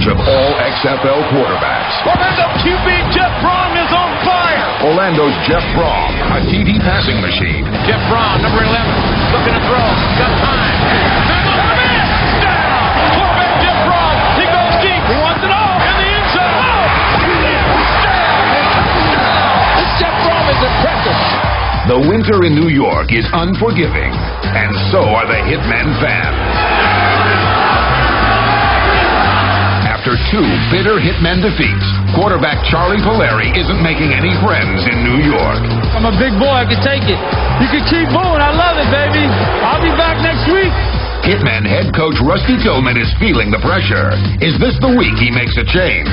average of all XFL quarterbacks. Orlando QB Jeff Brohm is on fire. Orlando's Jeff Brohm, a TD passing machine. Jeff Brohm, number 11, looking to throw. Got time. Down. Quarterback Jeff Brohm. He goes deep. He wants it all in the end zone. This Jeff Brohm is impressive. The winter in New York is unforgiving, and so are the Hitmen fans. After 2 bitter Hitmen defeats, quarterback Charlie Puleri isn't making any friends in New York. I'm a big boy. I can take it. You can keep moving. I love it, baby. I'll be back next week. Hitmen head coach Rusty Tillman is feeling the pressure. Is this the week he makes a change?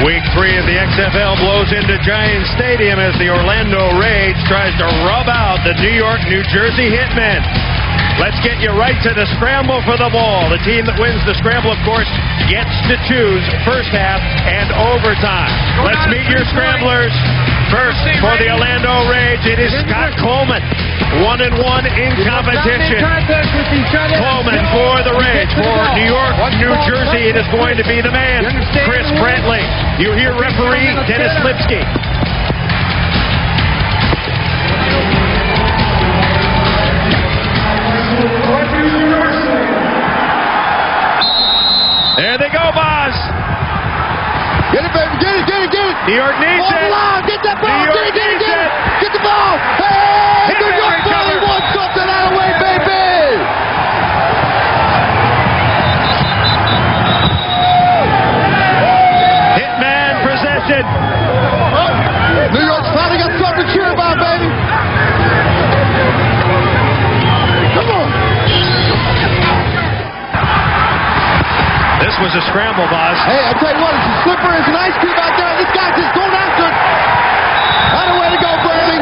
Week 3 of the XFL blows into Giant Stadium as the Orlando Rage tries to rub out the New York, New Jersey Hitmen. Let's get you right to the scramble for the ball. The team that wins the scramble, of course, gets to choose first half and overtime. Let's meet your scramblers. First, for the Orlando Rage, it is Scott Coleman. 1-1 in competition. Coleman for the Rage. For New York, New Jersey, it is going to be the man, Chris Brantley. You hear referee Dennis Lipsky. There they go, Boz. Get it, baby. Get it, get it, get it. New York needs it. Get that ball. New York Get it, needs it. Get the ball. Hey, New York finally won something out of the way, baby. Hitman possession. New York's finally got something to cheer about, baby. Come on. This was a scramble, Boz. Hey, I tell you what, it's a slipper, it's an ice cube out there. This guy's just going after it. What a way to go, Brantley.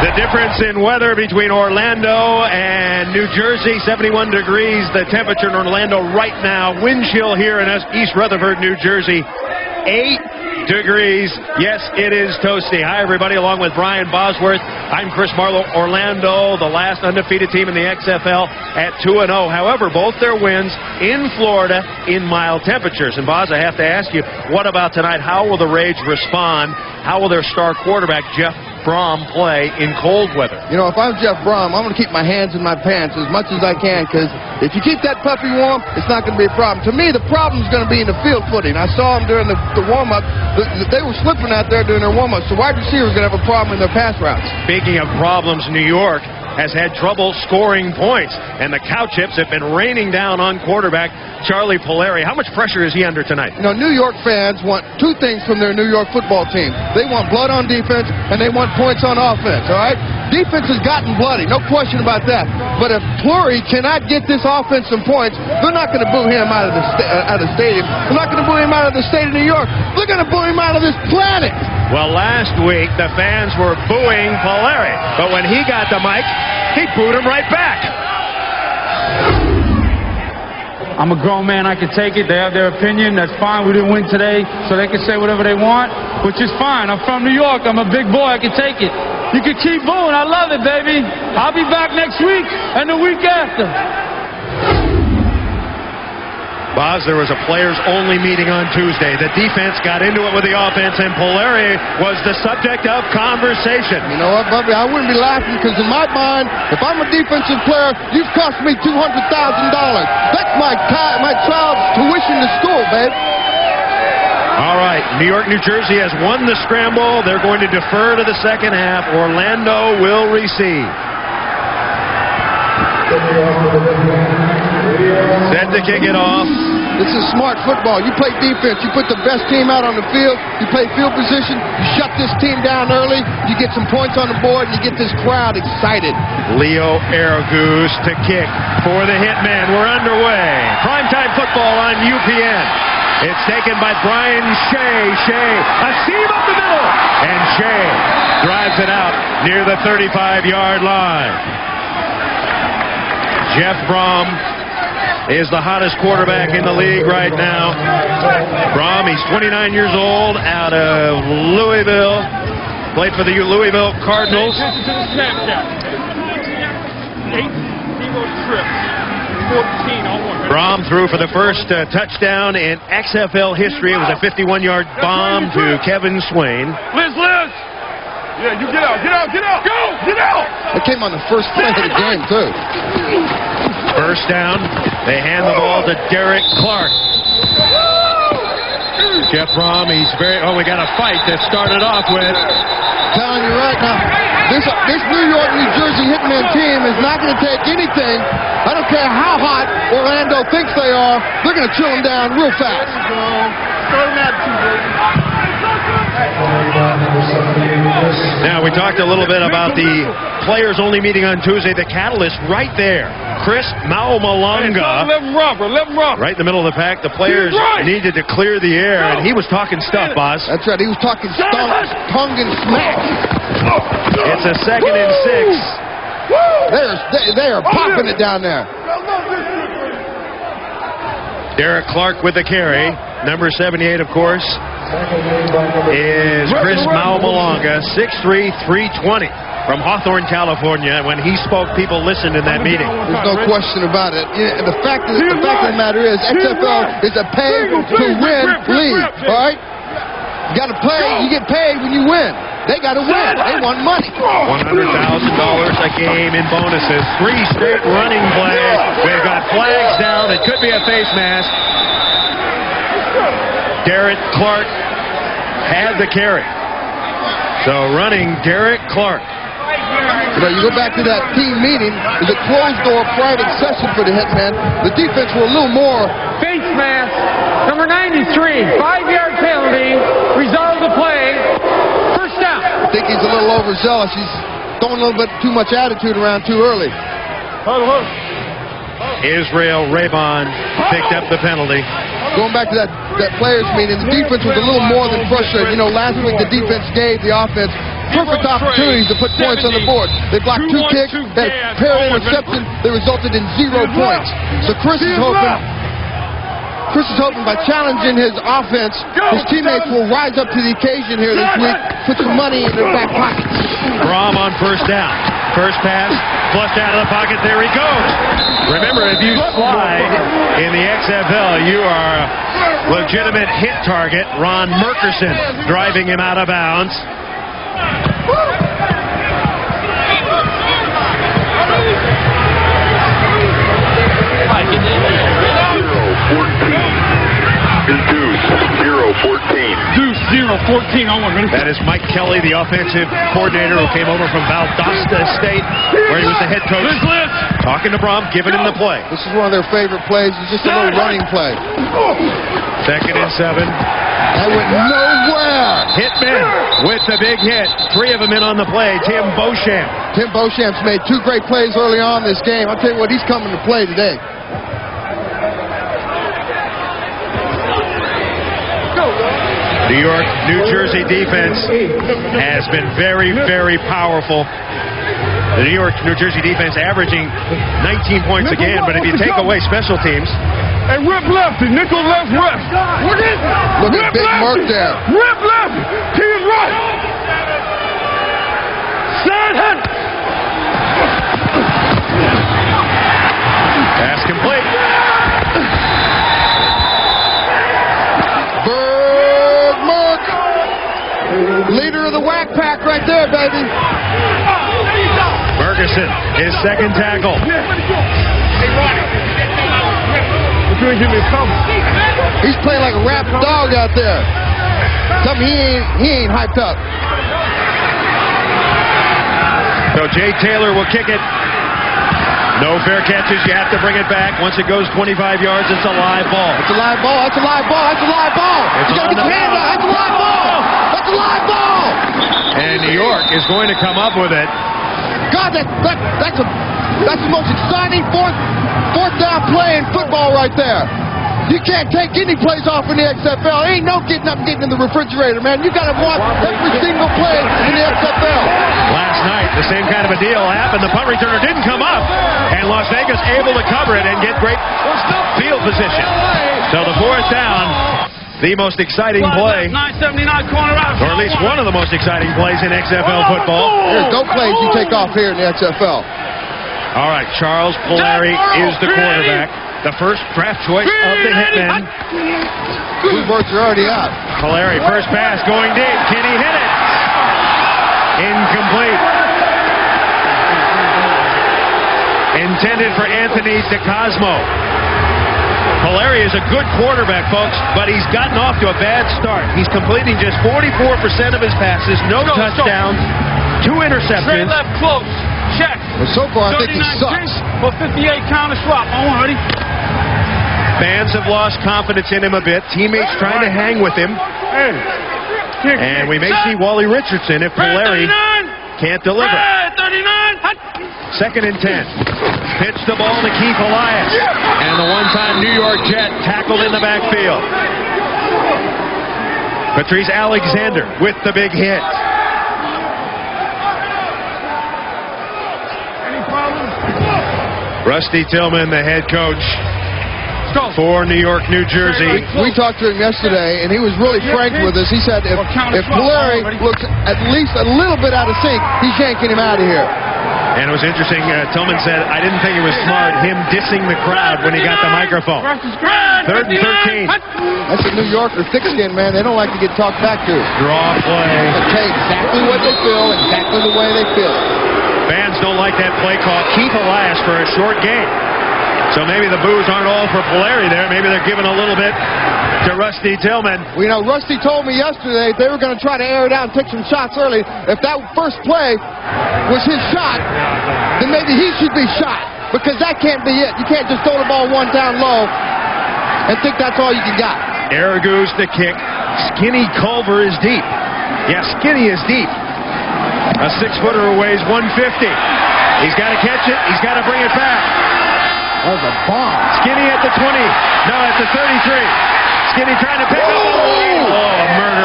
The difference in weather between Orlando and New Jersey, 71 degrees. The temperature in Orlando right now. Wind chill here in East Rutherford, New Jersey, 8 degrees. Yes, it is toasty. Hi, everybody, along with Brian Bosworth. I'm Chris Marlowe. Orlando, the last undefeated team in the XFL at 2-0. However, both their wins in Florida in mild temperatures. And, Boz, I have to ask you, what about tonight? How will the Rage respond? How will their star quarterback, Jeff Brohm, play in cold weather? You know, if I'm Jeff Brohm, I'm going to keep my hands in my pants as much as I can, because if you keep that puppy warm, it's not going to be a problem. To me, the problem's going to be in the field footing. I saw them during the warm-up. They were slipping out there during their warm-up, so wide receivers are going to have a problem in their pass routes. Speaking of problems, New York has had trouble scoring points, and the cow chips have been raining down on quarterback Charlie Puleri. How much pressure is he under tonight? You know, New York fans want 2 things from their New York football team. They want blood on defense, and they want points on offense, all right? Defense has gotten bloody, no question about that. But if Puleri cannot get this offense some points, they're not going to boo him out of the stadium. They're not going to boo him out of the state of New York. They're going to boo him out of this planet. Well, last week, the fans were booing Puleri, but when he got the mic, he booed him right back. I'm a grown man. I can take it. They have their opinion. That's fine. We didn't win today, so they can say whatever they want, which is fine. I'm from New York. I'm a big boy. I can take it. You can keep booing. I love it, baby. I'll be back next week and the week after. Boz, there was a players-only meeting on Tuesday. The defense got into it with the offense, and Puleri was the subject of conversation. You know what, Bubby? I wouldn't be laughing, because in my mind, if I'm a defensive player, you've cost me $200,000. That's my child's tuition to school, babe. All right, New York, New Jersey has won the scramble. They're going to defer to the second half. Orlando will receive. Set to kick it off. This is smart football. You play defense. You put the best team out on the field. You play field position. You shut this team down early. You get some points on the board, and you get this crowd excited. Leo Aragoose to kick for the Hitmen. We're underway. Primetime football on UPN. It's taken by Brian Shea. Shea, a seam up the middle. And Shea drives it out near the 35-yard line. Jeff Brohm is the hottest quarterback in the league right now. Brohm, he's 29 years old, out of Louisville. Played for the Louisville Cardinals. Brohm threw for the first touchdown in XFL history. It was a 51-yard bomb to Kevin Swain. Liz! Yeah, you get out! Go! Get out! It came on the first play of the game, too. First down. They hand the ball to Derek Clark. Jeff Brohm, he's very... Oh, we got a fight that started off with... Telling you right now, this New York, New Jersey Hitmen team is not going to take anything. I don't care how hot Orlando thinks they are. They're going to chill them down real fast. Now, we talked a little bit about the players only meeting on Tuesday. The catalyst right there. Chris Maumalanga. Let him run, bro. Let him run. Right in the middle of the pack. The players needed to clear the air, and he was talking stuff, boss. That's right. He was talking tongue and smack. It's a 2nd and 6. They are popping it down there. Derek Clark with the carry. Number 78, of course, is Chris Maumalanga, 6'3", 320, from Hawthorne, California. When he spoke, people listened in that meeting. There's no question about it. Yeah, the fact of the matter is, XFL is a pay-to-win league, all right? You got to play. You get paid when you win. They got to win. They want money. $100,000 a game in bonuses. 3 straight running plays. We've got flags down. It could be a face mask. Derek Clark had the carry. So running Derek Clark. You know, you go back to that team meeting. It was a closed-door private session for the Hitmen. The defense were a little more. Face mask, number 93, 5-yard penalty, result of the play, first down. I think he's a little overzealous. He's throwing a little bit too much attitude around too early. Israel Rabon picked up the penalty. Going back to that players meeting, the defense was a little more than frustrated. You know, last week the defense gave the offense perfect opportunities to put points on the board. They blocked 2 kicks, had a pair of interceptions that resulted in 0 points. So Chris is hoping by challenging his offense, his teammates will rise up to the occasion here this week, put some money in their back pockets. Brohm on first down. First pass, flushed out of the pocket. There he goes. Remember, if you slide in the XFL, you are a legitimate hit target. Ron Merkerson driving him out of bounds. Deuce 0-14. That is Mike Kelly, the offensive coordinator who came over from Valdosta State, where he was the head coach. Talking to Brohm, giving him the play. This is one of their favorite plays. It's just a little running play. 2nd and 7. That went nowhere. Hitmen with the big hit. 3 of them in on the play. Tim Beauchamp. Tim Beauchamp's made 2 great plays early on this game. I'll tell you what, he's coming to play today. New York, New Jersey defense has been very, very powerful. The New York, New Jersey defense averaging 19 points a game, but if you take away special teams. Hey, rip lefty, nickel left rip. Look at Big Mark there. Rip lefty, to his right. Side hand. Pass complete. Leader of the whack pack right there, baby. Ferguson, his 2nd tackle. He's playing like a rabid dog out there. Tell me he ain't hyped up. So Jay Taylor will kick it. No fair catches. You have to bring it back. Once it goes 25 yards, it's a live ball. It's a live ball. That's a live ball. That's a live ball. It's You got to get your hand up. That's a live ball. That's a live ball. And New York is going to come up with it. God, that's the most exciting fourth down play in football right there. You can't take any plays off in the XFL. Ain't no getting up and getting in the refrigerator, man. You got to watch every single play in the XFL. Last night, the same kind of a deal happened. The punt returner didn't come up, and Las Vegas able to cover it and get great field position. So the fourth down, the most exciting play, 979 corner out. or at least one of the most exciting plays in XFL football. There's no plays you take off here in the XFL. All right, Charles Puleri is the quarterback. The first draft choice of the Hitmen. Two birds are already out. Puleri, first pass going deep. Can he hit it? Incomplete. Intended for Anthony DeCosmo. Puleri is a good quarterback, folks, but he's gotten off to a bad start. He's completing just 44% of his passes, no touchdowns, 2 interceptions. Straight left close. Check. Well, so far, I think he sucks. For 58 counter swap. On, ready? Fans have lost confidence in him a bit. Teammates trying to hang with him. And we may see Wally Richardson if Puleri can't deliver. 39. Second and 10. Pitch the ball to Keith Elias. And the one-time New York Jet tackled in the backfield. Patrice Alexander with the big hit. Rusty Tillman, the head coach for New York, New Jersey. We talked to him yesterday, and he was really frank with us. He said if Puleri looks at least a little bit out of sync, he's yanking him out of here. And it was interesting, Tillman said, I didn't think it was smart, him dissing the crowd when he got the microphone. Third and 13. That's a New Yorker thick-skinned, man. They don't like to get talked back to. Draw play. They say exactly what they feel, exactly the way they feel. Fans don't like that play call. Keith Elias for a short game. So maybe the boos aren't all for Puleri there. Maybe they're giving a little bit to Rusty Tillman. Well, you know, Rusty told me yesterday they were going to try to air it out and take some shots early. If that first play was his shot, then maybe he should be shot. Because that can't be it. You can't just throw the ball one down low and think that's all you can got. Aragoose the kick. Skinny Culver is deep. Yeah, Skinny is deep. A 6-footer weighs 150. He's got to catch it. He's got to bring it back. That was a bomb. Skinny at the 20. No, at the 33. Skinny trying to pick up. Oh, a murder.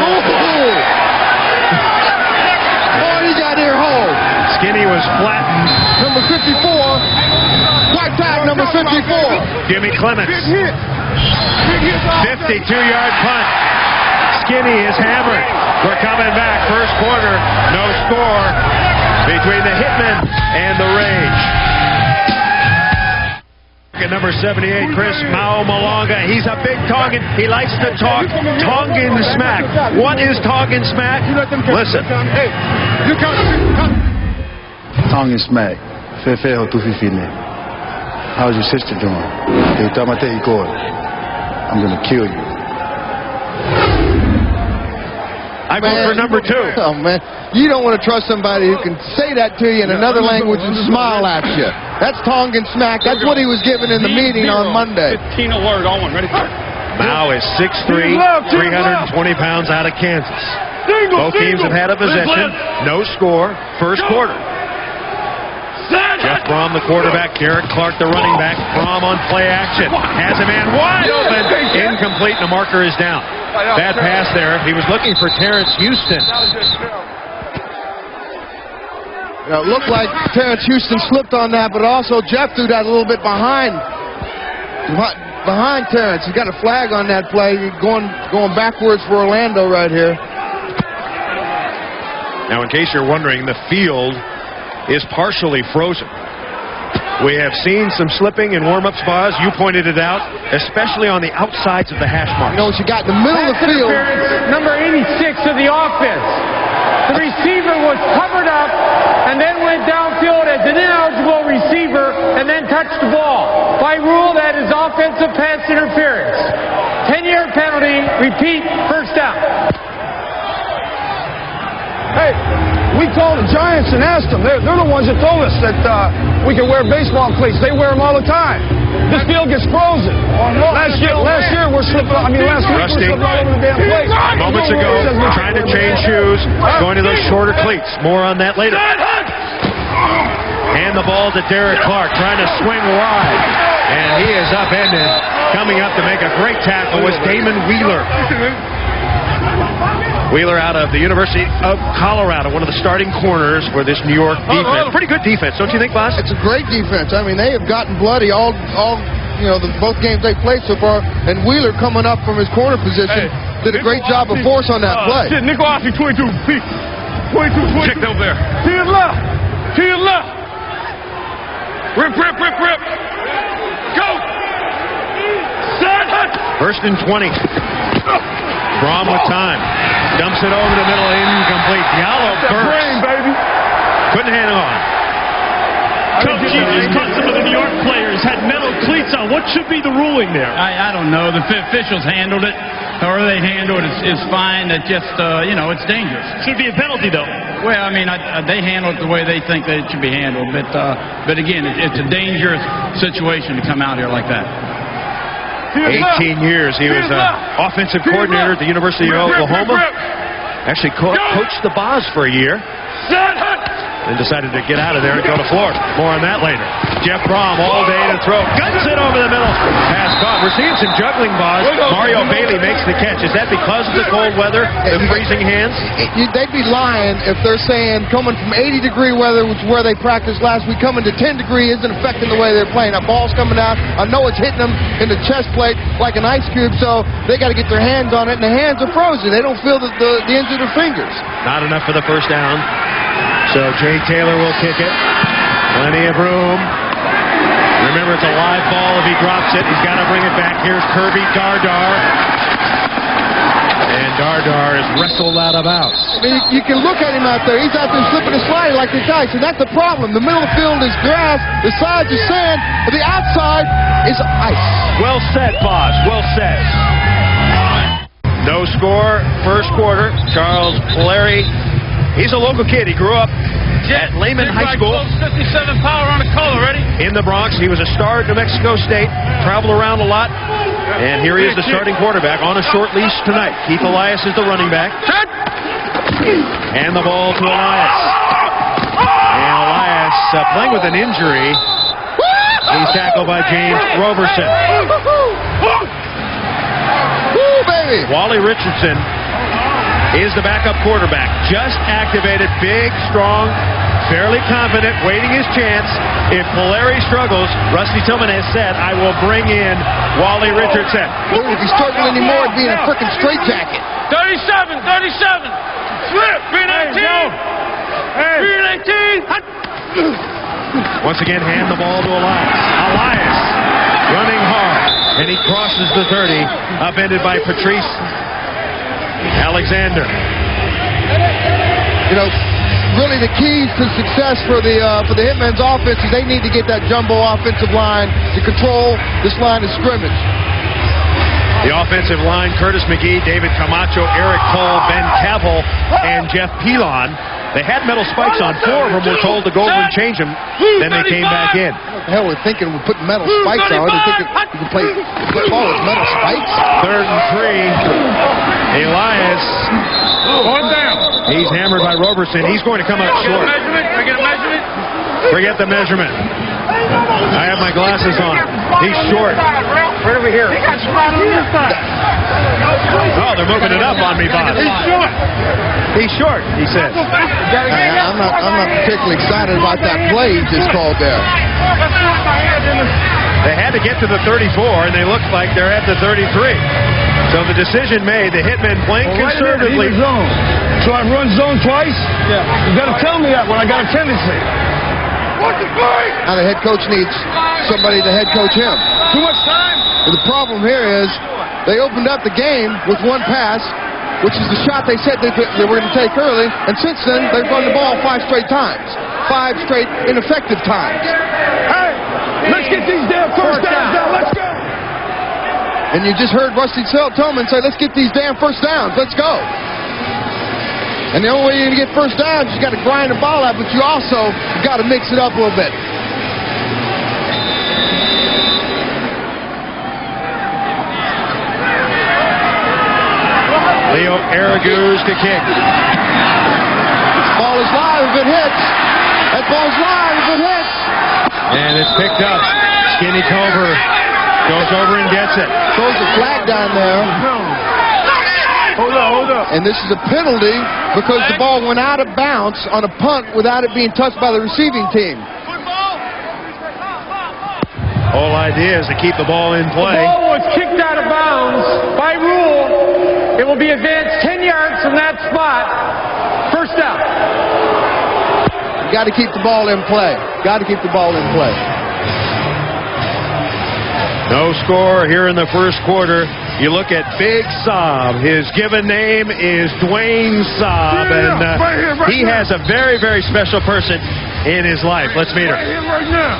Oh, he got ear hole. Skinny was flattened. Number 54. White tag number 54. Jimmy Clements. 52-yard punt. Skinny is hammered. We're coming back. First quarter. No score between the Hitmen and the Rage. Number 78, Chris Mao Malonga. He's a big Tongan. He likes to talk Tongan smack. What is Tongan smack? Listen. Tongan smack. How's your sister doing? I'm gonna kill you. I vote for number 2. Oh, man. You don't want to trust somebody who can say that to you in another language and smile at you. That's Tongan smack. That's what he was given in the meeting on Monday. 15 alert on one. Ready? Mao is 6'3", 320 pounds out of Kansas. Both teams have had a possession. No score. First quarter. Jeff Brohm, the quarterback. Derek Clark, the running back. Brohm on play action. Has a man wide open. Incomplete, and the marker is down. Bad pass there. He was looking for Terrence Houston. It looked like Terrence Houston slipped on that, but also Jeff threw that a little bit behind Terrence. He's got a flag on that play. Going backwards for Orlando right here. Now, in case you're wondering, the field is partially frozen. We have seen some slipping in warm-up spots. You pointed it out, especially on the outsides of the hash marks. You know what you got in the middle of the field? Number 86 of the offense. The receiver was covered up and then went downfield as an ineligible receiver and then touched the ball. By rule, that is offensive pass interference. 10-yard penalty. Repeat, first down. Hey, we we called the Giants and asked them. They're the ones that told us that we can wear baseball cleats. They wear them all the time. This field gets frozen. Last year we're slipping. I mean, last week we're slipping all over the damn place. Moments ago, trying to change shoes, going to those shorter cleats. More on that later. Hand the ball to Derek Clark, trying to swing wide. And he is upended. Coming up to make a great tackle was Damon Wheeler. Wheeler out of the University of Colorado, one of the starting corners for this New York defense. Pretty good defense, don't you think, boss? It's a great defense. I mean, they have gotten bloody all both games they played so far. And Wheeler coming up from his corner position did a great job of force on that play. Nickel Ossie, 22, please. 22. Check over there. To your left. To your left. Rip, rip, rip, rip. Go. Set. First and 20. Brohm with time. Dumps it over the middle, incomplete. Diallo burst. Couldn't hang on. Coach, you just caught some of the New York players had metal cleats on. What should be the ruling there? I don't know. The officials handled it. However they handle it is fine. It just, it's dangerous. Should be a penalty, though. Well, I mean, they handle it the way they think that it should be handled. But again, it's a dangerous situation to come out here like that. 18 years. He was offensive coordinator at the University of Oklahoma. Actually coached the Boz for a year. And decided to get out of there and go to Florida. More on that later. Jeff Brohm all day to throw. Guns it over the middle. Pass caught. We're seeing some juggling, Boz. Mario Bailey makes the catch. Is that because of the cold weather, the freezing hands? They'd be lying if they're saying coming from 80-degree weather, which is where they practiced last week, coming to 10-degree isn't affecting the way they're playing. That ball's coming out. I know it's hitting them in the chest plate like an ice cube, so they got to get their hands on it, and the hands are frozen. They don't feel the ends of their fingers. Not enough for the first down. So Jay Taylor will kick it. Plenty of room. Remember, it's a live ball. If he drops it, he's got to bring it back. Here's Kirby Dardar. And Dardar is wrestled out of bounds. I mean, you can look at him out there. He's out there slipping and sliding like this ice, and that's the problem. The middle of the field is grass. The sides are sand. But the outside is ice. Well said, Boz. Well said. No score, first quarter. Charles Puleri. He's a local kid. He grew up at Lehman High School. 57 power on the collar, ready? In the Bronx. He was a star at New Mexico State. Traveled around a lot. And here he is, the starting quarterback, on a short leash tonight. Keith Elias is the running back. And the ball to Elias. And Elias playing with an injury. He's tackled by James Roberson. Woo, baby! Wally Richardson is the backup quarterback. Just activated, big, strong, fairly confident, waiting his chance. If Puleri struggles, Rusty Tillman has said, I will bring in Wally Richardson. Well, if he's struggling anymore, it'd be in a freaking straitjacket. 37. Flip. 319. Once again, hand the ball to Elias. Elias running hard, and he crosses the 30, upended by Patrice Alexander. Really the keys to success for the Hitmen's offense is they need to get that jumbo offensive line to control this line of scrimmage. The offensive line, Curtis McGee, David Camacho, Eric Cole, Ben Cavill, and Jeff Pilon. They had metal spikes on. 4 of them were told to go over and change them. Then they came back in. What the hell, we're thinking we're putting metal spikes on. They're thinking you can play football with metal spikes. 3rd and 3. Elias. One down. He's hammered by Roberson. He's going to come up short. I get a measurement. Forget the measurement. I have my glasses on. He's short. Right over here. Oh, they're moving it up on me, Bob. He's short, he says. I'm not particularly excited about that play he just called there. They had to get to the 34, and they look like they're at the 33. So the decision made, the Hitmen playing conservatively. Zone. So I run zone twice? Yeah. You got to tell me that when I got a tendency. Now the head coach needs somebody to head coach him. Too much time? The problem here is they opened up the game with one pass, which is the shot they said they were going to take early, and since then they've run the ball 5 straight times. 5 straight ineffective times. Hey, let's get these damn first downs down. Let's go. And you just heard Rusty Tillman say, let's get these damn first downs. Let's go. And the only way you're going to get first downs, you got to grind the ball out, but you also got to mix it up a little bit. Leo Araguz to kick. Ball is live if it hits. That ball's live if it hits. And it's picked up. Skinny Culver goes over and gets it. Throws a flag down there. Hold up. And this is a penalty because the ball went out of bounds on a punt without it being touched by the receiving team. Whole idea is to keep the ball in play. The ball was kicked out of bounds. By rule, it will be advanced 10 yards from that spot. First down. You got to keep the ball in play. Got to keep the ball in play. No score here in the first quarter. You look at Big Saab. His given name is Dwayne Saab, and he has a very, very special person in his life. Let's meet her. Right now.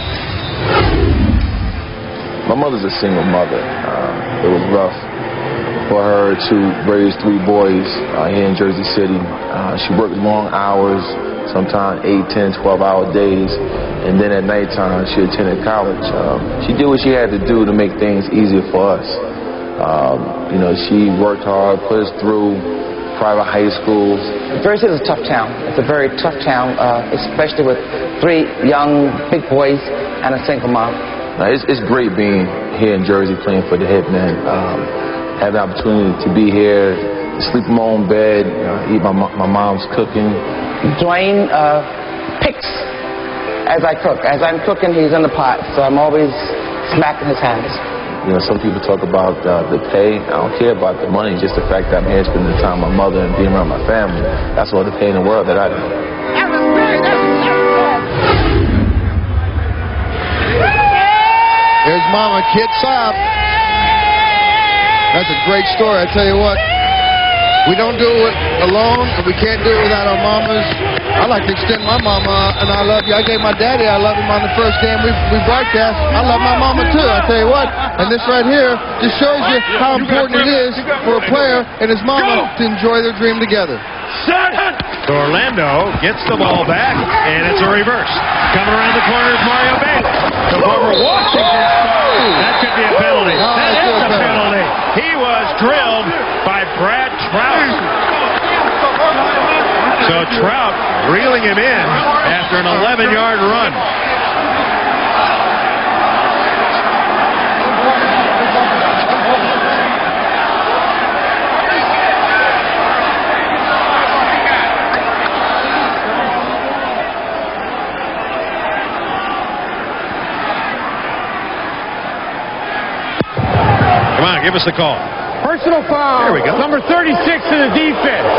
My mother's a single mother. It was rough for her to raise 3 boys here in Jersey City. She worked long hours, sometimes 8, 10, 12-hour days, and then at nighttime she attended college. She did what she had to do to make things easier for us. You know, she worked hard, put us through private high schools. Jersey is a tough town. It's a very tough town, especially with 3 young big boys and a single mom. It's great being here in Jersey playing for the Hitmen. Having the opportunity to be here, to sleep in my own bed, eat my mom's cooking. Dwayne picks as I cook. As I'm cooking, he's in the pot, so I'm always smacking his hands. You know, some people talk about the pay. I don't care about the money, just the fact that I'm here spending time with my mother and being around my family. That's all the pay in the world that I do. There's Mama Kit Saab. That's a great story, I tell you what. We don't do it alone, and we can't do it without our mamas. I like to extend my mama, and I love you. I gave my daddy I love him on the first game we broadcast. I love my mama, too, I tell you what. And this right here just shows you how important it is for a player and his mama to enjoy their dream together. So Orlando gets the ball back, and it's a reverse. Coming around the corner is Mario Bailey. The former Washington. That could be a penalty. That is a penalty. He was drilled by Brad Trout. So Trout reeling him in after an 11-yard run. Give us the call. Personal foul. There we go. Number 36 in the defense.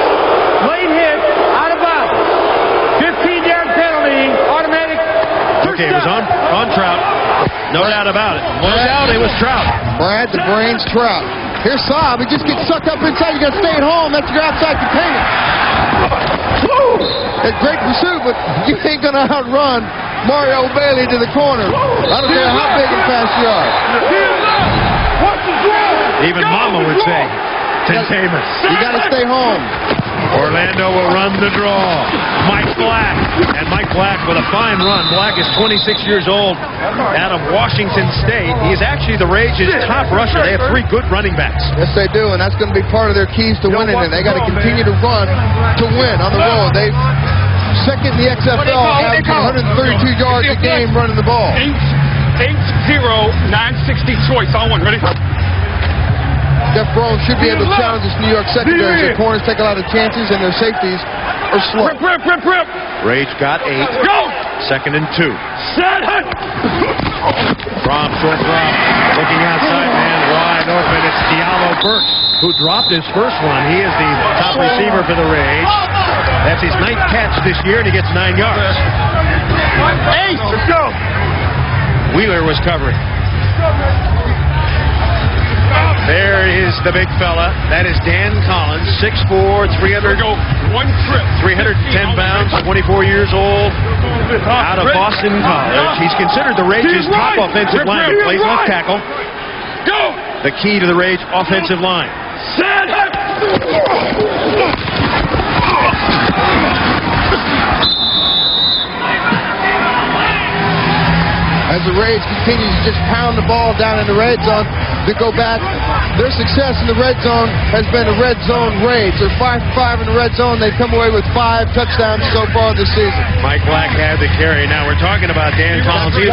Late hit, out of bounds. 15-yard penalty, automatic. Okay, it was on Trout. No doubt about it. No doubt it was Trout. Brad, the brains, Trout. Here's Saab. He just gets sucked up inside. You got to stay at home. That's your outside containment. It's great pursuit, but you ain't going to outrun Mario Bailey to the corner. I don't care how big and fast you are. Even Mama would say, containment. You got to stay home. Orlando will run the draw. Mike Black. And Mike Black with a fine run. Black is 26 years old out of Washington State. He's actually the Rage's top rusher. They have 3 good running backs. Yes, they do, and that's going to be part of their keys to winning. And they got to continue to run to win on the road. They second in the XFL, averaging 132 yards a game running the ball. 8-0-960 choice on one. Ready? Jeff Brohm should be able to challenge this New York secondary. Their corners take a lot of chances, and their safeties are slow. Rip. Rage got 8. Go! 2nd and 2. Set. Brohm, short drop. Looking outside, man, wide open. It's Diallo Burke, who dropped his first one. He is the top receiver for the Rage. That's his 9th catch this year, and he gets 9 yards. Ace! Let's go! Wheeler was covering. There is the big fella. That is Dan Collins, 6'4", 310 pounds, 24 years old, out of Boston College. He's considered the Rage's top offensive lineman. Plays left tackle. The key to the Rage offensive line. Set. As the Raids continue to just pound the ball down in the red zone, to go back, their success in the red zone has been a red zone Raids. They're 5-5 in the red zone. They've come away with 5 touchdowns so far this season. Mike Black had the carry. Now we're talking about Dan Collins. He's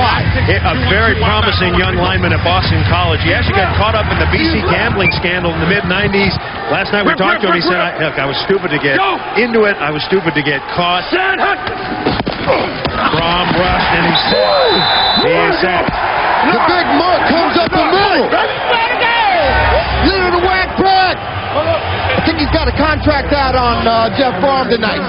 a very promising young lineman at Boston College. He actually got caught up in the BC gambling scandal in the mid-90s. Last night we talked to him. He said, look, I was stupid to get into it. I was stupid to get caught. Brohm rushed and he's sacked. He is sacked. The big mark comes up the middle. Little the whack pack. I think he's got a contract out on Jeff Brohm tonight.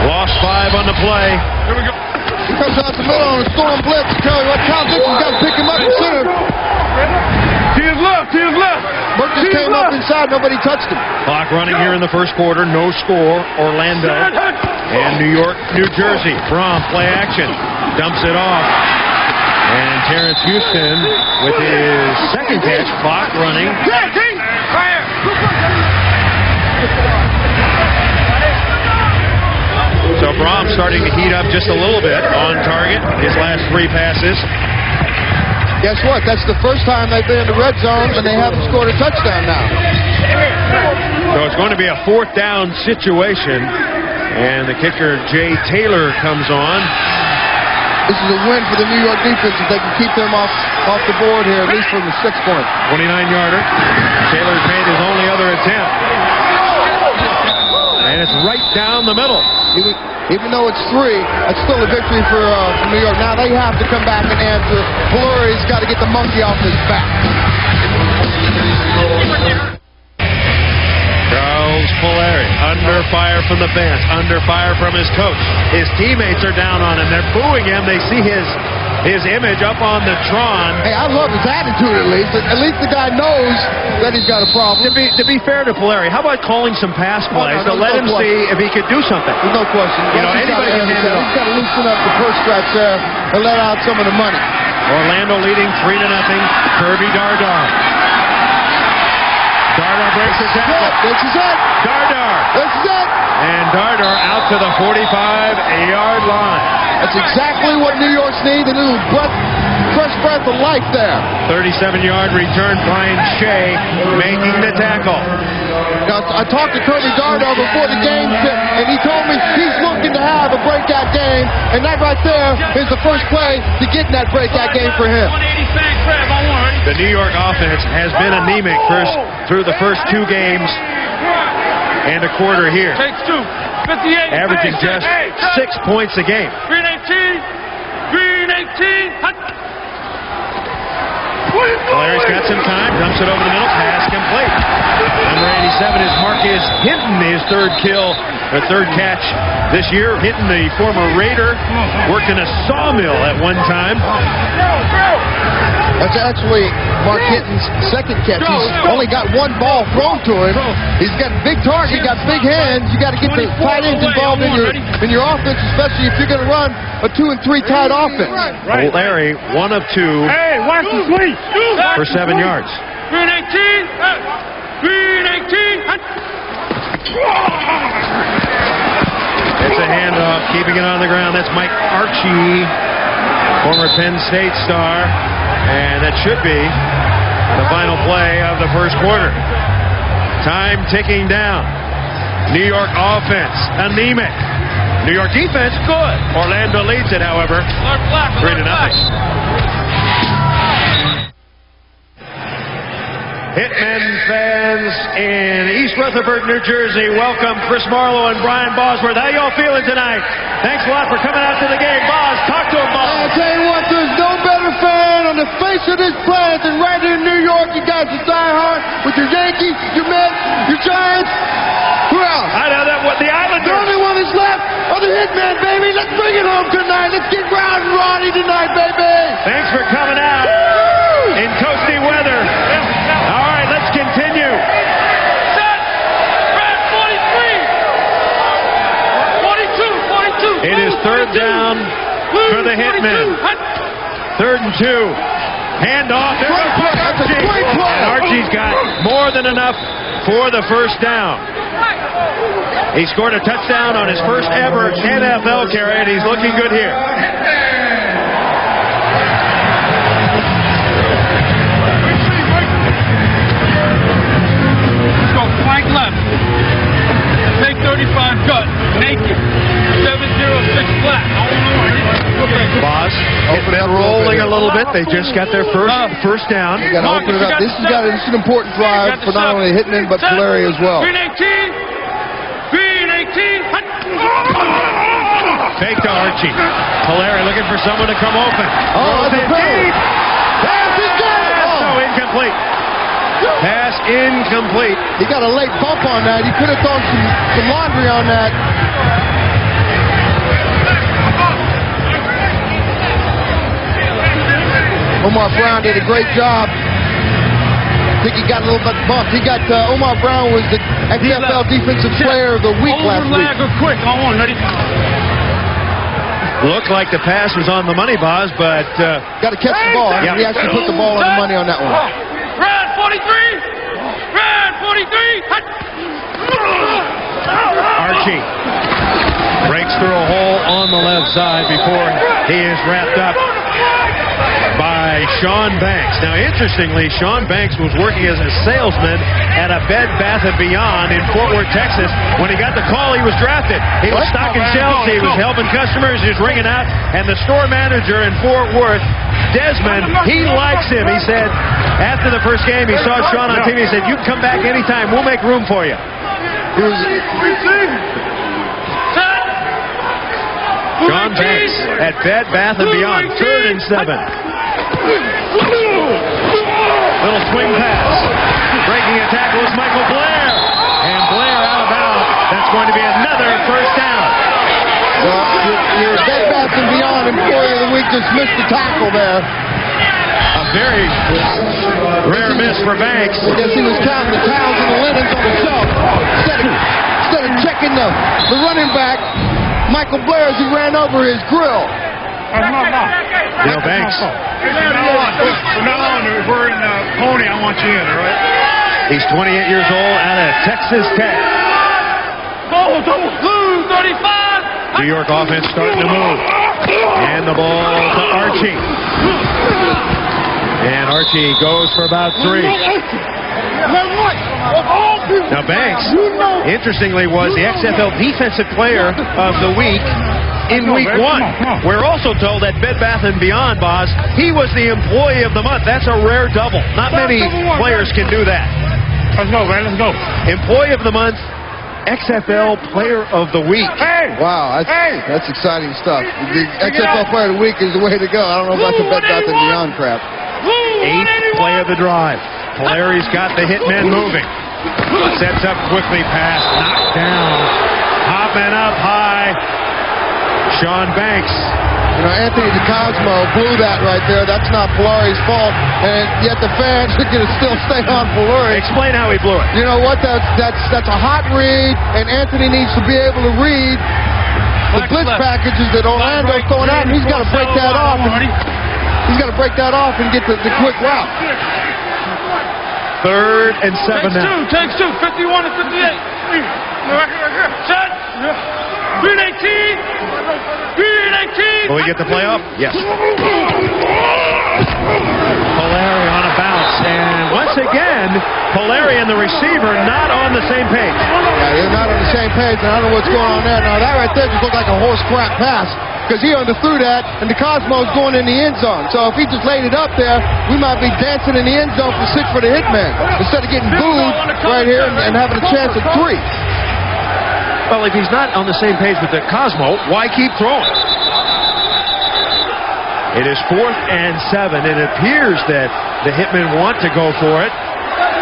Lost 5 on the play. Here we go. He comes out the middle on a storm blitz. Tell you what, Cal Dixon's got to pick him up in center. To his left, to his left. Burgess came up inside, nobody touched him. Clock running here in the first quarter. No score. Orlando and New York, New Jersey. Brohm play action. Dumps it off. And Terrence Houston with his second catch. Clock running. So Brohm starting to heat up just a little bit on target. His last 3 passes. Guess what? That's the first time they've been in the red zone and they haven't scored a touchdown now. So it's going to be a 4th down situation. And the kicker, Jay Taylor, comes on. This is a win for the New York defense if they can keep them off the board here, at least from the 6-point. 29-yarder. Taylor's made his only other attempt. And it's right down the middle. Even though it's 3, that's still a victory for New York. Now they have to come back and answer. Puleri's got to get the monkey off his back. Charles Puleri under fire from the bench, under fire from his coach. His teammates are down on him. They're booing him. They see his image up on the Tron. Hey, I love his attitude at least. At least the guy knows that he's got a problem. To be fair to Puleri, how about calling some pass plays to let him see if he could do something? There's no question. You know, anybody can handle it. He's got to loosen up the purse stretch there and let out some of the money. Orlando leading 3-0. Kirby Dardar. Dardar breaks his tackle. This is it. Dardar. This is it. And Dardar out to the 45-yard line. That's exactly what New York's need. A little fresh breath of life there. 37-yard return. Brian Shea making the tackle. Now, I talked to Kirby Dardar before the game, and he told me he's looking to have a breakout game, and that right there is the first play to get in that breakout game for him. The New York offense has been anemic through the first 2 games and a quarter here. Takes 2. 58. Averaging just 6 points a game. Green 18. Green 18. Puleri's got some time. Dumps it over the middle. Pass complete. Number 87 is Marcus Hinton, his 3rd kill, or 3rd catch this year. Hinton, the former Raider, worked in a sawmill at one time. That's actually Mark Hinton's 2nd catch. He's only got 1 ball thrown to him. He's got big target, he's got big hands. You got to get the tight ends involved in your offense, especially if you're going to run a 2 and 3 tight offense. Larry, 1 of 2 for 7 yards. Green 18. Green 18. It's a handoff, keeping it on the ground. That's Mike Archie, former Penn State star. And that should be the final play of the first quarter. Time ticking down. New York offense, anemic. New York defense, good. Orlando leads it, however, 3-0. Hitmen fans in East Rutherford, New Jersey, welcome Chris Marlowe and Brian Bosworth. How y'all feeling tonight? Thanks a lot for coming out to the game. Boz, talk to him, Boz. I'll tell you what, there's no better fan on the face of this planet than right here in New York. You guys are diehard with your Yankees, your Mets, your Giants. Who else? I know that. What the Islanders? The only one that's left are the Hitmen, baby. Let's bring it home tonight. Let's get round and Ronnie tonight, baby. Thanks for coming out in toasty weather. All right, let's continue. Set. Red 43. 42. It is 3rd down for the Hitmen. 3rd and 2. Handoff. Great play. That's a great play. And Archie's got more than enough for the first down. He scored a touchdown on his first ever NFL carry, and he's looking good here. Let's go flank left. Take 35 gut. Naked. 706 flat. Boss, Hitmen rolling a little bit. They just got their first down. You got to open it up. This is an important drive for not only Hitmen but Puleri as well. Green 18. Green 18. Fake to Archie. Puleri looking for someone to come open. Oh, that's a penalty. Pass is good. So incomplete. Pass incomplete. He got a late bump on that. He could have thrown some laundry on that. Omar Brown did a great job. I think he got a little bit bumped. He got Omar Brown was the XFL Defensive Player of the Week last week. Quick, on, ready? Looked like the pass was on the money, Boz, but got to catch the ball. Yeah. He actually put the ball on the money on that one. Red 43. Red 43. Archie breaks through a hole on the left side before he is wrapped up by Sean Banks. Now, interestingly, Sean Banks was working as a salesman at a Bed Bath & Beyond in Fort Worth, Texas. When he got the call, he was drafted. He was stocking shelves. He was helping customers. He was ringing out. And the store manager in Fort Worth, Desmond, he likes him. He said, after the first game, he saw Sean on TV. He said, you can come back anytime. We'll make room for you. Sean Banks at Bed Bath & Beyond. 3rd and 7. Little swing pass. Breaking a tackle is Michael Blair. And Blair out of bounds. That's going to be another first down. Well, your Bed Bath & Beyond Employee of the Week just missed the tackle there. A very rare miss for Banks. I guess he was counting the towels and the linens on the shelf. Instead of checking the running back, Michael Blair, as he ran over his grill. Banks. From now on, if we're in Pony, I want you in, all right? He's 28 years old out of Texas Tech. Blue 35. New York offense starting to move. And the ball to Archie. And Archie goes for about 3. Now Banks, interestingly, was the XFL Defensive Player of the Week in Week 1. We're also told that Bed Bath & Beyond, Boz, he was the Employee of the Month. That's a rare double. Not many players can do that. Let's go, man. Let's go. Employee of the Month, XFL Player of the Week. Wow, that's exciting stuff. The XFL Player of the Week is the way to go. I don't know about the Bed Bath & Beyond crap. 8th play of the drive. Puleri's got the Hitmen moving. Sets up quickly, pass, knocked down. Hopping up high. Sean Banks. You know, Anthony DeCosmo blew that right there. That's not Puleri's fault, and yet the fans are going to still stay on Puleri. Explain how he blew it. You know what? That's a hot read, and Anthony needs to be able to read the blitz packages that Orlando's throwing out, and he's got to break that off. He's got to break that off and get the quick route. 3rd and 7 now. Takes two. 51 to 58. Set. Green 18. Green 18. Will we get the playoff? Yes. Puleri on a bounce. And once again, Puleri and the receiver not on the same page. Yeah, they're not on the same page, and I don't know what's going on there. Now, that right there just looked like a horse crap pass, because he underthrew that, and DeCosmo's going in the end zone. So if he just laid it up there, we might be dancing in the end zone for 6 for the Hitman, instead of getting booed right here and having a chance at 3. Well, if he's not on the same page with DeCosmo, why keep throwing? It is 4th and 7. It appears that the Hitmen want to go for it.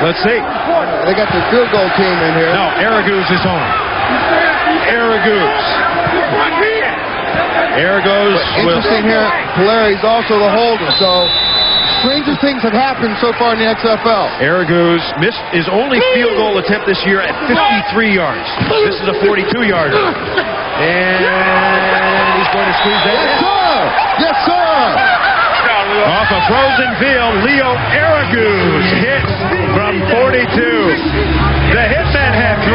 Let's see. They got the field goal team in here. No, Araguz is on. Araguz. Interesting here, Puleri's also the holder, so stranger things have happened so far in the XFL. Araguz missed his only field goal attempt this year at 53 yards. This is a 42-yarder. And he's going to squeeze that in. Yes, sir! Yes, sir! Off a frozen field, Leo Aragu's hit from 42. The Hitmen have 3.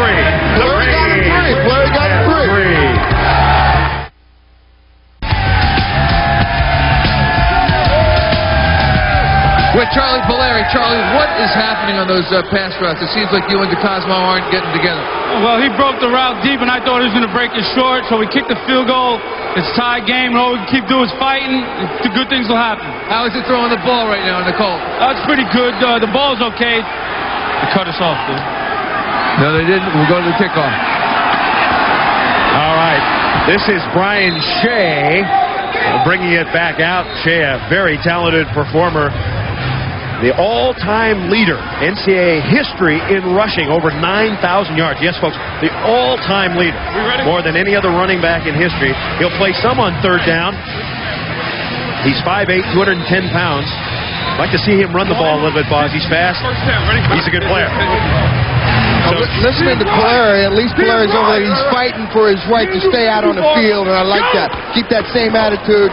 Puleri got 3. With Charlie Puleri. Charlie, what is happening on those pass routes? It seems like you and DeCosmo aren't getting together. Well, he broke the route deep, and I thought he was going to break it short, so we kicked the field goal. It's a tie game, and all we can keep doing is fighting. The good things will happen. How is it throwing the ball right now in the Colt? It's pretty good. The ball's okay. They cut us off, dude. No, they didn't. We'll go to the kickoff. All right. This is Brian Shea bringing it back out. Shea, a very talented performer. The all-time leader, NCAA history in rushing, over 9,000 yards. Yes, folks, the all-time leader. More than any other running back in history. He'll play some on third down. He's 5'8", 210 pounds. I'd like to see him run the ball a little bit, boss. He's fast. He's a good player. So, listening to Puleri, at least Puleri's over there. He's fighting for his right to stay out on the field, and I like that. Keep that same attitude.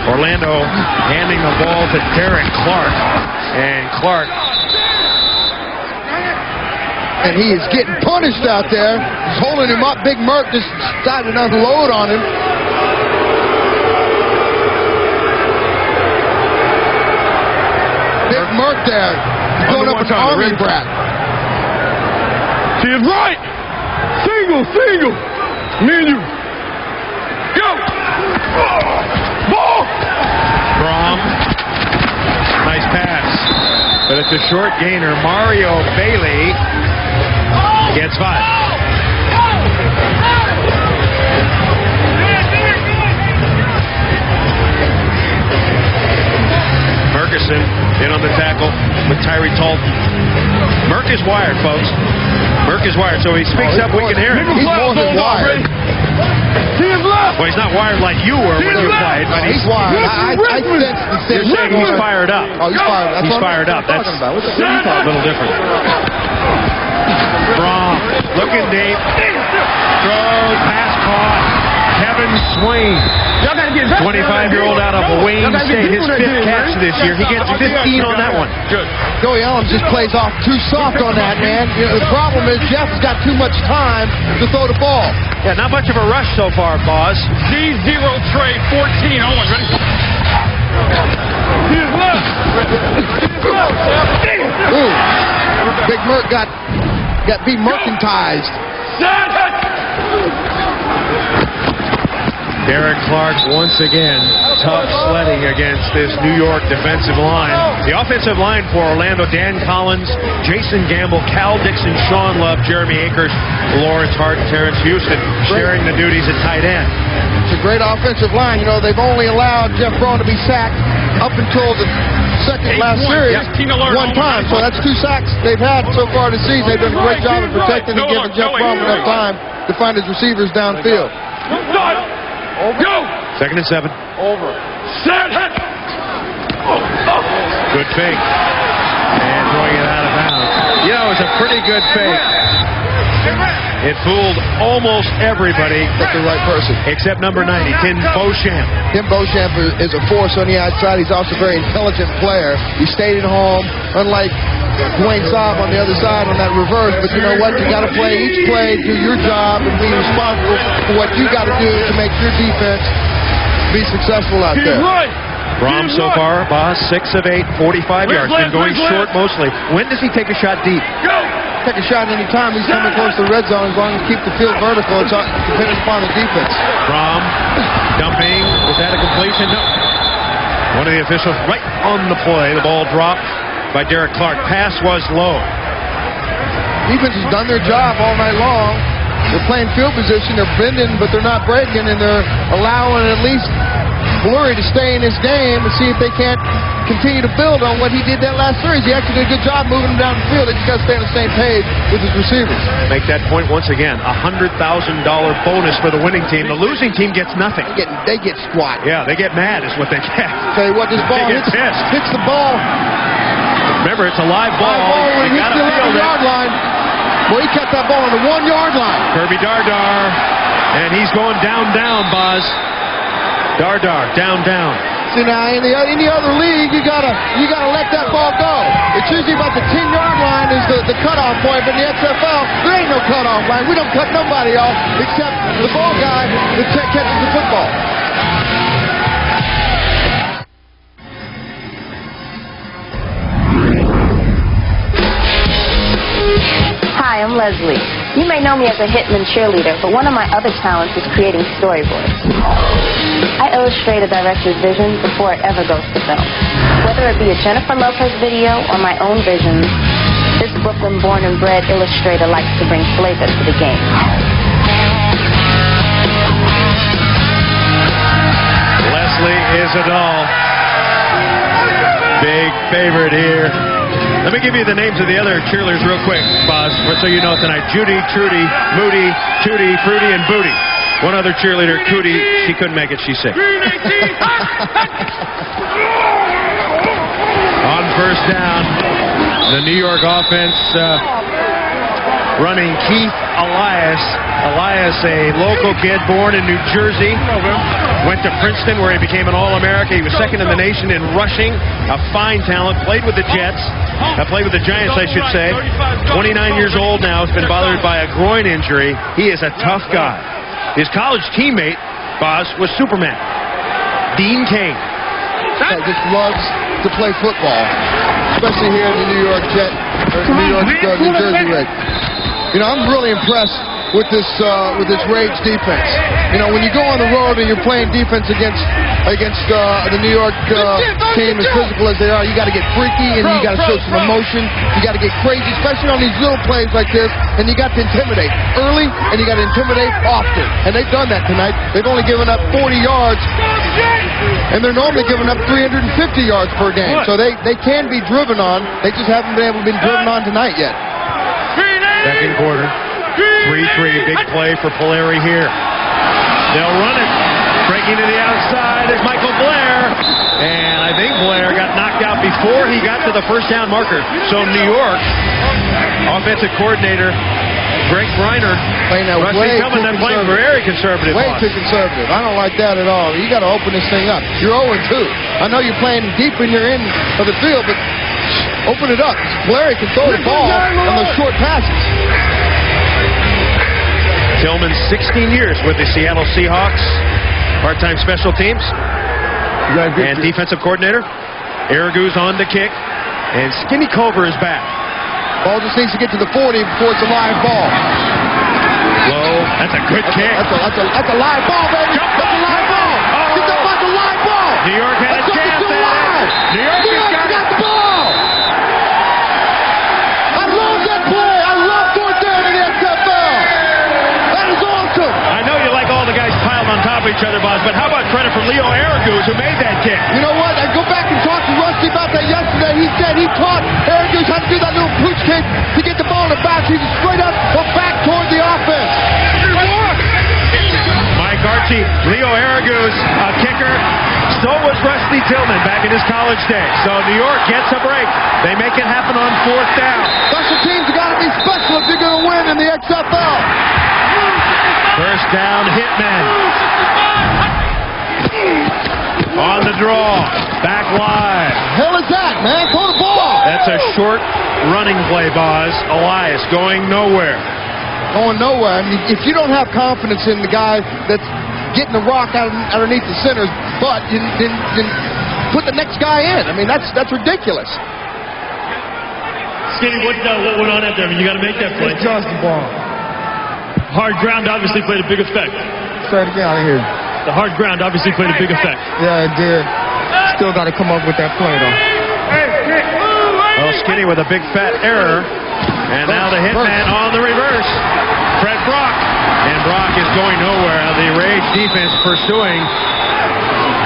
Orlando handing the ball to Derek Clark. And Clark. And he is getting punished out there. He's holding him up. Big Merck just started to unload on him. Big Merck there. He's going up with an Army brat. To his right. Single. Me and you. Go. Ball. Brohm. Nice pass. But it's a short gainer. Mario Bailey gets 5. Murkison in on the tackle with Tyree Talton. Merck is wired, folks. Merck is wired, so he speaks up, we can hear him. He's more than wired. Well, he's not wired like you were when you played, but he's wired. I sense the same. You're saying he's fired up. Oh, he's fired up. He's fired up. That's a little different. Brohm looking deep. Throws, pass caught. Kevin Swain, 25-year-old out of Wayne State, his 5th catch this year. He gets 15 on that one. Good. Joey Ellis just plays off too soft on that, man. You know, the problem is Jeff's got too much time to throw the ball. Yeah, not much of a rush so far, Boz. D0 Trey 14. Owen, ready? He's left. Ooh. Big Merck got beat mercantized. Derek Clark once again tough sledding against this New York defensive line. The offensive line for Orlando: Dan Collins, Jason Gamble, Cal Dixon, Sean Love, Jeremy Akers, Lawrence Hart, and Terrence Houston sharing the duties at tight end. It's a great offensive line. You know, they've only allowed Jeff Brohm to be sacked up until the second last series one time. So that's 2 sacks they've had so far this season. They've done a great job of protecting and giving Jeff Brohm enough time to find his receivers downfield. Go! 2nd and 7. Over. Set. Good fake. And throwing it out of bounds. You know, it was a pretty good fake. It fooled almost everybody. That's the right person. Except number 90, Tim Beauchamp. Tim Beauchamp is a force on the outside. He's also a very intelligent player. He stayed at home, unlike Dwayne Saab on the other side on that reverse. But you know what? You got to play each play, do your job, and be responsible for what you got to do to make your defense be successful out there. Brohm so far, Boss, 6 of 8, 45 yards. Been going short mostly. When does he take a shot deep? Take a shot any time he's coming close to the red zone, as long as you keep the field vertical. It's dependent upon the defense. Brohm dumping. Was that a completion? No. One of the officials right on the play. The ball dropped by Derek Clark. Pass was low. Defense has done their job all night long. They're playing field position. They're bending, but they're not breaking, and they're allowing at least Puleri to stay in this game and see if they can't continue to build on what he did that last series. He actually did a good job moving them down the field. They just got to stay on the same page with his receivers. Make that point once again. $100,000 bonus for the winning team. The losing team gets nothing. They get squat. Yeah, they get mad is what they get. Tell you what, this ball hits the ball. Remember, it's a live ball. When he hits the 11-yard line. Well, he kept that ball on the 1-yard line. Kirby Dardar, and he's going down, Boz. Dardar, down. See, now, in any other league, you gotta let that ball go. It's usually about the 10-yard line is the cutoff point, but in the XFL, there ain't no cutoff line. We don't cut nobody off except the ball guy that catches the football. Hi, I'm Leslie. You may know me as a Hitmen cheerleader, but one of my other talents is creating storyboards. I illustrate a director's vision before it ever goes to film. Whether it be a Jennifer Lopez video or my own visions, this Brooklyn born and bred illustrator likes to bring flavor to the game. Leslie is a doll. Big favorite here. Let me give you the names of the other cheerleaders real quick, Boz, so you know tonight. Judy, Trudy, Moody, Tootie, Fruity, and Booty. One other cheerleader, Cootie, she couldn't make it, she's sick. On first down, the New York offense running Keith Elias. Elias, a local kid born in New Jersey. Went to Princeton where he became an All-America. He was second in the nation in rushing. A fine talent. Played with the Jets. Played with the Giants, I should say. 29 years old now. Has been bothered by a groin injury. He is a tough guy. His college teammate, Boz, was Superman. Dean Cain. That just loves to play football, especially here in the New York New Jersey Red. You know, I'm really impressed with this Rage defense. You know, when you go on the road and you're playing defense against the New York team, as physical as they are, you got to get freaky and you got to show some emotion. You got to get crazy, especially on these little plays like this. And you got to intimidate early and you got to intimidate often. And they've done that tonight. They've only given up 40 yards, and they're normally giving up 350 yards per game. So they can be driven on. They just haven't been able to be driven on tonight yet. Second quarter. 3-3, big play for Puleri here. They'll run it. Breaking to the outside is Michael Blair. And I think Blair got knocked out before he got to the first down marker. So New York, offensive coordinator Greg Reiner, playing that Rusty Tillman, they're playing very conservative. Way too conservative. I don't like that at all. You got to open this thing up. You're 0-2. I know you're playing deep in your end of the field, but open it up. Puleri can throw the ball on those short passes. Tillman, 16 years with the Seattle Seahawks, part-time special teams, and defensive coordinator. Aragu's on the kick, and Skinny Culver is back. Ball just needs to get to the 40 before it's a live ball. Low, that's a good kick. That's a live ball, baby. That's a live ball. It's a live ball. New York had a chance there. New York has got the ball. I love that play. I love fourth down in the XFL. That is awesome. I know you like all the guys piled on top of each other, Boz, but how about credit for Leo Aragu, who made that kick? You know what? I go back and talk to Rusty about that yesterday. He said he taught Aragu how to do that little pooch kick to get the ball in the back. He's straight up or back toward the offense. Mike Archie, Leo Aragu's a kicker. So was Rusty Tillman back in his college days. So New York gets a break. They make it happen on fourth down. Special teams have got to be special if you're going to win in the XFL. First down, Hitmen. On the draw. Back wide. Hell is that, man? Throw the ball. That's a short running play, Boz. Elias going nowhere. Going nowhere. I mean, if you don't have confidence in the guy that's getting the rock underneath the center's butt, then put the next guy in. I mean, that's ridiculous. Skinny, what went on out there? I mean, you got to make that play. It's just the ball. Hard ground obviously played a big effect. Say it again, I hear. The hard ground obviously played a big effect. Yeah, it did. Still got to come up with that play, though. Well, Skinny with a big fat error. And now the Hitman on the reverse. Fred Brock. And Brock is going nowhere. The Rage defense pursuing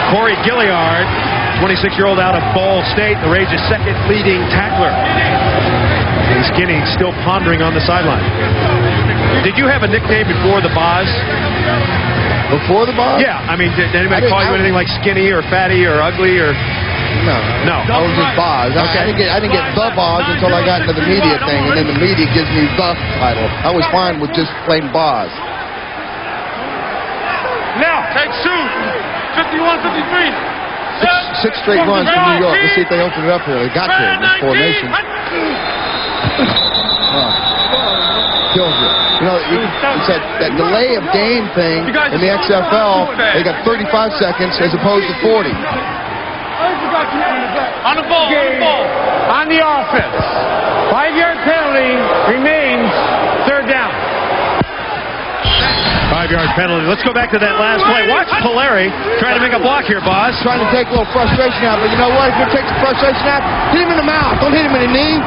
Corey Gilliard, 26-year-old out of Ball State, the Rage's second leading tackler. And Skinny still pondering on the sideline. Did you have a nickname before the Boz? Before the Boz? Yeah. I mean, did anybody call you anything like Skinny or Fatty or Ugly or... No. I was just Boz. Okay. I didn't get the Boz until I got into the media thing, and then the media gives me the title. I was fine with just plain Boz. Now, take two. 51-53. Six straight runs from New York. Let's see if they open it up here. They got to in this formation. Kills you. You know, it's that delay of game thing in the XFL. They got 35 seconds as opposed to 40. On the ball, on the offense. 5-yard penalty remains third down. 5-yard penalty. Let's go back to that last play. Watch Puleri trying to make a block here, boss. Trying to take a little frustration out, but you know what? If you take the frustration out, hit him in the mouth. Don't hit him in the knee.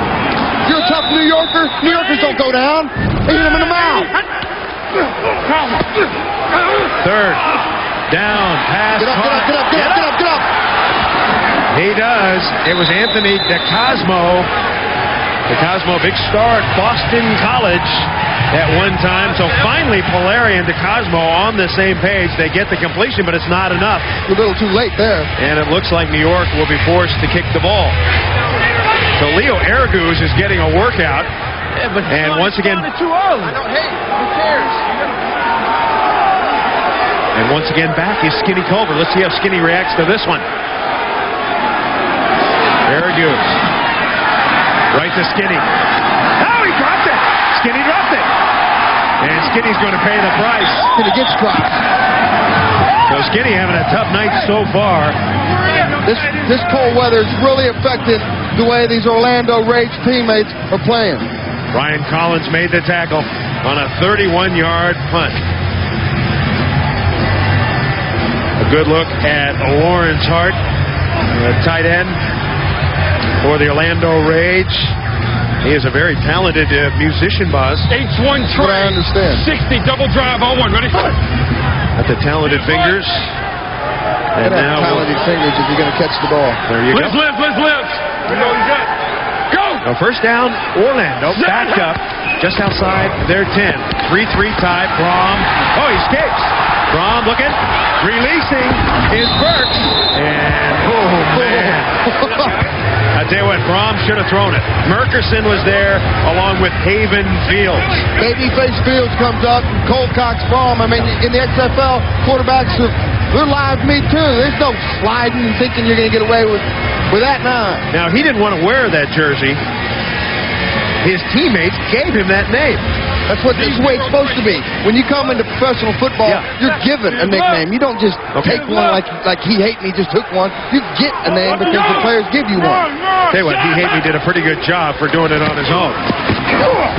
You're a tough New Yorker. New Yorkers don't go down. Hit him in the mouth. Third down. Pass. Get up. He does. It was Anthony DeCosmo. DeCosmo, big star at Boston College at one time. So finally, Puleri and DeCosmo on the same page. They get the completion, but it's not enough. A little too late there. And it looks like New York will be forced to kick the ball. So Leo Araguz is getting a workout. And once again, too early. I don't hate. Who cares? And once again, back is Skinny Culver. Let's see how Skinny reacts to this one. Araguz. Right to Skinny. Oh, he dropped it. Skinny dropped it. And Skinny's going to pay the price. And it gets dropped. So Skinny having a tough night so far. This cold weather is really affecting the way these Orlando Rage teammates are playing. Ryan Collins made the tackle on a 31-yard punt. A good look at Lawrence Hart, the tight end for the Orlando Rage. He is a very talented musician, boss. H1 That's what I understand. 60 double drive on one. Ready? At the talented fingers. And now talented fingers if you're going to catch the ball. There you go. Lift. Go! Now first down, Orlando, backed up, just outside their 10. 3-3 tie, Brohm. Oh, he escapes. Brohm looking, releasing is Burks. And, oh, man. I tell you what, Brohm should have thrown it. Merkerson was there along with Haven Fields. Babyface Fields comes up, Cole Cox, Brohm. I mean, in the XFL, quarterbacks they're live meat too. There's no sliding and thinking you're going to get away with that now. Now, he didn't want to wear that jersey. His teammates gave him that name. That's the way it's supposed to be. When you come into professional football, you're given a nickname. You don't just take one like He Hate Me just took one. You get a name because the players give you one. Tell you what, He Hate Me did a pretty good job for doing it on his own.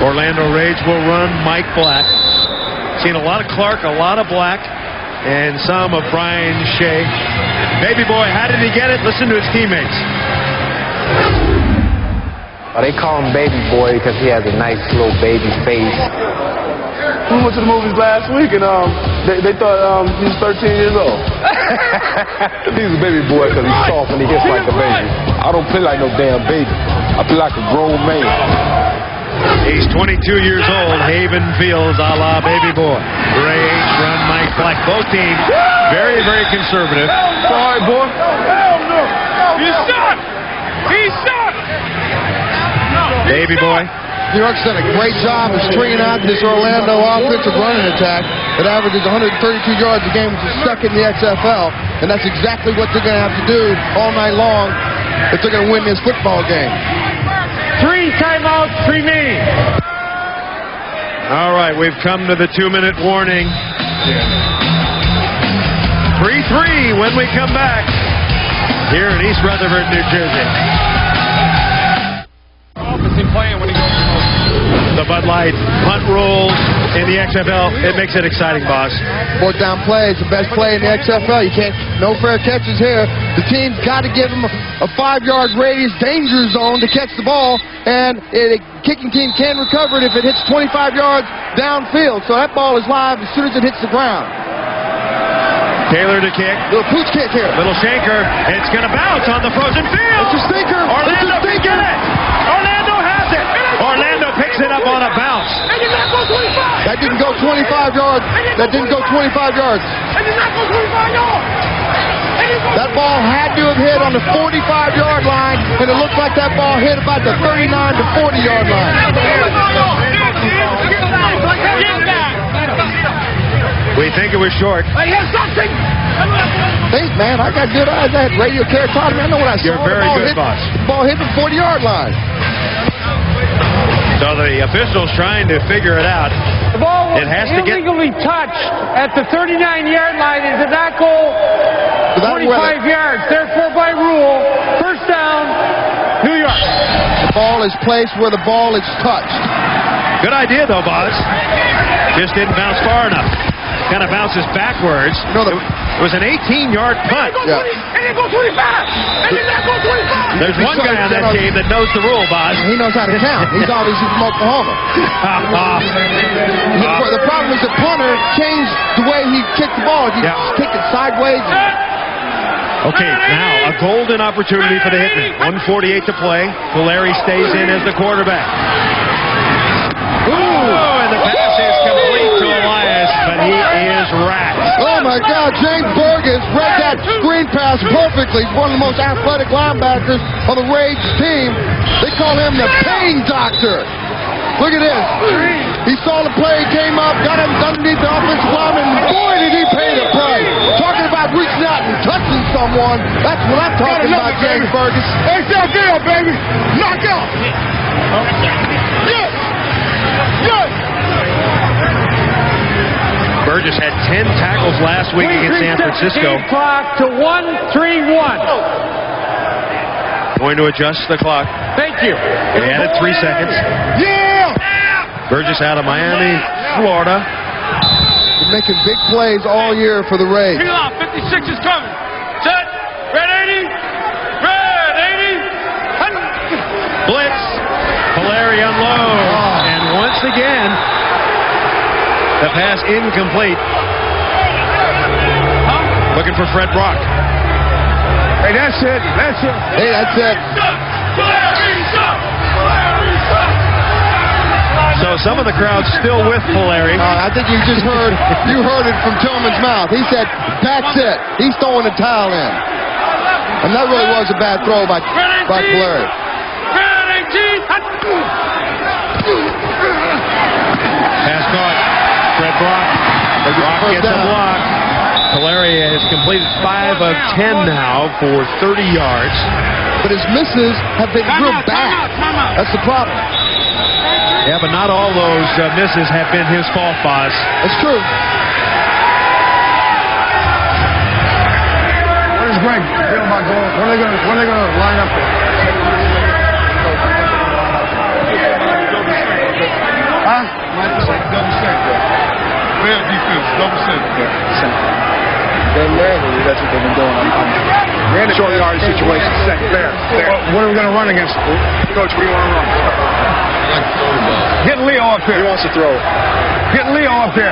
Orlando Rage will run Mike Black. Seen a lot of Clark, a lot of Black, and some of Brian Shea. Baby boy, how did he get it? Listen to his teammates. They call him Baby Boy because he has a nice little baby face. We went to the movies last week and they thought he was 13 years old. He's a baby boy because he's soft and he hits like a baby. I don't play like no damn baby. I play like a grown man. He's 22 years old. Haven Fields a la Baby Boy. Rage, run Mike Black. Both teams very, very conservative. Sorry, boy. Hell no. He's stuck. He's stuck. Baby boy. New York's done a great job of stringing out this Orlando offensive running attack that averages 132 yards a game, which is second in the XFL, and that's exactly what they're going to have to do all night long if they're going to win this football game. 3 timeouts remain. All right, we've come to the 2-minute warning. 3-3 when we come back here in East Rutherford, New Jersey. The Bud Light punt rules in the XFL, it makes it exciting, boss. Fourth down play is the best play in the XFL. You can't, no fair catches here. The team's got to give them a 5-yard radius danger zone to catch the ball, and a kicking team can recover it if it hits 25 yards downfield. So that ball is live as soon as it hits the ground. Taylor to kick. Little pooch kick here. Little shanker. It's going to bounce on the frozen field. It's a stinker. Orlando can get it. Orlando has it. Orlando picks it up on a bounce. That didn't go 25 yards. That didn't go 25 yards. That ball had to have hit on the 45-yard line, and it looked like that ball hit about the 39 to 40-yard line. We think it was short. I hear something. Think, man, I got good eyes. I had radio care taught me. I know what I saw. You're very good, boss. Ball hit the 40-yard line. So the official's trying to figure it out. The ball was It has to get- illegally touched at the 39-yard line and did not go 25 yards. Therefore, by rule, first down, New York. The ball is placed where the ball is touched. Good idea, though, boss. Just didn't bounce far enough. Kind of bounces backwards. No, it was an 18-yard punt. Yeah. And then go 25. And then that go 25. There's one guy on that team that knows the rule, boss. He knows how to count. He's obviously from Oklahoma. The problem is the punter changed the way he kicked the ball. He kicked it sideways. Okay, now a golden opportunity for the Hitmen. 1:48 to play. Puleri stays in as the quarterback. And the pass is complete to Elias, but he is racked. Oh, my God. James Burgess read that screen pass perfectly. He's one of the most athletic linebackers on the Rage team. They call him the pain doctor. Look at this. He saw the play, came up, got him underneath the offensive lineman, and boy, did he pay the price. Talking about reaching out and touching someone. That's what I'm talking about, James Burgess. XFL, baby. Knock out. Yes. Yes. Burgess had 10 tackles last week against San Francisco. Game clock to 1-3-1. Going to adjust the clock. Thank you. They added 3 seconds. Yeah. Burgess out of Miami, Florida. He's making big plays all year for the Rays. 56 is coming. Set. Red 80. Red 80. Blitz. Puleri unloads. And once again, the pass incomplete. Looking for Fred Brock. Hey, that's it. That's it. Hey, that's it. So some of the crowd's still with Puleri. I think you just heard it from Tillman's mouth. He said, that's it. He's throwing the towel in. And that really was a bad throw by Puleri. Pass caught. Fred Brock. Brock gets a block. Puleri has completed 5 of 10 now for 30 yards. But his misses have been real bad. That's the problem. Yeah, but not all those misses have been his fault, Foz. That's true. Where's Greg? When are they going to line up there? Huh? Double center. Real defense. Double center. That's what they've been doing. We're in a short yard situation. There. What are we going to run against? Coach, what do you want to run? Get Leo up here. He wants to throw. Get Leo up here.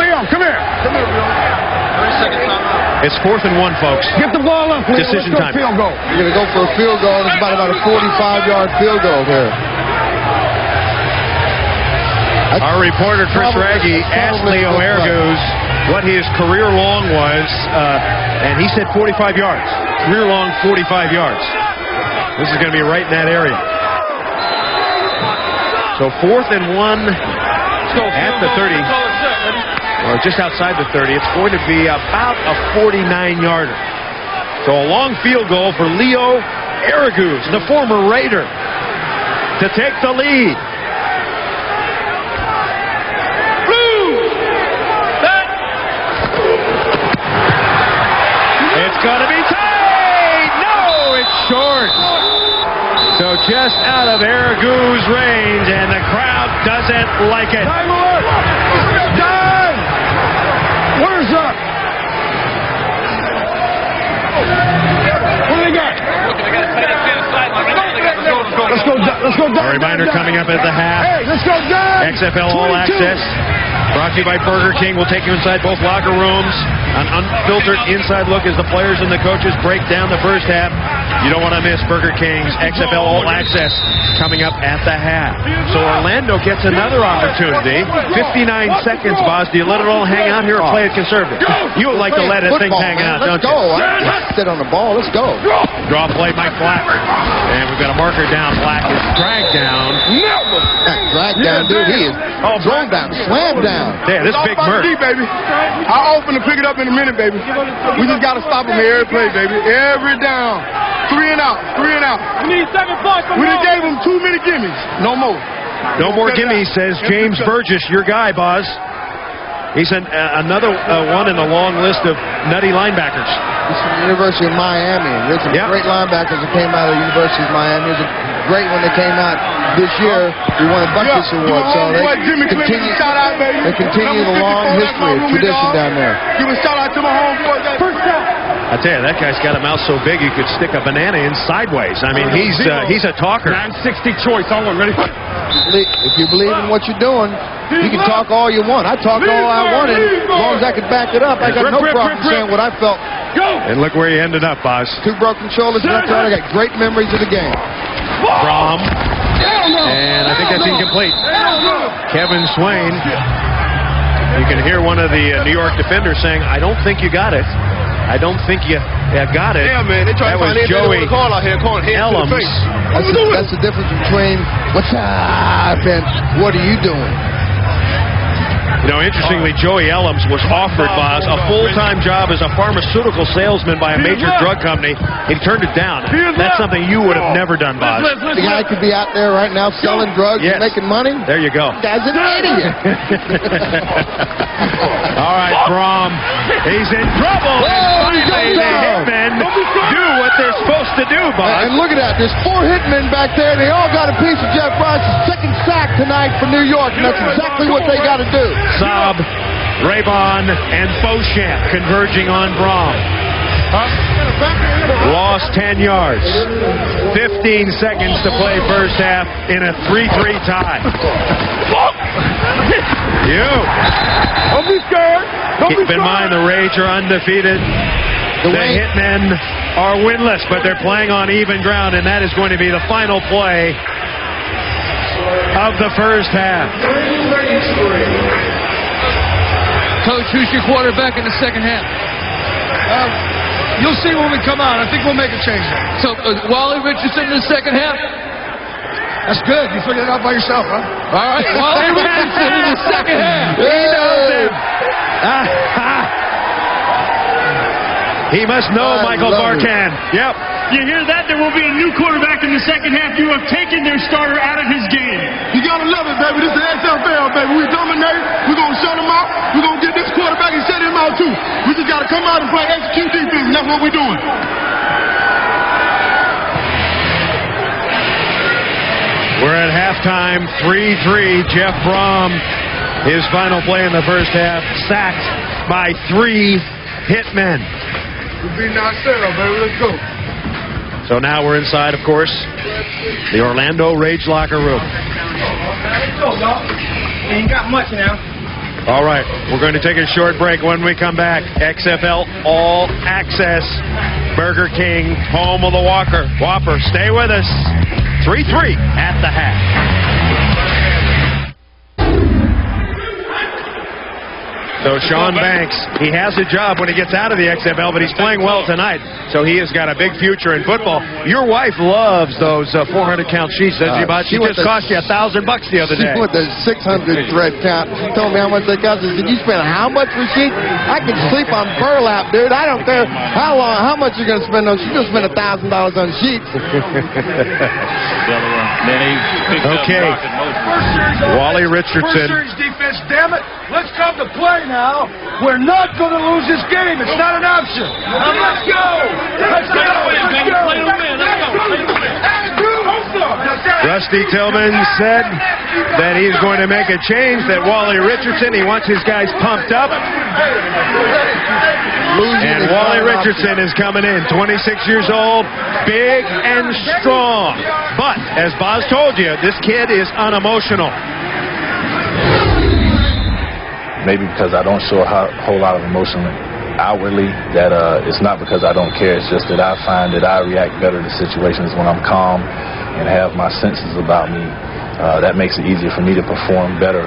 Leo, come here. It's 4th and 1, folks. Get the ball up, Leo. Decision Let's go time. Field goal. You're going to go for a field goal. It's about a 45-yard field goal here. Our reporter, Chris Raggi, asked Leo Ergus what his career long was, and he said 45 yards. Career long, 45 yards. This is going to be right in that area. So 4th and 1 at the 30, or just outside the 30. It's going to be about a 49-yarder. So a long field goal for Leo Ergus, the former Raider, to take the lead. It's going to be tight. No, it's short. So just out of Ergus' range, and the crowd doesn't like it. Time alert! Time! Where's up? What do they got? Let's go down. A reminder coming up at the half. Hey, let's go down. XFL All 22. Access. Brought to you by Burger King. We'll take you inside both locker rooms. An unfiltered inside look as the players and the coaches break down the first half. You don't want to miss Burger King's XFL All Access coming up at the half. So Orlando gets another opportunity. 59 seconds, Boz. Do you let it all hang out here or play it conservative? You would like to let things hang out, don't you? Let's sit on the ball. Let's go. Draw play, Mike Black. And we've got a marker down. Black is dragged down. Dragged down, dude. He is thrown down, slammed down. Yeah, this big Merc. Baby. I'll open and pick it up in a minute, baby. We just got to stop him every play, baby. Every down. 3 and out. 3 and out. We need 7 points. We done gave him too many gimmies. No more. No more gimmies, says James Burgess, your guy, Boz. He's another one in the long list of nutty linebackers. He's from the University of Miami. There's some great linebackers that came out of the University of Miami. There's a great one that came out this year. He won a Buckus Award. So they continue the long history of tradition down there. Give a shout out to my homeboy. First down. I tell you, that guy's got a mouth so big you could stick a banana in sideways. I mean, he's a talker. 960 choice. On one. Ready? If you believe in what you're doing, you can talk all you want. I talked all I wanted. As long as I could back it up, I got no problem saying what I felt. And look where you ended up, Boz. 2 broken shoulders, and that's all. I got great memories of the game. Brohm. And I think that's incomplete. Kevin Swain. You can hear one of the New York defenders saying, I don't think you got it. I don't think you got it. Yeah, man. They try that to find was Joey call out here, calling hands to the face. That's the difference between what's up and what are you doing? You know, interestingly, Joey Ellums was offered, Boz, a full-time job as a pharmaceutical salesman by a major drug company. He turned it down. That's something you would have never done, Boz. The guy could be out there right now selling drugs and making money. There you go. The guy's an idiot. All right, Brohm. He's in trouble. And finally, the Hitmen do what they're supposed to do, Boz. And look at that. There's 4 Hitmen back there. They all got a piece of Jeff Brohm's second sack tonight for New York, and that's exactly what they got to do. Saab, Raybon, and Beauchamp converging on Brohm. Lost 10 yards. 15 seconds to play first half in a 3-3 tie. Don't be scared. Keep in mind the Rage are undefeated. The Hitmen are winless, but they're playing on even ground, and that is going to be the final play of the first half. Coach, who's your quarterback in the second half? You'll see when we come out. I think we'll make a change. So, Wally Richardson in the second half? That's good. You figured it out by yourself, huh? All right. Wally Richardson in the second half. He knows it. He must know Michael Barkan. Yep. You hear that? There will be a new quarterback in the second half. You have taken their starter out of his game. You gotta love it, baby. This is XFL, baby. We dominate. We're gonna shut him out. We're gonna get this quarterback and shut him out too. We just gotta come out and play execute defense, and that's what we're doing. We're at halftime, 3-3. Jeff Brohm, his final play in the first half, sacked by 3 Hitmen. We're being ourselves, baby. Let's go. So now we're inside, of course, the Orlando Rage locker room. Let's go, y'all. Ain't got much now. All right, we're going to take a short break. When we come back, XFL All Access, Burger King, home of the Whopper. Stay with us. 3-3 at the half. So Sean Banks, he has a job when he gets out of the XFL, but he's playing well tonight. So he has got a big future in football. Your wife loves those 400-count sheets, doesn't she, Bud? She just cost you $1,000 the other day. She went the 600 thread count. She told me how much they cost. I said, you spend how much for sheets? I can sleep on burlap, dude. I don't care how long, how much you're going to spend on. She's going to spend $1,000 on sheets. Okay. Wally Richardson. First series defense, damn it. Let's come to play now. We're not going to lose this game. It's not an option. Let's go. Let's go. Rusty Tillman said that he's going to make a change, that Wally Richardson, he wants his guys pumped up. And Wally Richardson is coming in, 26 years old, big and strong. But, as Boz told you, this kid is unemotional. Maybe because I don't show a whole lot of emotion outwardly that it's not because I don't care. It's just that I find that I react better to situations when I'm calm and have my senses about me. That makes it easier for me to perform better.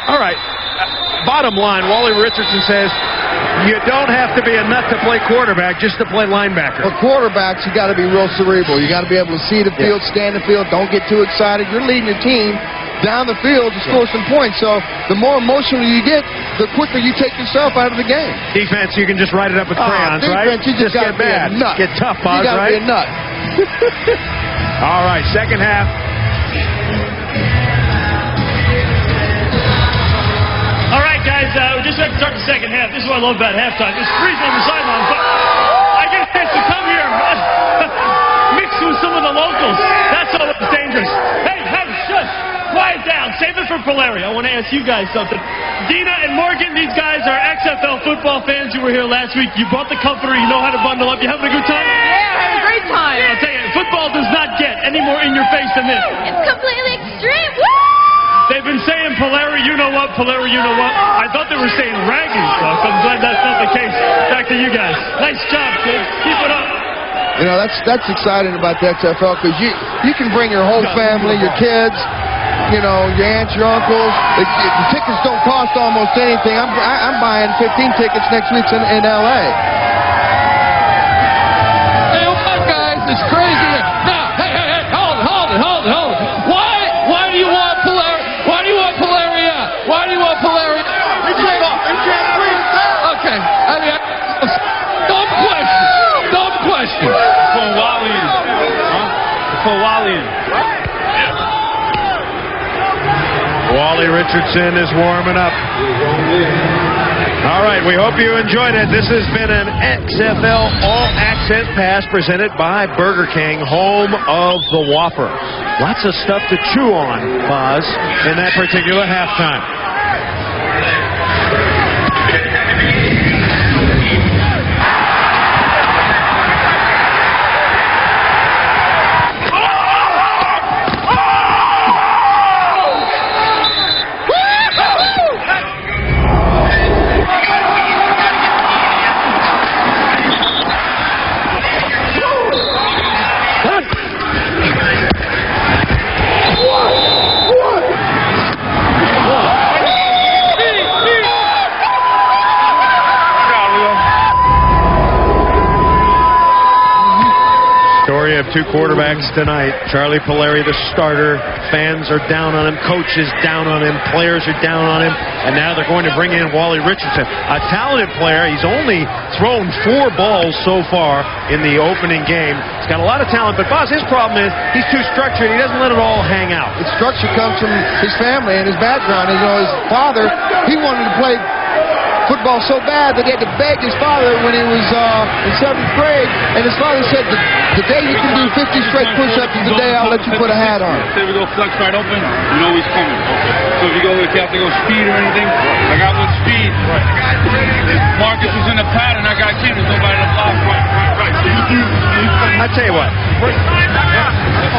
All right. Bottom line, Wally Richardson says you don't have to be a nut to play quarterback, just to play linebacker. For quarterbacks, you got to be real cerebral. You got to be able to see the field, scan the field. Don't get too excited. You're leading your team down the field to score some points. So the more emotional you get, the quicker you take yourself out of the game. Defense, you can just write it up with crayons, right? Defense, you just got to be a nut. Get tough, Boz, right? You got to be a nut. All right, second half. All right, guys, we just have to start the second half. This is what I love about halftime. It's freezing on the sideline, but I get a chance to come here, mix with some of the locals. That's all that's dangerous. Hey, shush. Quiet down. Save it for Puleri. I want to ask you guys something. Dina and Morgan, these guys are XFL football fans. You were here last week. You brought the comforter. You know how to bundle up. You having a good time? Yeah, I had a great time. I'll tell you, football does not get any more in your face than this. It's completely extreme. Woo! They've been saying Puleri, you know what, Puleri, you know what. I thought they were saying Raggy stuff. I'm glad that's not the case. Back to you guys. Nice job, kids. Keep it up. You know, that's exciting about the XFL because you can bring your whole family, your kids, you know, your aunts, your uncles. The tickets don't cost almost anything. I'm buying 15 tickets next week in L.A. Hey, what, guys? It's crazy. Now, hey, hold it. Why do you want Puleri? Why do you want Puleri out? Why do you want Puleri out? Okay. I mean, dumb question. For Wally. For Wally. Wally Richardson is warming up. All right, we hope you enjoyed it. This has been an XFL All Access Pass presented by Burger King, home of the Whopper. Lots of stuff to chew on, Boz, in that particular halftime. Two quarterbacks tonight. Charlie Puleri, the starter. Fans are down on him. Coaches down on him. Players are down on him. And now they're going to bring in Wally Richardson, a talented player. He's only thrown 4 balls so far in the opening game. He's got a lot of talent, but Boz, his problem is he's too structured. He doesn't let it all hang out. The structure comes from his family and his background. You know, his father, he wanted to play football so bad that he had to beg his father when he was in 7th grade, and his father said, the day you can do 50 straight push-ups is the day I'll let you put a hat on. Say we go flex right open, you know he's coming. So if you have to go speed or anything, I got with speed. If Marcus was in the pattern, I got Kim, there's nobody to block. Right. I tell you what,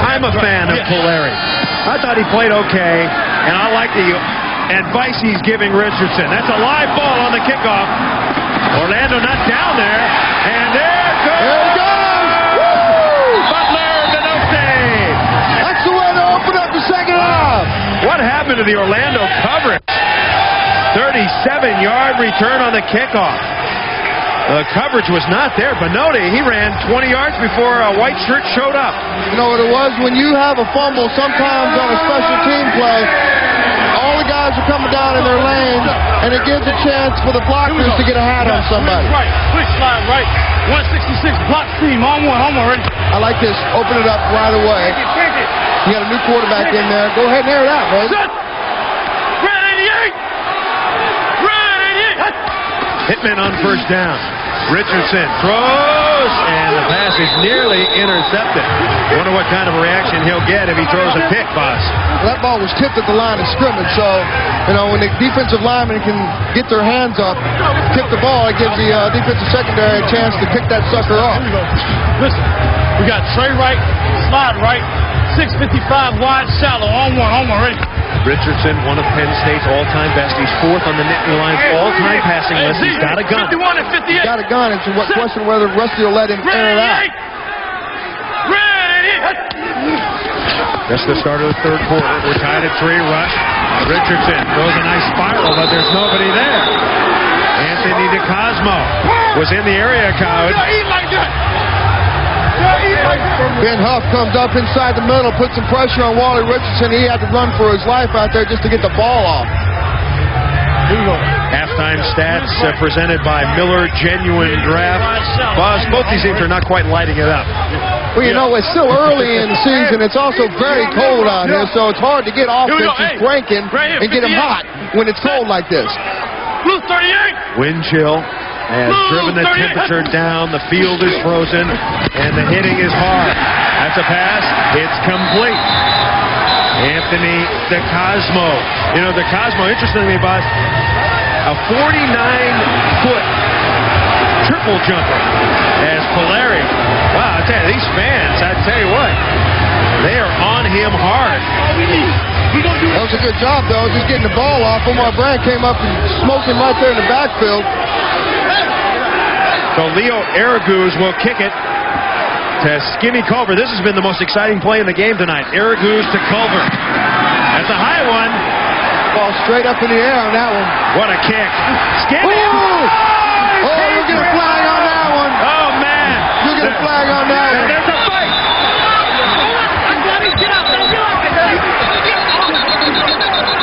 I'm a fan of Puleri. I thought he played okay, and I like the advice he's giving Richardson. That's a live ball on the kickoff. Orlando not down there, and there it goes. There it goes. Butler Benote. That's the way to open up the second half. What happened to the Orlando coverage? 37-yard return on the kickoff. The coverage was not there. Benote, he ran 20 yards before a white shirt showed up. You know what it was? When you have a fumble, sometimes on a special team play, all the guys are coming down in their lanes, and it gives a chance for the blockers to get a hat on somebody. Right, quick slide right. 166 block team. On one ready. I like this. Open it up right away. You got a new quarterback in there. Go ahead and air it out, man. Red 88. Hitmen on first down. Richardson throws, and the pass is nearly intercepted. Wonder what kind of a reaction he'll get if he throws a pick, Boz. Well, that ball was tipped at the line of scrimmage, so, you know, when the defensive lineman can get their hands up, tip the ball, it gives the defensive secondary a chance to pick that sucker off. Listen, we got Trey right, slide right, 655 wide, shallow, on one ready. Richardson, one of Penn State's all-time best. He's 4th on the Nittany Lions all-time passing list. He's got a gun. 51 and 58. He's got a gun. It's a question whether Rusty will let him air it out. Just the start of the 3rd quarter. We're tied at 3. Rush. Richardson throws a nice spiral, but there's nobody there. Anthony DeCosmo was in the area code. Ben Huff comes up inside the middle, puts some pressure on Wally Richardson. He had to run for his life out there just to get the ball off. Halftime stats presented by Miller Genuine Draft. Buzz, both these teams are not quite lighting it up. Well, you know, it's still early in the season. It's also very cold out here, so it's hard to get offenses cranking and get them hot when it's cold like this. Blue 38. Wind chill has driven the temperature down. The field is frozen, and the hitting is hard. That's a pass. It's complete. Anthony DeCosmo. You know, DeCosmo, interestingly, Buzz, a 49-foot triple jumper as Puleri. Wow, I tell you, these fans, I tell you what, they are on him hard. That was a good job, though, just getting the ball off. Omar Brand came up and smoked him right there in the backfield. So Leo Araguz will kick it to Skinny Culver. This has been the most exciting play in the game tonight. Araguz to Culver. That's a high one. Ball straight up in the air on that one. What a kick. Skinny. Oh, you'll get a flag on that one. Oh, man. You'll get a flag on that one. There's a fight.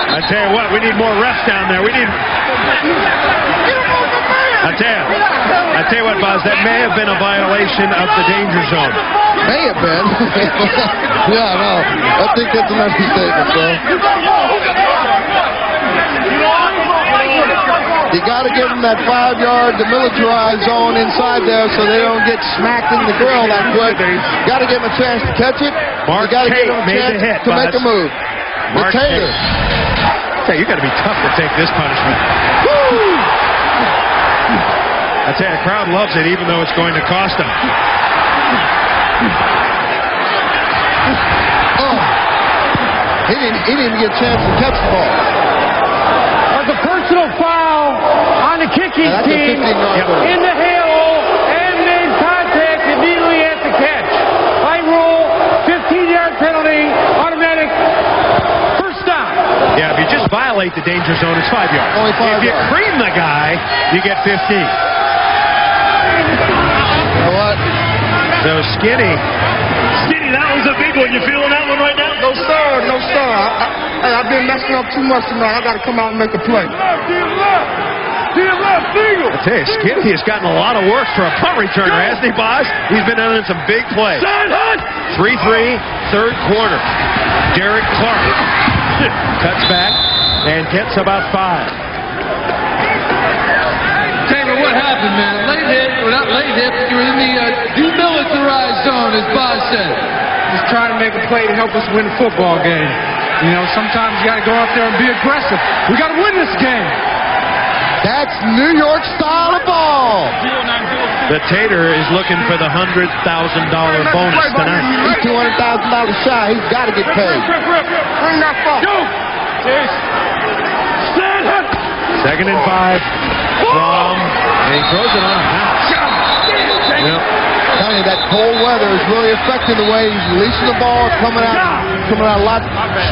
I tell you what, we need more refs down there. We need... I tell you what, Buzz, that may have been a violation of the danger zone. May have been. Yeah, no. I think that's an understatement, bro. You got to give them that 5-yard demilitarized zone inside there so they don't get smacked in the grill that quick. Got to give them a chance to catch it. Mark you got to give them a chance to make a move. Mark Taylor. You got to be tough to take this punishment. Woo! I tell you, the crowd loves it, even though it's going to cost them. Oh. He didn't even get a chance to catch the ball. That's a personal foul on the kicking team in the halo and made contact immediately at the catch. By rule, 15-yard penalty, automatic first down. Yeah, if you just violate the danger zone, it's 5 yards. Only 5 if you yards. cream the guy, you get 15. You know what? So Skinny, that was a big one. You feeling that one right now? No, sir. No, sir. I've been messing up too much tonight. I got to come out and make a play. I tell you, Skinny has gotten a lot of work for a punt returner, hasn't he, Boz? He's been in some big plays. 3-3, 3rd quarter. Derek Clark cuts back and gets about 5. Taylor, what happened, man? Late hit, or not late hit, but you're in the demilitarized zone, as Boz said. Just trying to make a play to help us win a football game. You know, sometimes you got to go out there and be aggressive. We got to win this game. That's New York style of ball. The Tater is looking for the $100,000 bonus tonight. He's $200,000 shy. He's got to get paid. Bring that ball. 2nd and 5 from, and he throws it on a bounce. Telling you, that cold weather is really affecting the way he's releasing the ball, coming out a lot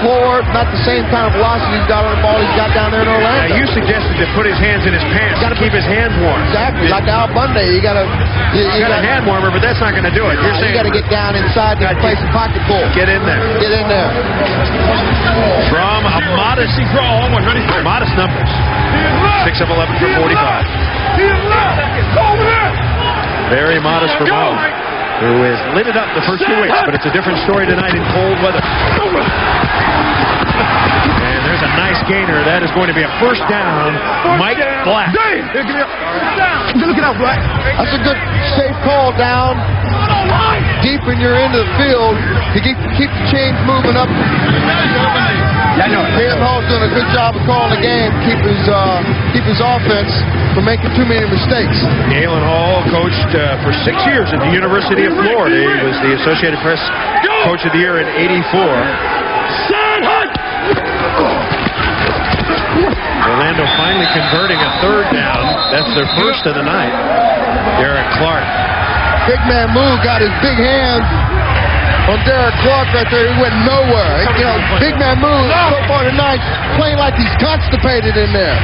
slower, not the same kind of velocity he's got on the ball he's got down there in Orlando. Now, you suggested to put his hands in his pants to keep his hands warm. Exactly, like Al Bundy. You got a hand warmer, but that's not going to do it. You're saying you got to get down inside and place a pocket full. Get in there. Get in there. From a modest numbers. 6 of 11 for 45. Very modest for Brohm, who has lit it up the first 2 weeks, but it's a different story tonight in cold weather. And there's a nice gainer. That is going to be a first down. Mike Black. Look it up, Black. That's a good, safe call down deep in your end of the field to keep the chains moving up. Cam Hall's doing a good job of calling the game, keep his offense from making too many mistakes. Galen Hall coached for 6 years at the University of Florida. He was the Associated Press Coach of the Year in '84. Orlando finally converting a third down. That's their first of the night. Derek Clark. Big man move, got his big hands on Derek Clark right there. He went nowhere. You know, big man move so far tonight, playing like he's constipated in there.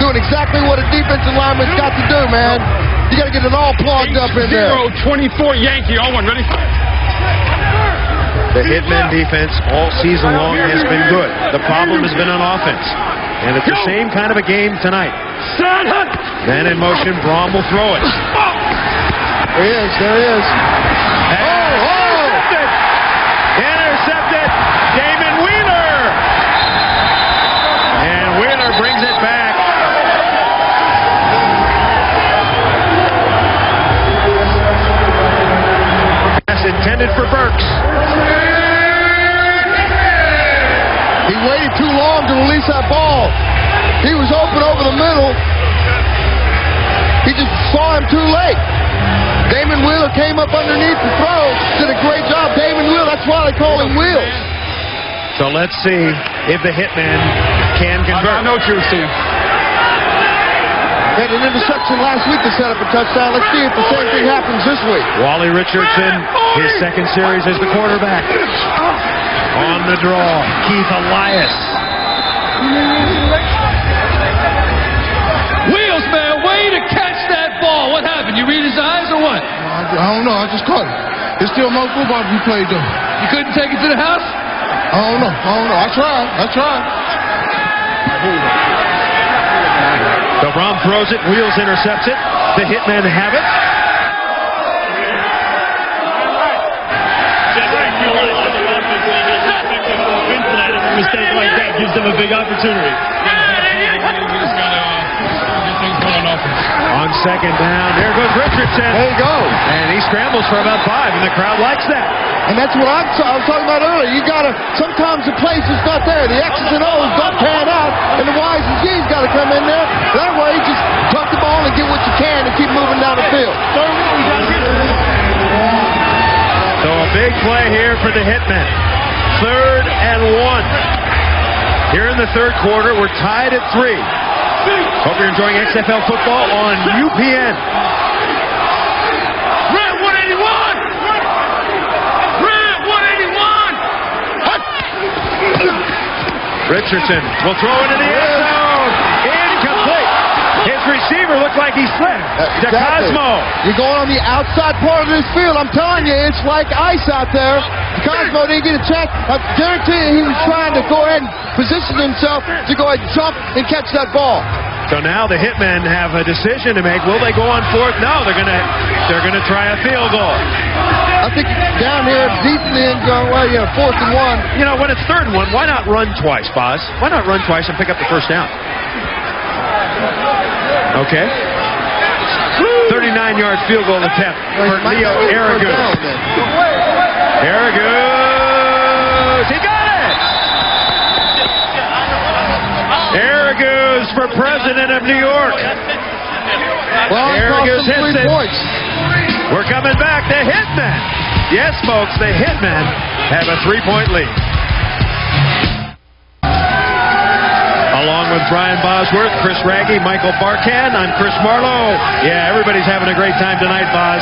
Doing exactly what a defensive lineman's got to do, man. You got to get it all plugged up in there. 0-24 Yankee on one. Ready? The Hitmen defense all season long has been good. The problem has been on offense. And it's the same kind of a game tonight. Then in motion, Brohm will throw it. There he is. There he is. Intercepted. Intercepted. Damon Wheeler. And Wheeler brings it back. Pass intended for Burks. He waited too long to release that ball. He was open over the middle. He just saw him too late. Damon Wheeler came up underneath the throw, did a great job. Damon Wheeler, that's why they call him Wheels. So let's see if the Hitmen can convert. I know what you were saying. They had an interception last week to set up a touchdown. Let's see if the same thing happens this week. Wally Richardson, his second series as the quarterback. On the draw, Keith Elias. Wheels, man, way to catch that ball. What happened? You read his eyes or what? I don't know. I just caught it. It's still more football to be played, though. You couldn't take it to the house? I don't know. I tried. So Brohm throws it. Wheels intercepts it. The Hitmen have it. A mistake like that gives them a big opportunity. On second down, there goes Richardson. There you go. And he scrambles for about 5, and the crowd likes that. And that's what I was talking about earlier. You got to, sometimes the place is not there. The X's and O's don't pan out, and the Y's and G's got to come in there. That way, you just tuck the ball and get what you can and keep moving down the field. So a big play here for the Hitmen. 3rd and 1. Here in the third quarter, we're tied at 3. Hope you're enjoying XFL football on UPN. Red 181! Red 181! Richardson will throw it in the end zone. Incomplete. His receiver looked like he slipped. To Cosmo. You're going on the outside part of this field. I'm telling you, it's like ice out there. Cosmo didn't get a check. I guarantee you he was trying to go ahead and position himself to go ahead and jump and catch that ball. So now the Hitmen have a decision to make. Will they go on 4th? No, they're gonna try a field goal. I think down here deep in the end zone, well, 4th and 1. You know, when it's 3rd and 1, why not run twice, Boz? Why not run twice and pick up the first down? Okay. 39-yard field goal attempt for Leo Araguz. Araguz, he got it! Araguz for president of New York. Well, Araguz hits it. Points. We're coming back. The Hitmen. Yes, folks, the Hitmen have a 3-point lead. Along with Brian Bosworth, Chris Raggy, Michael Barkan, I'm Chris Marlowe. Yeah, everybody's having a great time tonight, Boz.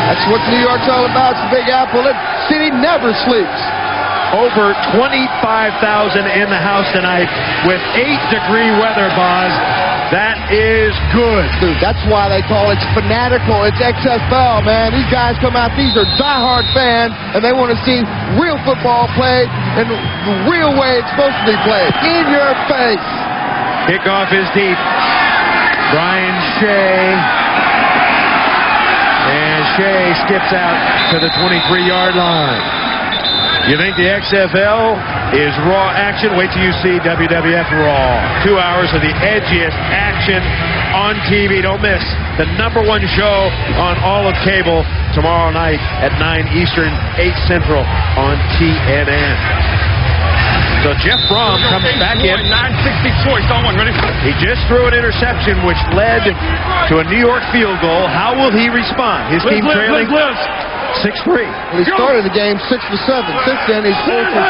That's what New York's all about. It's the Big Apple. That city never sleeps. Over 25,000 in the house tonight with 8-degree weather, Boz. That is good. Dude, that's why they call it fanatical. It's XFL, man. These guys come out, these are diehard fans, and they want to see real football played in the real way it's supposed to be played. In your face. Kickoff is deep. Brian Shea. And Shea skips out to the 23-yard line. You think the XFL is raw action? Wait till you see WWF Raw. 2 hours of the edgiest action on TV. Don't miss the #1 show on all of cable tomorrow night at 9 Eastern, 8 Central on TNN. So Jeff Brohm comes back in. 960 choice on one. Ready? He just threw an interception which led to a New York field goal. How will he respond? His team trailing 6-3. Well, he started the game 6-7. Since then, he's 4-5.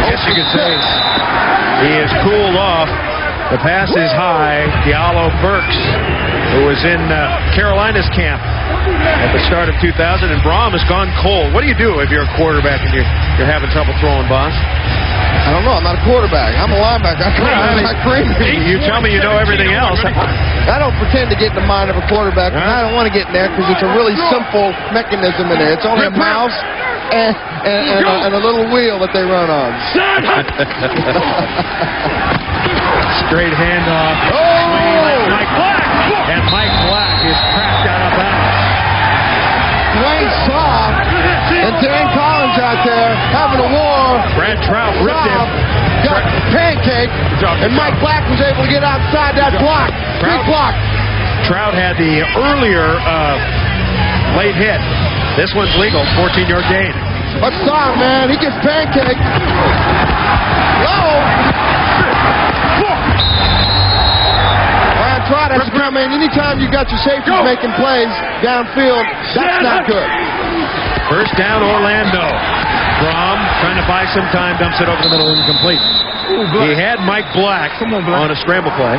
Jesse good save. He is cooled off. The pass is high. Diallo Burks, who was in Carolina's camp at the start of 2000, and Brohm has gone cold. What do you do if you're a quarterback and you're having trouble throwing, boss? I don't know. I'm not a quarterback. I'm a linebacker. You tell me you know everything else. I don't pretend to get in the mind of a quarterback. And I don't want to get in there because it's a really simple mechanism in there. It's only a mouse and a little wheel that they run on. Straight handoff. Oh! Mike Black. And Mike Black is cracked out of bounds. Dwayne Saw and Dan Collins out there having a war. Brad Trout ripped him. Got pancake, and Mike Black was able to get outside that block. Big block. Trout had the earlier late hit. This one's legal, 14-yard gain. But Saw, man, he gets pancake. Trout has to come in. Anytime you got your safeties making plays downfield, that's not good. First down, Orlando. Brohm trying to buy some time, dumps it over the middle, incomplete. He had Mike Black on a scramble play.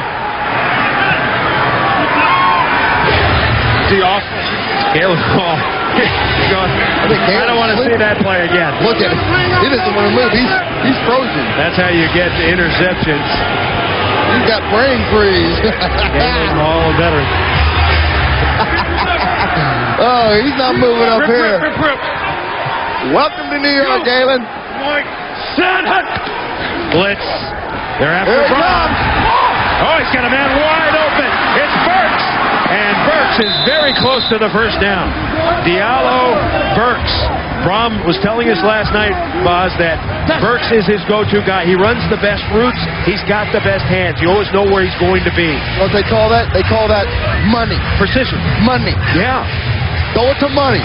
The off. Caleb Hall. I don't want to see that play again. Look at him. He doesn't want to move. He's frozen. That's how you get the interceptions. He's got brain freeze. Hall, a veteran. Oh, he's not moving up here. Welcome to New York, Galen. Blitz. They're after Brohm. Oh, he's got a man wide open. It's Burks. And Burks is very close to the first down. Diallo, Burks. Brohm was telling us last night, Boz, that Burks is his go-to guy. He runs the best routes. He's got the best hands. You always know where he's going to be. What they call that? They call that money. Precision. Money. Yeah. Throw it to money.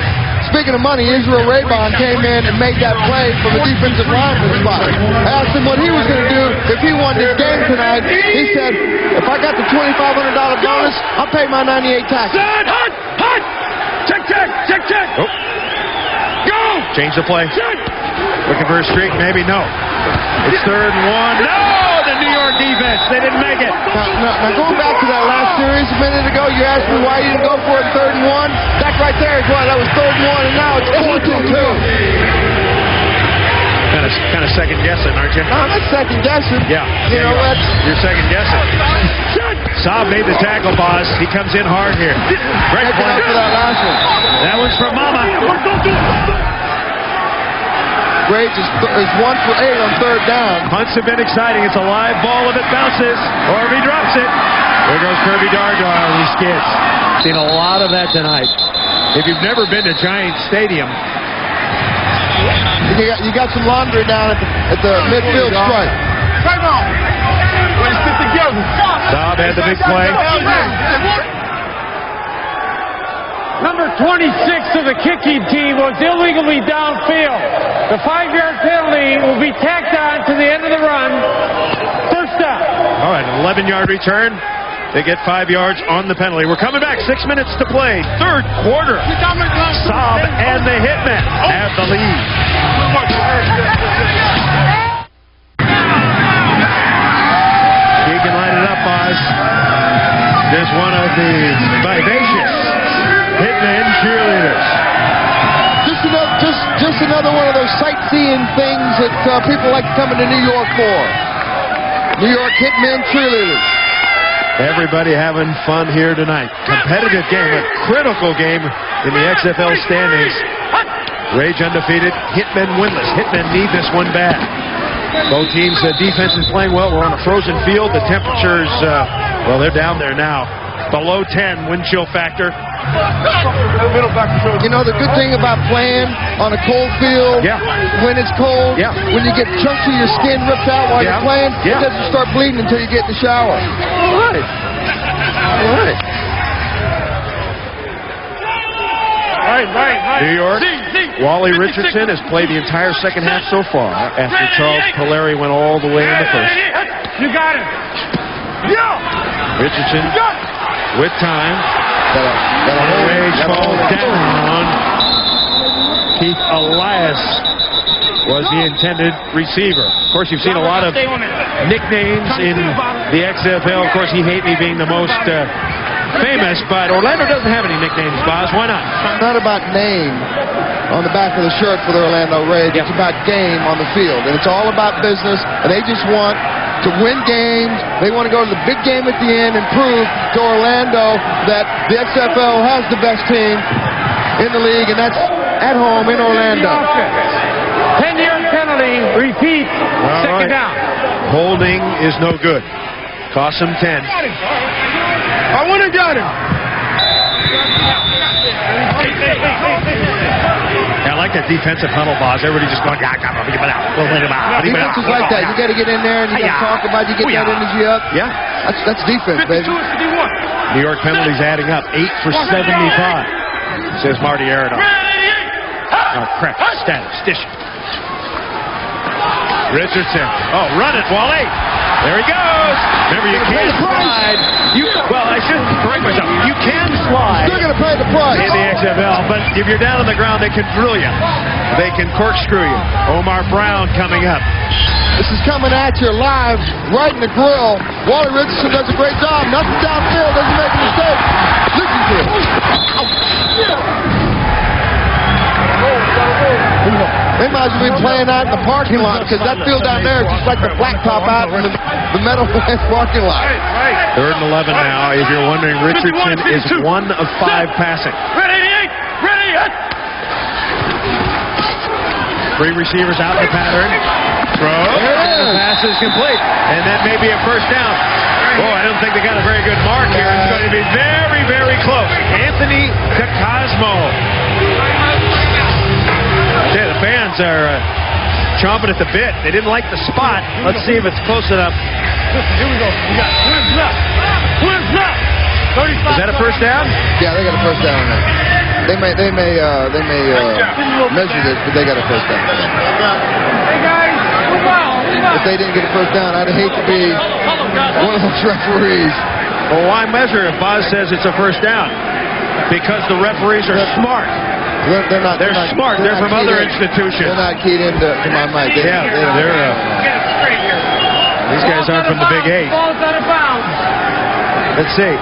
Speaking of money, Israel Raybon came in and made that play from the defensive lineman spot. I asked him what he was going to do if he won this game tonight. He said, if I got the $2,500 bonus, I'll pay my 98 taxes. Check. Oh. Go! Change the play. Looking for a streak, maybe no. It's 3rd and 1. No! The New York defense, they didn't make it. Now going back to that last series a minute ago, you asked me why you didn't go for it in 3rd and 1. That right there is why that was 3rd and 1, and now it's 4th and 2. Kind of second guessing, aren't you? No, I'm not second guessing. Yeah. You know what? You're second guessing. Saab made the tackle, boss. He comes in hard here. Great play. For that last one. That one's from Mama. Graves is 1 for 8 on 3rd down. Punts have been exciting. It's a live ball if it bounces, or if he drops it. There goes Kirby Dardar and he skids. Seen a lot of that tonight. If you've never been to Giant Stadium, you got some laundry down at the midfield stripe. Right on. Let's sit together. Saab had the big play. Number 26 of the kicking team was illegally downfield. The 5-yard penalty will be tacked on to the end of the run. First down. All right, an 11-yard return. They get 5 yards on the penalty. We're coming back. 6 minutes to play. 3rd quarter. Saab and the Hitmen have the lead. You can light it up, Oz. There's one of the vivacious Hitmen cheerleaders. Just another one of those sightseeing things that people like coming to New York for. New York Hitmen cheerleaders. Everybody having fun here tonight. Competitive game, a critical game in the XFL standings. Rage undefeated, Hitmen winless. Hitmen need this one bad. Both teams' defense is playing well. We're on a frozen field. The temperatures, well, they're down there now. Below 10 wind chill factor. You know, the good thing about playing on a cold field, when it's cold, when you get chunks of your skin ripped out while you're playing, it doesn't start bleeding until you get in the shower. All right. New York, Wally Richardson has played the entire second half so far after Charles Puleri went all the way in the first. You got it. Richardson with time. Rage falls down. Keith Elias was the intended receiver. Of course, you've seen a lot of nicknames in the XFL. Of course, he hate me being the most famous, but Orlando doesn't have any nicknames, Boz. Why not? It's not about name on the back of the shirt for the Orlando Rage. It's about game on the field, and it's all about business, and they just want to win games. They want to go to the big game at the end and prove to Orlando that the XFL has the best team in the league, and that's at home in Orlando. 10-yard penalty, repeat, second down. Holding is no good. Cost him 10. I went and got him. I like that defensive huddle, Boz. Everybody just going, Defense is like that. You got to get in there and you got to talk about it. You get that energy up. Yeah. That's defense, baby. New York penalties adding up. 8 for 75, says Marty Aradon. Oh, crap. Stish. Richardson. Oh, run it, Wally. There he goes. Remember, you can't slide. Well, I should correct myself. You can slide. Still going to pay the price in the XFL, but if you're down on the ground, they can drill you. They can corkscrew you. Omar Brown coming up. This is coming at you live, right in the grill. Wally Richardson does a great job. Nothing downfield, doesn't make a mistake. Listen to it. They might as well be playing out in the parking lot, because that field down there is just like the blacktop out in the Meadowlands parking lot. 3rd and 11 now. If you're wondering, Richardson is 1 of 5 passing. Three receivers out in the pattern. Throw. And the pass is complete. And that may be a first down. Oh, I don't think they got a very good mark here. It's going to be very, very close. Anthony DeCosmo. Yeah, the fans are chomping at the bit. They didn't like the spot. Let's see if it's close enough. Here we go. We got twins left. Twins left. 35. Is that a first down? Yeah, they got a first down on that. They may measure this, but they got a first down. Hey, guys, move on. If they didn't get a first down, I'd hate to be one of those referees. Well, why measure if Boz says it's a first down? Because the referees are smart. They're not smart. They're from other institutions. They're not keyed into my mind. These guys aren't from the Big 8. Ball's out of bounds. Let's see.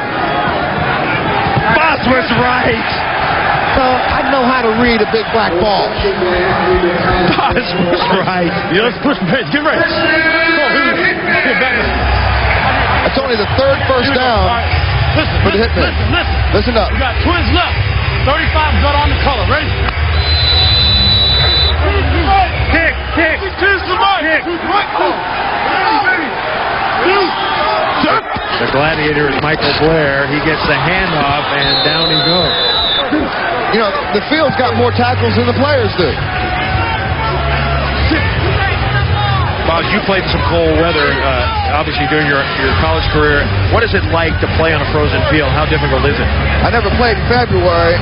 Boz was right. So I know how to read a big black ball. Boz was right. Yeah, let's push the pace. Get ready. It's only the 3rd first down for the Hitmen. Listen up. We got twins left. 35 got on the color. Ready? Kick. The gladiator is Michael Blair. He gets the handoff, and down he goes. You know, the field's got more tackles than the players do. Boz, you played in some cold weather, obviously during your college career. What is it like to play on a frozen field? How difficult is it? I never played in February.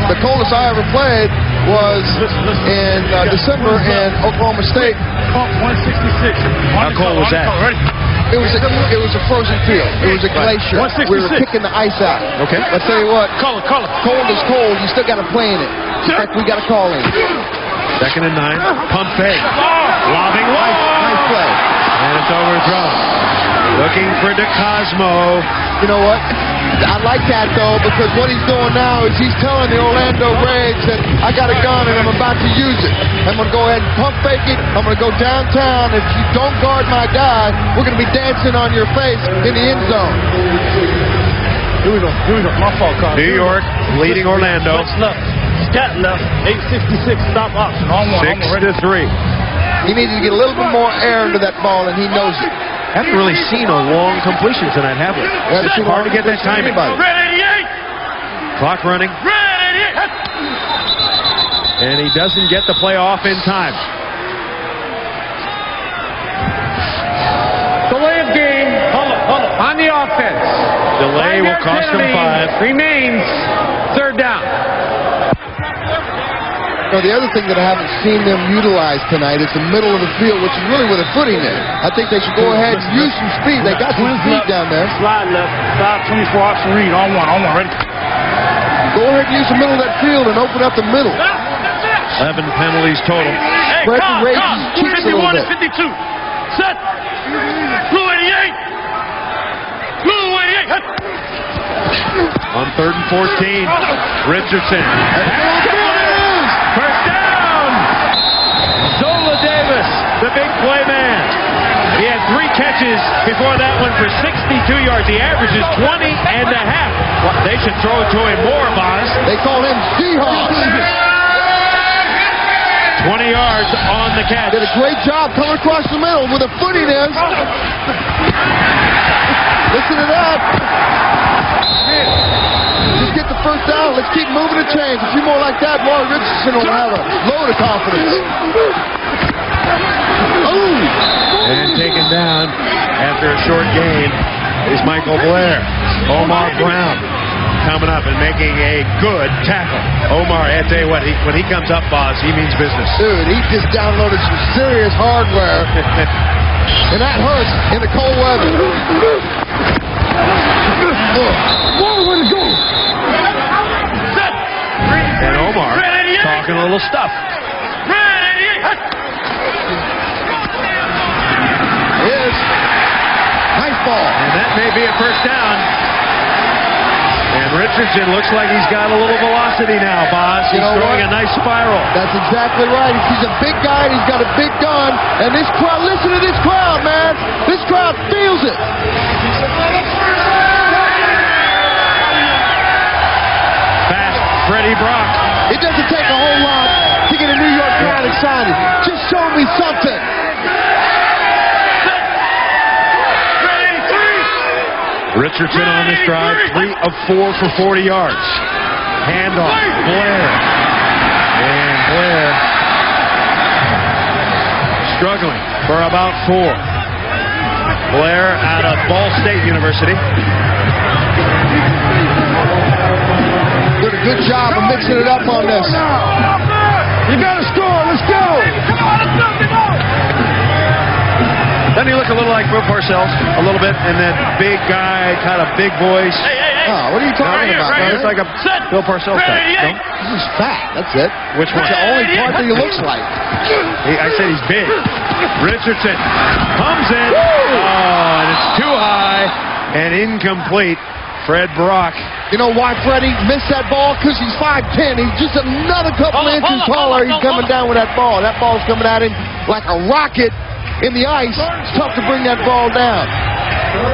The coldest I ever played was in December in Oklahoma State. 166. How cold was that? It was a frozen field. It was a glacier. We were kicking the ice out. Okay. I'll tell you what. Color. Cold is cold. You still got to play in it. In fact, we got to call in. 2nd and 9. Pump fake. Lobbing long. Nice play. And it's overthrown. Looking for DeCosmo. You know what? I like that, though, because what he's doing now is he's telling the Orlando Rage that I got a gun and I'm about to use it. I'm going to go ahead and pump fake it. I'm going to go downtown. If you don't guard my guy, we're going to be dancing on your face in the end zone. Here we go. My fault, Carl. New York leading Orlando. Scat left. 866 stop option. On 6-3. He needed to get a little bit more air into that ball, and he knows it. Haven't really seen a long completion tonight, have we? It's hard to get that timing. Clock running. And he doesn't get the play off in time. Delay of game on the offense. Delay will cost them 5. Remains 3rd down. You know, the other thing that I haven't seen them utilize tonight is the middle of the field, which is really where the footing is. I think they should go ahead and use some speed. They got some speed down there. Slide left. 524 option read. On one. Ready? Go ahead and use the middle of that field and open up the middle. 11 penalties total. Hey, calm. 51 to 52. Set. Blue 88. Blue 88. On 3rd and 14, Richardson. First down. Zola Davis, the big play man. He had 3 catches before that one for 62 yards. The average is 20 and a half. Well, they should throw it to him more, Boz. They call him Seahawks. 20 yards on the catch. Did a great job coming across the middle with a footing is. Listen to that. Just get the first down. Let's keep moving and change. A few more like that, Wally Richardson will have a load of confidence. And taken down after a short gain is Michael Blair. Omar Brown coming up and making a good tackle. Omar, I tell you what, when he comes up, boss, he means business. Dude, he just downloaded some serious hardware. And that hurts in the cold weather. And Omar talking a little stuff. Is nice ball. And that may be a first down. And Richardson looks like he's got a little velocity now, Boz. He's throwing a nice spiral. That's exactly right. He's a big guy. He's got a big gun. And this crowd, listen to this crowd, man. This crowd feels it. Fast Freddie Brock. It doesn't take a whole lot to get a New York crowd excited. Just show me something. Richardson on this drive, 3 of 4 for 40 yards. Handoff, Blair. And Blair struggling for about 4. Blair out of Ball State University. Did a good job of mixing it up on this. You got to score. Let's go. Doesn't he look a little like Bill Parcells? A little bit, and then big guy, kind of big voice. Oh, what are you talking about? No, it's like a Bill Parcells type. No? He's fat. That's it. Which one? That's the only part that he looks like. I said he's big. Richardson comes in. Oh, and it's too high and incomplete. Fred Brock. You know why Freddie missed that ball? Because he's 5'10". He's just another couple inches taller. He's coming down with that ball. That ball's coming at him like a rocket. In the ice, it's tough to bring that ball down.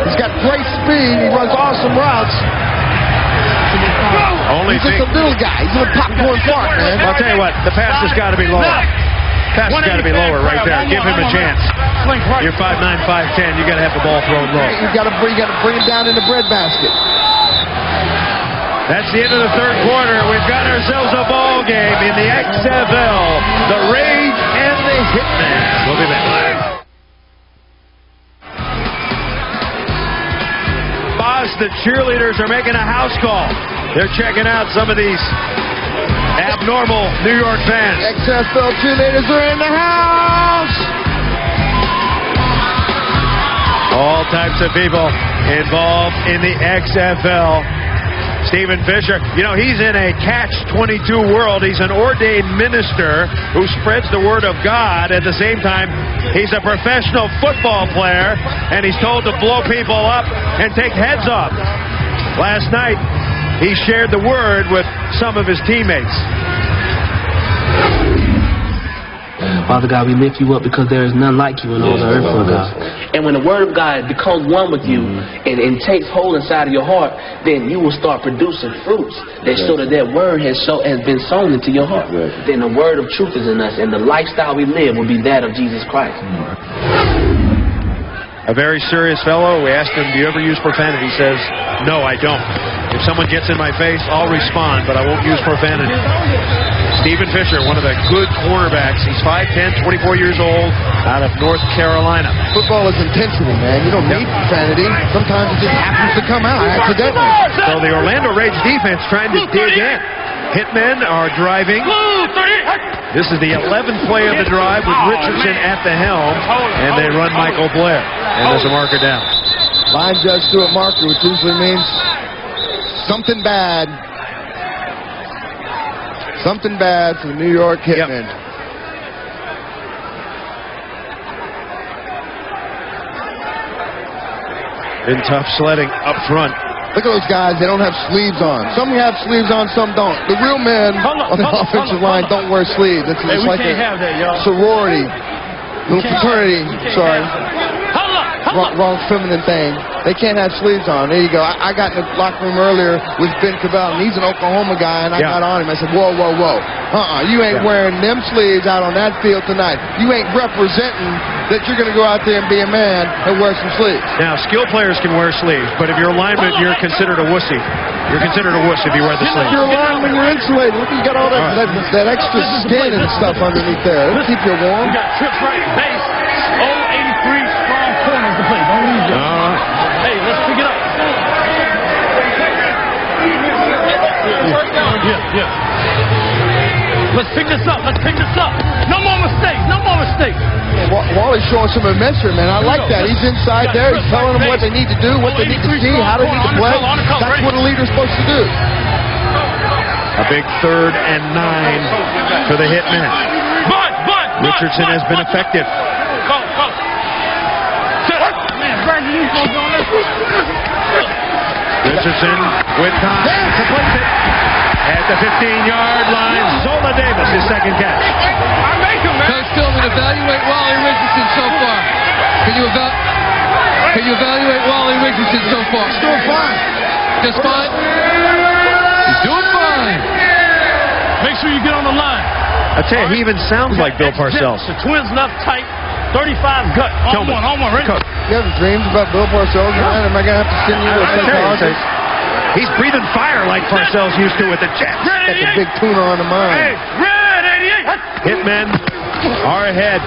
He's got great speed. He runs awesome routes. He's just a little guy. He's a popcorn fart, man. I'll tell you what, the pass has got to be lower. Pass has got to be lower right there. Give him a chance. You're 5'9", 5'10". You got to have the ball thrown low. You got to bring it down in the breadbasket. That's the end of the 3rd quarter. We've got ourselves a ball game in the XFL. The Rage and the Hitmen. We'll be back. The cheerleaders are making a house call. They're checking out some of these abnormal New York fans. XFL cheerleaders are in the house. All types of people involved in the XFL. Stephen Fisher, you know, he's in a catch-22 world. He's an ordained minister who spreads the word of God. At the same time, he's a professional football player, and he's told to blow people up and take heads off. Last night, he shared the word with some of his teammates. Father God, we lift you up because there is none like you in all the earth, Lord God. And when the word of God becomes one with you and takes hold inside of your heart, then you will start producing fruits that show that that word has been sown into your heart. Then the word of truth is in us, and the lifestyle we live will be that of Jesus Christ. A very serious fellow. We asked him, do you ever use profanity? He says, no, I don't. If someone gets in my face, I'll respond, but I won't use profanity. Stephen Fisher, one of the good cornerbacks. He's 5'10", 24 years old, out of North Carolina. Football is intensity, man. You don't need profanity. Sometimes it just happens to come out accidentally. So the Orlando Rage defense trying to dig in. Hitmen are driving. This is the 11th play of the drive with Richardson at the helm, and they run Michael Blair. And there's a marker down. Line judge to a marker, which usually means something bad. Something bad for the New York Hitmen. Been tough sledding up front. Look at those guys. They don't have sleeves on. Some have sleeves on, some don't. The real men on the offensive line don't wear sleeves. It's just like a sorority. Little fraternity. Sorry. Wrong feminine thing. They can't have sleeves on. There you go. I got in the locker room earlier with Ben Cavell, and he's an Oklahoma guy, and I got on him. I said, whoa, whoa, whoa. You ain't wearing them sleeves out on that field tonight. You ain't representing that you're going to go out there and be a man and wear some sleeves. Now, skill players can wear sleeves, but if you're a lineman, you're considered a wussy. You're considered a wuss if you wear the sleeves. You're a lineman, you're insulated. Look, you got all that extra skin and stuff underneath there. It'll keep you warm. You got trips right base. 083 strong corners to play. Don't lose it. Hey, let's pick it up. Yeah. Let's pick this up. Let's pick this up. No more mistakes. No more mistakes. Wally's showing some adventure, man. I like that. He's inside there. He's telling them what they need to do, what they need to see, how they need to play. That's what a leader's supposed to do. A big 3rd and 9 for the Hitmen. Richardson has been effective. Richardson with time to place it at the 15-yard line. Zola Davis, his second catch. Coach Tillman, evaluate Wally Richardson so far. Can you evaluate Wally Richardson so far? He's doing fine. Just fine? He's doing fine. Make sure you get on the line. I tell you, he even sounds like Bill Parcells. The twins left tight. 35 gut. On one, ready? You have dreams about Bill Parcells, man? Am I going to have to send you to a He's breathing fire like Parcells used to with the Jets. Got the big tuna on the mind. Hey, red 88. Hitmen are ahead.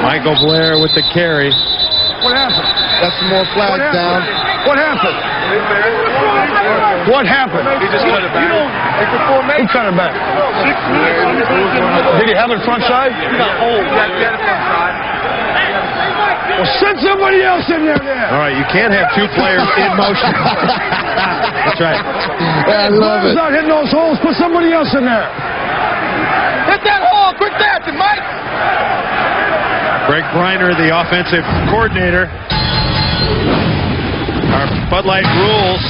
Michael Blair with the carry. What happened? Got some more flags down. What happened? What happened? He just cut it back. Who cut it back? Did he have it front side? Well, send somebody else in there then. All right, you can't have 2 players in motion. That's right. I love it. Not hitting those holes. Put somebody else in there. Hit that hole. Quick dancing, Mike. Greg Briner, the offensive coordinator. Our Bud Light rules.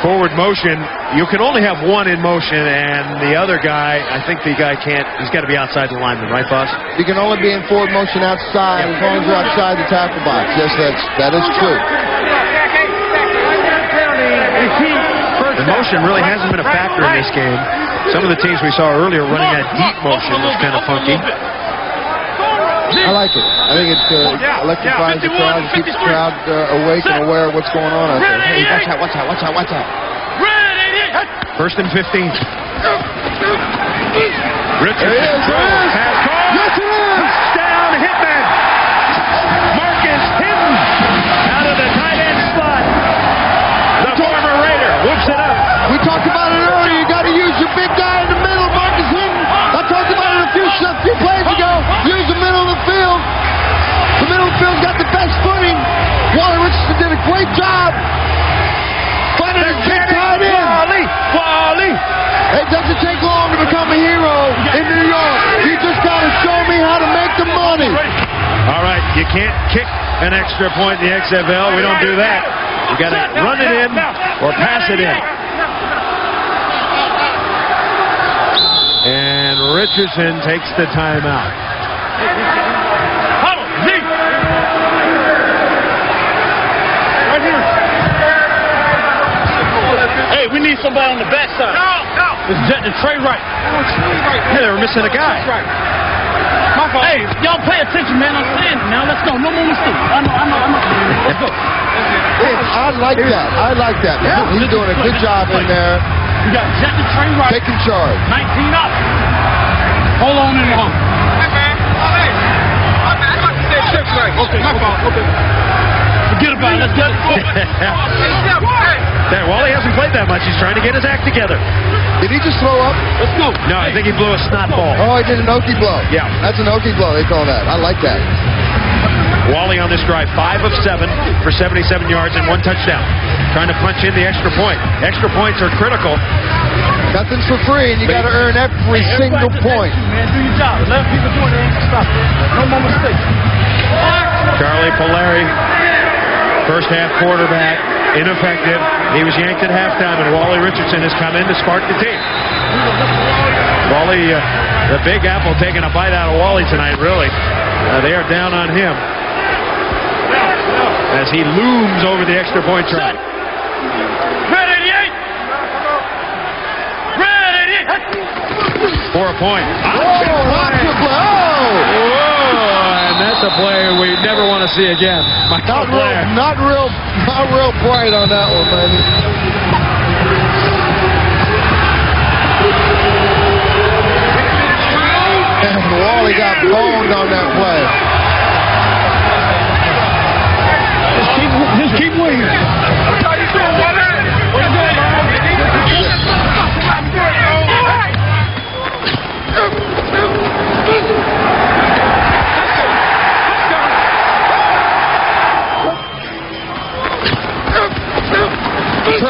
Forward motion, you can only have 1 in motion, and the other guy, I think the guy can't, he's got to be outside the lineman, right, boss? You can only be in forward motion outside as long as you're outside the tackle box. Yes, that is true. The motion really hasn't been a factor in this game. Some of the teams we saw earlier running that deep motion was kind of funky. I like it. I think it electrifies the crowd and keeps the crowd awake and aware of what's going on out there. Hey, watch out. First and 15. Richardson throws. Pass call. Yes, it is. Touchdown, Hitman. Marcus Hinton out of the tight end spot. The former Raider whoops it up. We talked about it earlier. You got to use your big guy in the middle, Marcus Hinton. I talked about it a few plays ago. Use the middle of the field. The middle of the field's got the best footing. Wally Richardson did a great job. Finding a big tight end. Wally. It doesn't take long to become a hero in New York. You just got to show me how to make the money. All right, you can't kick an extra point in the XFL. We don't do that. You got to run it in or pass it in. And Richardson takes the timeout. Hey, we need somebody on the backside. No. It's Trey Wright. Hey, they were missing a guy. My fault. Hey, y'all pay attention, man. I'm saying it now. Let's go. No more mistakes. I know. Let's go. I like that. Man. He's doing a good job in there. We got Trey Wright. Taking charge. 19 up. Hold on in the hump. Hey, man. I'm about to say trips right. Okay, my fault. Okay. Forget about it. Let's get it. Wally hasn't played that much. He's trying to get his act together. Did he just throw up? Let's go. No, I think he blew a snot ball. Oh, he did an Okie blow. Yeah. That's an Okie blow, they call that. I like that. Wally on this drive, 5 of 7 for 77 yards and 1 touchdown. trying to punch in the extra point. Extra points are critical. Nothing's for free, and you got to earn every single point. Man, do your job. 11 people doing it, ain't stop it. No more mistakes. Charlie Puleri, first half quarterback, ineffective. He was yanked at halftime, and Wally Richardson has come in to spark the team. Wally, the Big Apple taking a bite out of Wally tonight, really. They are down on him as he looms over the extra point try. Red 88! Red 88! For a point. And that's a play we never want to see again. Not real bright on that one, baby. And Wally got boned on that play. Just keep waiting. How you doing, Wally? What you doing, man?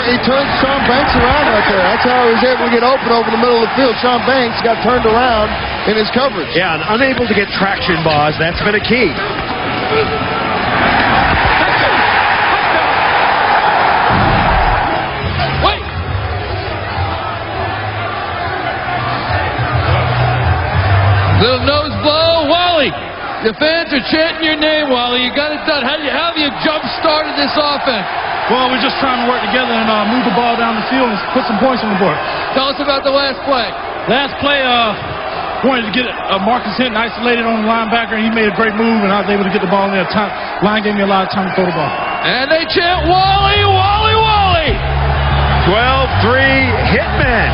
He turned Sean Banks around right there. That's how he was able to get open over the middle of the field. Sean Banks got turned around in his coverage. Yeah, and unable to get traction, Boz. That's been a key. Little nose blow, Wally. The fans are chanting your name, Wally. You got it done. How have you jump-started this offense? Well, we're just trying to work together and move the ball down the field and put some points on the board. Tell us about the last play. Last play, wanted to get Marcus Hinton isolated on the linebacker, and he made a great move, and I was able to get the ball in there. Line gave me a lot of time to throw the ball. And they chant, Wally, Wally, Wally. 12-3 Hitmen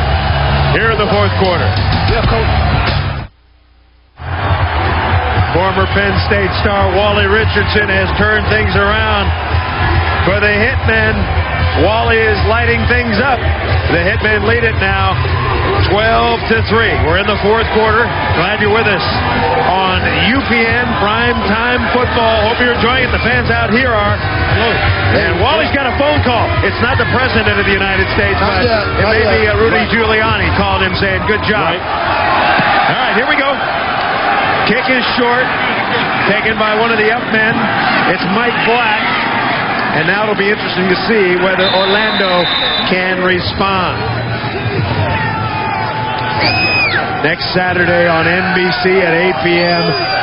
here in the fourth quarter. Yeah, coach. Former Penn State star Wally Richardson has turned things around for the Hitmen. Wally is lighting things up. The Hitmen lead it now 12-3. We're in the fourth quarter. Glad you're with us on UPN Primetime Football. Hope you're enjoying it. The fans out here are. And Wally's got a phone call. It's not the President of the United States, but it may be Rudy Giuliani calling him saying, good job. All right, here we go. Kick is short, taken by one of the up men. It's Mike Black. And now it'll be interesting to see whether Orlando can respond. Next Saturday on NBC at 8 p.m.,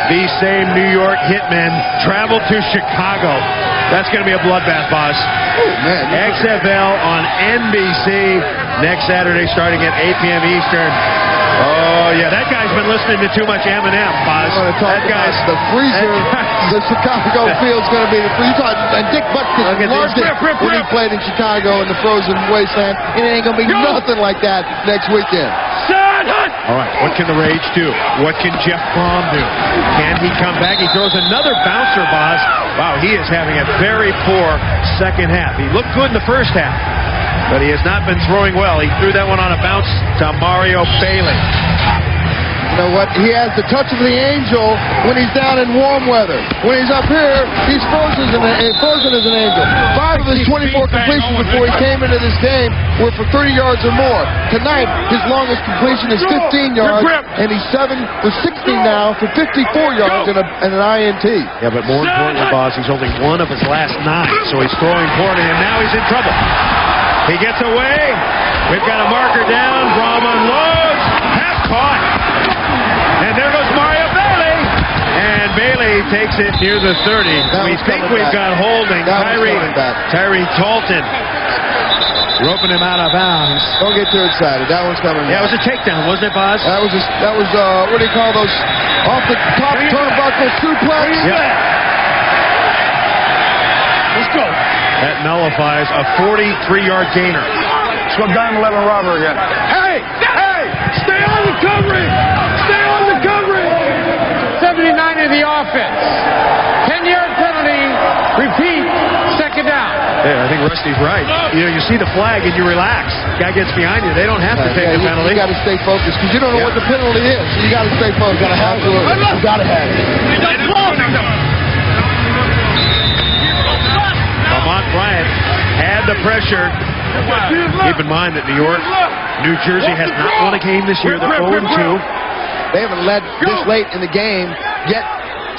these same New York Hitmen travel to Chicago. That's going to be a bloodbath, boss. XFL on NBC next Saturday starting at 8 p.m. Eastern. Oh, yeah, that guy's been listening to too much Eminem, Boz. That guy's the freezer. The Chicago field's going to be the freezer. And Dick Butkus loved it when he played in Chicago in the frozen wasteland. It ain't going to be nothing like that next weekend. All right, what can the Rage do? What can Jeff Brohm do? Can he come back? He throws another bouncer, Boz. Wow, he is having a very poor second half. He looked good in the first half, but he has not been throwing well. He threw that one on a bounce to Mario Bailey. You know what? He has the touch of the angel when he's down in warm weather. When he's up here, he's frozen as an angel. 5 of his 24 completions before he came into this game were for 30 yards or more. Tonight, his longest completion is 15 yards, and he's 7 for 16 now for 54 yards and an INT. Yeah, but more importantly, Boz, he's only 1 of his last 9, so he's throwing poorly, and now he's in trouble. He gets away. We've got a marker down. Brohm unloads. Half caught. And there goes Mario Bailey. And Bailey takes it near the 30. We think we've got holding. Tyree Talton roping him out of bounds. Don't get too excited. That one's coming. Yeah, it was a takedown, wasn't it, Boz? That was what do you call those? Off the top turnbuckle suplex. Yeah. Let's go. That nullifies a 43-yard gainer. It's what Diamond 11 robber again. Hey! Stay on the covering! Stay on the covering! 79 of the offense. 10-yard penalty. Repeat. Second down. Yeah, I think Rusty's right. You know, you see the flag and you relax. Guy gets behind you. They don't have to take the penalty. You got to stay focused because you don't know what the penalty is. So you got to stay focused. You got to have it. You got to have it. Lamont Bryant had the pressure. Keep in mind that New Jersey has not won a game this year. They're 0-2. They haven't led this late in the game yet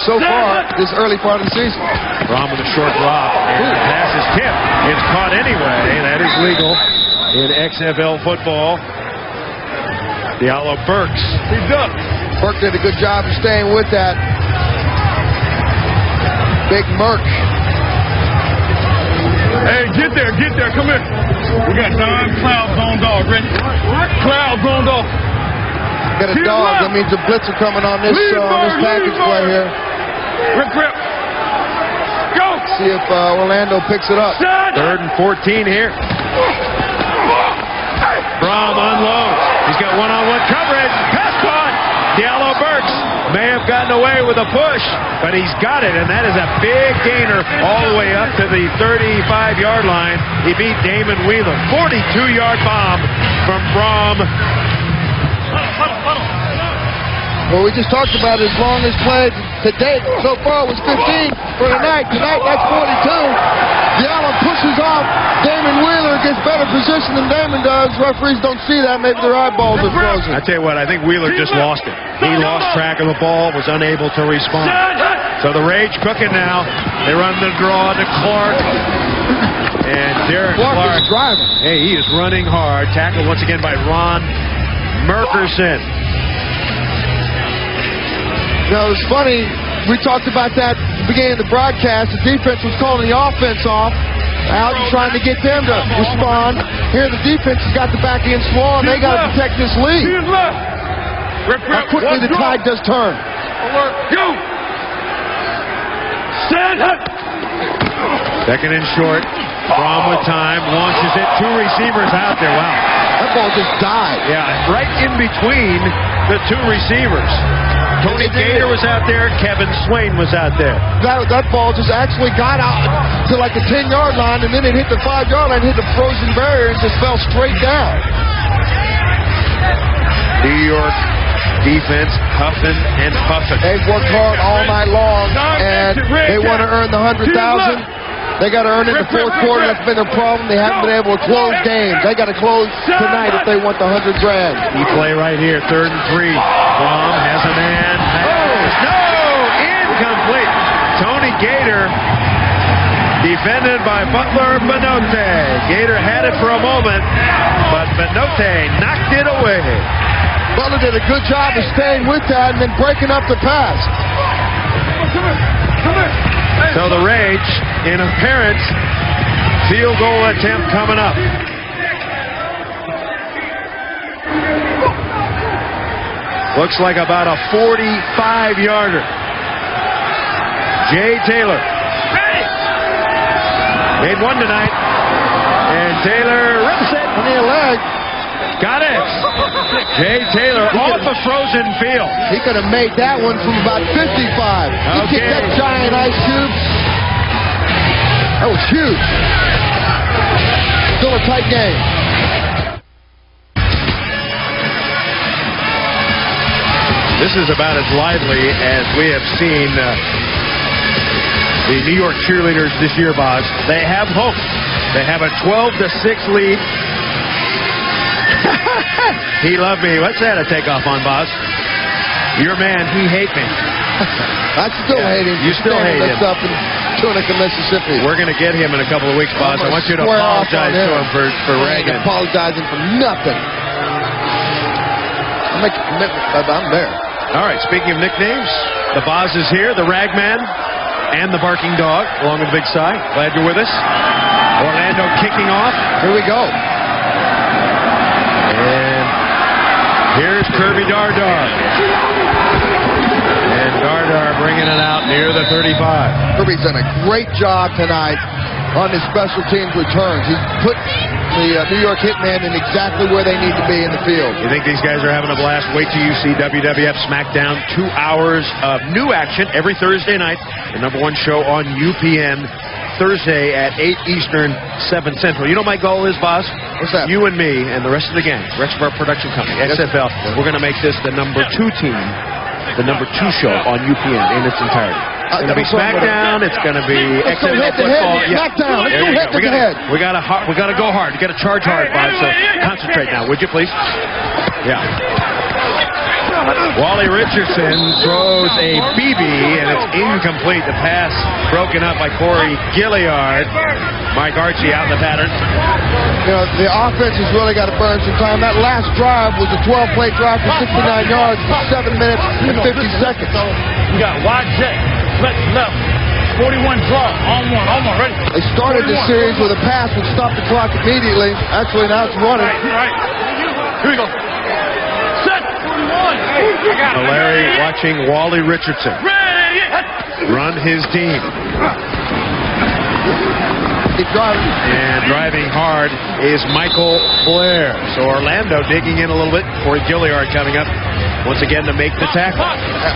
so far this early part of the season. Brohm with a short drop. And the pass is tipped. It's caught anyway. That is legal in XFL football. Diallo Burks. He's up. Burke did a good job of staying with that. Big Merc. Hey, get there, come here. We got Don Cloud Zone Dog ready. Cloud Zone Dog. Got a dog. That means a blitzer coming on this package play here. Rip. Go. See if Orlando picks it up. 3rd and 14 here. Brohm unloads. He's got one-on-one coverage. Pass caught. Diallo Burks may have gotten away with a push, but he's got it, and that is a big gainer all the way up to the 35-yard line. He beat Damon Wheeler. 42-yard bomb from Brohm. Well, we just talked about his longest play to date so far was 15 for tonight. Tonight, that's 42. Diallo pushes off. Damon Wheeler gets better position than Damon does. Referees don't see that. Maybe their eyeballs are frozen. I tell you what, I think Wheeler just lost it. He lost track of the ball, was unable to respond. So the rage cooking now. They run the draw to Clark. And Derek Clark is driving. Hey, he is running hard. Tackled once again by Ron Merkerson. Now, it's funny, we talked about that at the beginning of the broadcast. The defense was calling the offense off. Out and trying to get them to respond. Here, the defense has got the back end slow, and they got to protect this lead. How quickly the tide does turn. Go. Stand up. 2nd and short. Brohm with time. Launches it. 2 receivers out there. Wow. That ball just died. Yeah, right in between the 2 receivers. Tony Gator was out there. Kevin Swain was out there. That ball just actually got out to like the 10-yard line, and then it hit the 5-yard line, hit the frozen barrier, and just fell straight down. New York defense huffing and puffing. They've worked hard all night long, and they want to earn the $100,000. They got to earn it in the 4th quarter. That's been their problem. They haven't been able to close games. They got to close tonight if they want the $100,000. Key play right here, 3rd and 3. Brohm has a man. No! Incomplete. Tony Gator defended by Butler Benote. Gator had it for a moment, but Benote knocked it away. Butler did a good job of staying with that and then breaking up the pass. Come here. So the rage in apparent field goal attempt coming up. Looks like about a 45-yarder. Jay Taylor. Made one tonight. And Taylor rips it. On the leg. Got it. Jay Taylor off a frozen field. He could have made that one from about 55. He kicked that giant ice cube. That was huge. Still a tight game. This is about as lively as we have seen the New York cheerleaders this year, Boz. They have hope. They have a 12-6 lead. He loved me. What's that a takeoff on, Boz? Your man, he hate me. I still hate him. You still hate him. Up in Tunica, Mississippi. We're going to get him in a couple of weeks, Boz. I want you to apologize to him for ragging. I'm apologizing for nothing. I make a commitment, but I'm there. All right, speaking of nicknames, the Boz is here, the Ragman, and the Barking Dog, along with Big Cy. Glad you're with us. Orlando kicking off. Here we go. And here's Kirby Dardar. And Dardar bringing it out near the 35. Kirby's done a great job tonight on his special teams returns. He's put the New York Hitmen in exactly where they need to be in the field. You think these guys are having a blast? Wait till you see WWF SmackDown. 2 hours of new action every Thursday night. The #1 show on UPN. Thursday at 8 Eastern, 7 Central. You know what my goal is, Boz? What's that? You and me and the rest of the gang, the rest of our production company, XFL, we're going to make this the #2 team, the #2 show on UPN in its entirety. It's going to be SmackDown. It's going to be XFL football. SmackDown. Let's go head to head. We got to go hard. You got to charge hard, Bob. So concentrate now, would you please? Yeah. Wally Richardson throws a BB, and it's incomplete. The pass broken up by Corey Gilliard. Mike Archie out in the pattern. You know, the offense has really got to burn some time. That last drive was a 12-play drive for 69 yards for 7 minutes and 50 seconds. We got wide jet, left, 41 draw, on one, ready. They started the series with a pass which stopped the clock immediately. Actually, now it's running. Right. Here we go. Set. 41. Puleri watching Wally Richardson run his team. And driving hard is Michael Blair. So Orlando digging in a little bit. Corey Gilliard coming up once again to make the tackle.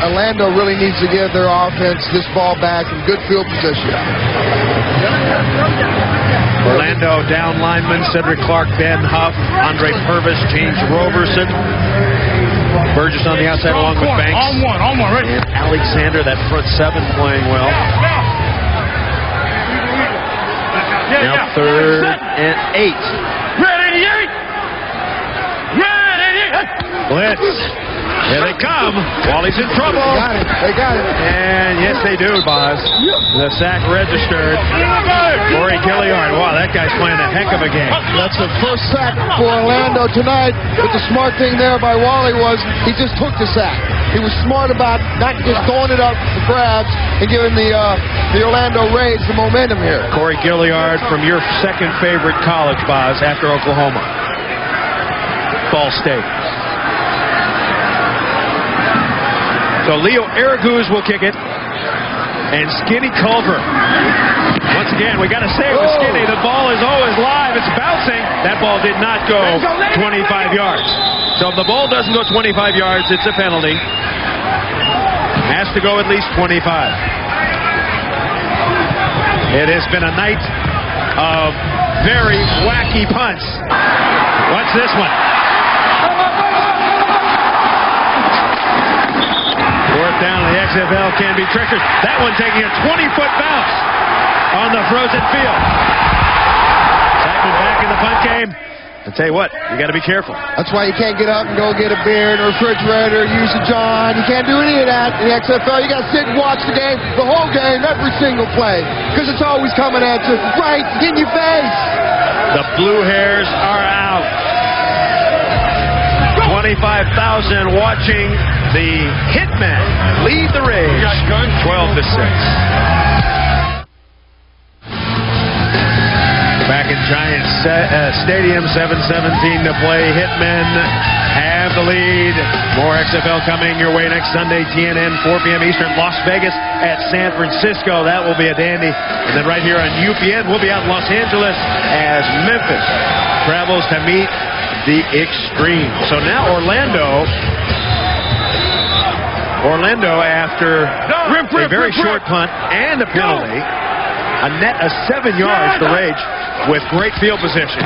Orlando really needs to give their offense this ball back in good field position. Orlando down linemen, Cedric Clark, Ben Huff, Andre Purvis, James Roberson. Burgess on the outside along with Banks. On one, ready. And Alexander, that front seven, playing well. Now 3rd and 8. Ready. Blitz. Here they come. Wally's in trouble. They got it. And yes, they do, Boz. The sack registered. Corey Gilliard. Wow, that guy's playing a heck of a game. That's the first sack for Orlando tonight. But the smart thing there by Wally was he just took the sack. He was smart about not just throwing it up for grabs and giving the Orlando Raids the momentum here. Corey Gilliard from your second favorite college, Boz, after Oklahoma. Ball State. So Leo Araguz will kick it. And Skinny Culver. Once again, we got to say with Skinny, the ball is always live. It's bouncing. That ball did not go 25 yards. So if the ball doesn't go 25 yards, it's a penalty. Has to go at least 25. It has been a night of very wacky punts. What's this one? Fourth down, the XFL can be trickers. That one taking a 20-foot bounce on the frozen field. Hitmen back in the punt game. I'll tell you what, you got to be careful. That's why you can't get up and go get a beer in a refrigerator, use a John. You can't do any of that in the XFL. You got to sit and watch the game, the whole game, every single play, because it's always coming at you right in your face. The Blue Hairs are out. 25,000 watching the Hitmen lead the Rage 12-6. Back in Giants Stadium, 7:17 to play. Hitmen have the lead. More XFL coming your way next Sunday, TNN, 4 p.m. Eastern, Las Vegas at San Francisco. That will be a dandy. And then right here on UPN, we'll be out in Los Angeles as Memphis travels to meet the Extreme. So now Orlando after a very short punt and a penalty, a net of 7 yards, the Rage with great field position.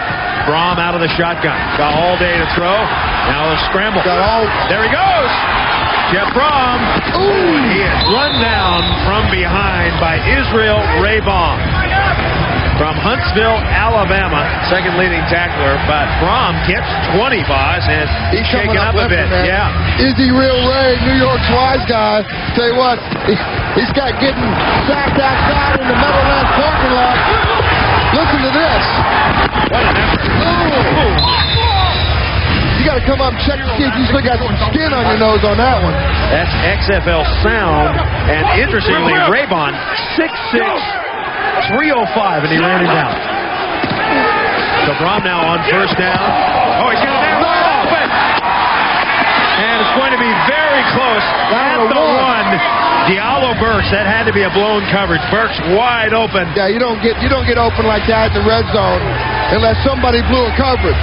Brohm out of the shotgun. Got all day to throw. Now the scramble. There he goes. Jeff Brohm. And he is run down from behind by Israel Raybon. From Huntsville, Alabama, second leading tackler, but Brohm gets 20, Boz, and he's shaking up a bit. Yeah. Is he real Ray, New York's wise guy? Tell you what, he's got getting sacked outside in the Meadowlands parking lot. Listen to this. What an effort. You got to come up and check to see if you still got some skin on your nose on that one. That's XFL sound, and interestingly, Raybon, 6'6", 305, and he ran him down. So Brohm now on first down. Oh, he's got it down. And it's going to be very close at the one. Diallo Burks, that had to be a blown coverage. Burks wide open. Yeah, you don't get open like that in the red zone unless somebody blew a coverage.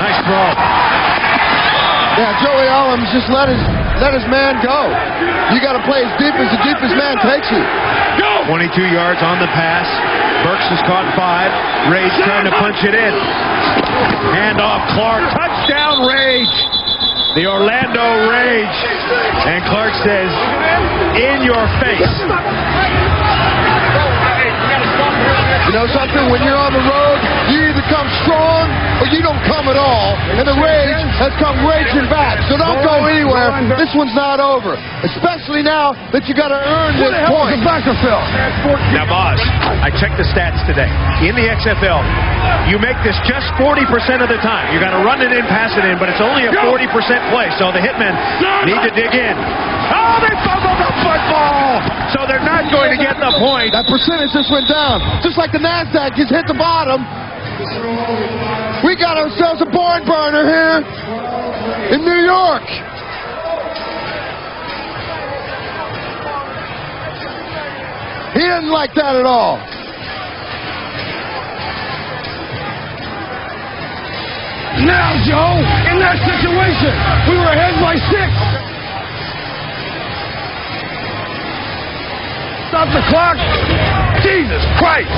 Nice throw. Yeah, Joey Allums just let his man go. You got to play as deep as the deepest man takes you. 22 yards on the pass. Burks has caught 5. Rage trying to punch it in. Hand off Clark. Touchdown, Rage. The Orlando Rage. And Clark says, in your face. You know something? When you're on the road, you either come strong or you don't come at all. And the Rage has come raging back. So don't go anywhere. This one's not over. Especially now that you got to earn this point. Now, Boz, I checked the stats today. In the XFL, you make this just 40% of the time. You got to run it in, pass it in, but it's only a 40% play. So the Hitmen need to dig in. Oh, they fumbled the football! So they're not going to get the point. That percentage just went down. Just like the NASDAQ just hit the bottom. We got ourselves a barn burner here in New York. He didn't like that at all. Now, Joe, in that situation, we were ahead by 6. Stop the clock. Jesus Christ.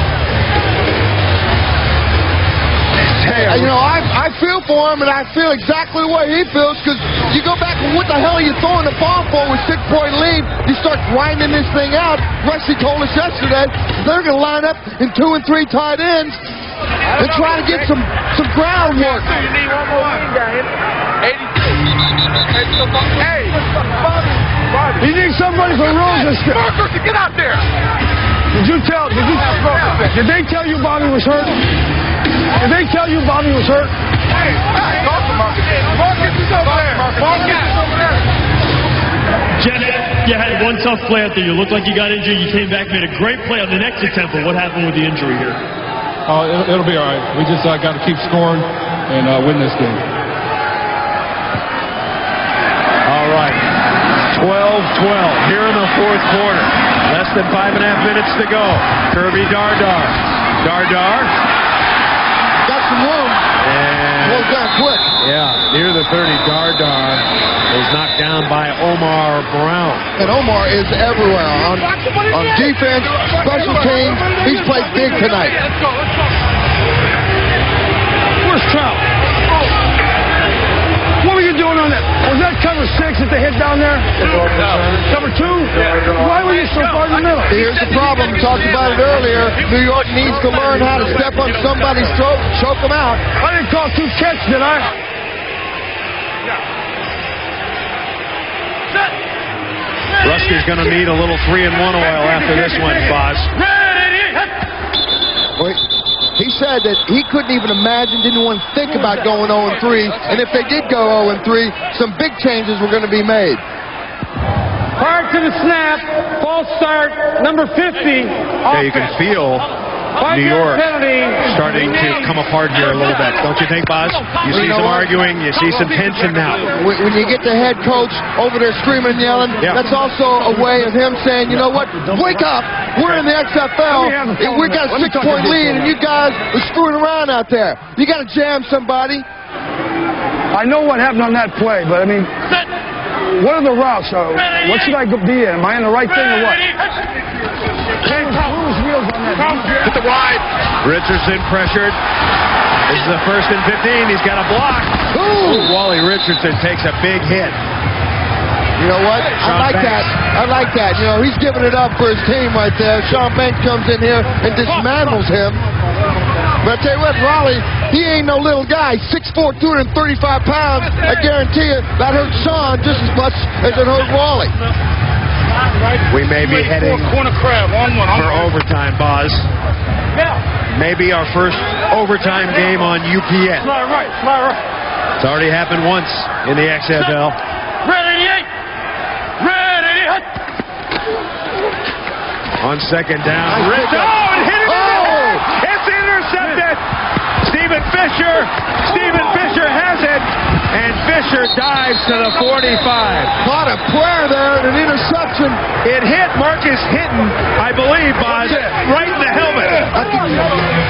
Hey, you know, I feel for him, and I feel exactly the way he feels, because you go back and what the hell are you throwing the ball for with 6-point lead? You start grinding this thing out. Rusty told us yesterday they're going to line up in 2 and 3 tight ends and try to get some groundwork. You need one more win, guys. 82. Hey, You need somebody from Rosenstein. Marcus, get out there. Did they tell you Bobby was hurt? Did they tell you Bobby was hurt? Hey, talk to Marcus. Marcus is over there. Marcus is over there. Jeff, you had one tough play out there. You looked like you got injured. You came back, made a great play on the next attempt. But what happened with the injury here? It'll be all right. We just got to keep scoring and win this game. All right. 12-12 here in the fourth quarter. Less than 5.5 minutes to go. Kirby Dardar. Dardar. Got some room. And close down quick. Yeah, near the 30. Dardar is knocked down by Omar Brown. And Omar is everywhere. On defense, special teams, he's played big tonight. Where's Trout? What were you doing on that? Was that cover 6 that they hit down there? Cover 2? Why were you so far in the middle? Here's the problem. We talked about it earlier. New York needs to learn how to step on somebody's throat and choke them out. I didn't call 2 catch, did I? Rusty's going to need a little 3-in-1 oil after this one, Boz. Wait. He said that he couldn't even imagine, didn't want to think about going 0-3. And if they did go 0-3, some big changes were going to be made. Prior to the snap, false start, number 50. Yeah, you can feel New York starting to come apart here a little bit. Don't you think, Boz? You see some arguing, you see some tension now. When you get the head coach over there screaming and yelling, that's also a way of him saying, you know what, wake up. We're in the XFL. We got a 6-point lead, and you guys are screwing around out there. You got to jam somebody. I know what happened on that play, but I mean, what are the routes? What should I be in? Am I in the right thing or what? Hit the wide. Richardson pressured. This is the 1st and 15. He's got a block. Ooh. Wally Richardson takes a big hit. You know what? I like that. I like that. You know, he's giving it up for his team right there. Sean Banks comes in here and dismantles him. But I tell you what, Raleigh, he ain't no little guy. 6'4", 235 pounds. I guarantee you that hurt Sean just as much as it hurt Wally. We may be heading for overtime, Boz. Maybe our first overtime game on UPN. It's already happened once in the XFL. On second down. It hit it! It's intercepted! Stephen Fisher has it, and Fisher dives to the 45. Caught a prayer there and an interception. It hit Marcus Hinton, I believe, Boz, right in the helmet.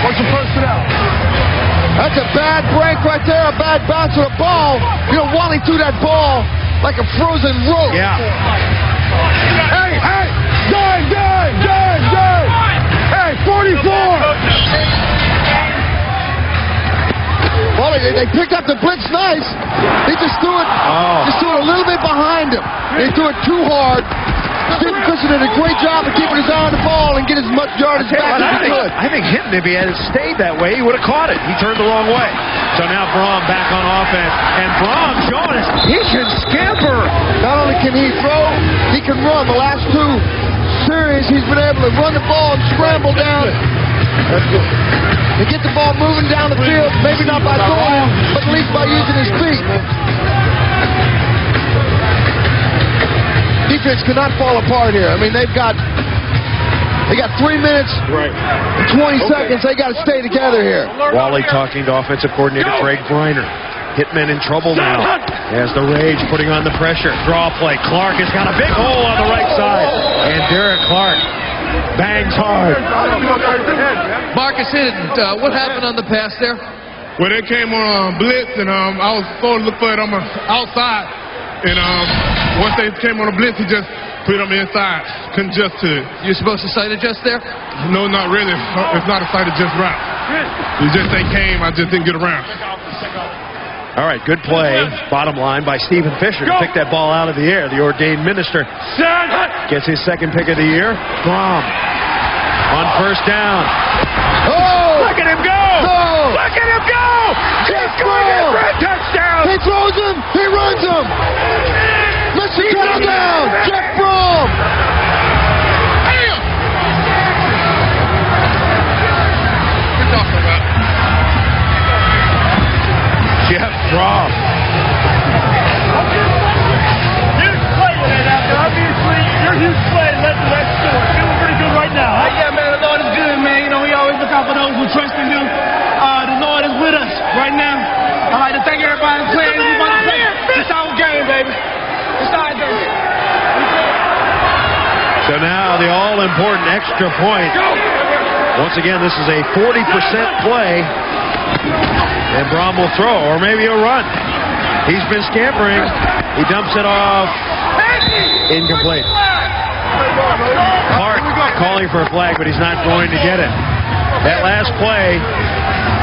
What's the personnel? That's a bad break right there, a bad bounce of the ball. You know, Wally threw that ball like a frozen rope. Yeah. Hey! Dive! Hey! Well, they picked up the blitz nice. He just threw it a little bit behind him. They threw it too hard. Stephen Christian did a great job of keeping his eye on the ball and get as much yardage back as he could. I think Hitmen, if he had stayed that way, he would have caught it. He turned the wrong way. So now Brohm back on offense. And Brohm showing us he can scamper. Not only can he throw, he can run. The last two series, he's been able to run the ball and scramble down. To get the ball moving down the field, maybe not by throwing, but at least by using his feet. Defense cannot fall apart here. I mean, they got 3 minutes and 20 seconds. They got to stay together here. Wally talking to offensive coordinator Greg Griner. Hitmen in trouble now. As the Rage putting on the pressure. Draw play. Clark has got a big hole on the right side. And Derek Clark bangs hard. Marcus, what happened on the pass there? Well, they came on blitz, and I was supposed to look for it on the outside. And once they came on the blitz, he just put them inside. Couldn't adjust to it. You're supposed to sight adjust there? No, not really. It's not a sight adjust route. It's just they came, I just didn't get around. All right, good play, bottom line, by Stephen Fisher to pick that ball out of the air. The ordained minister gets his second pick of the year. Brohm on first down. Oh! Look at him go! No! Look at him go! He's going in for a touchdown! He throws him, he runs him. Listen, touchdown! Jeff Brohm! What you talking about? Jeff Brohm. Huge play today, after obviously your huge play led to that score. Feeling pretty good right now, huh? Yeah, man, the Lord is good, man. You know, we always look out for those who trust in Him. The Lord is with us right now. I'd like to thank everybody who's playing. We want to play. It's our game, baby. It's our game. So now the all-important extra point. Once again, this is a 40% play. And Brohm will throw, or maybe he'll run. He's been scampering. He dumps it off. Incomplete. Clark calling for a flag, but he's not going to get it. That last play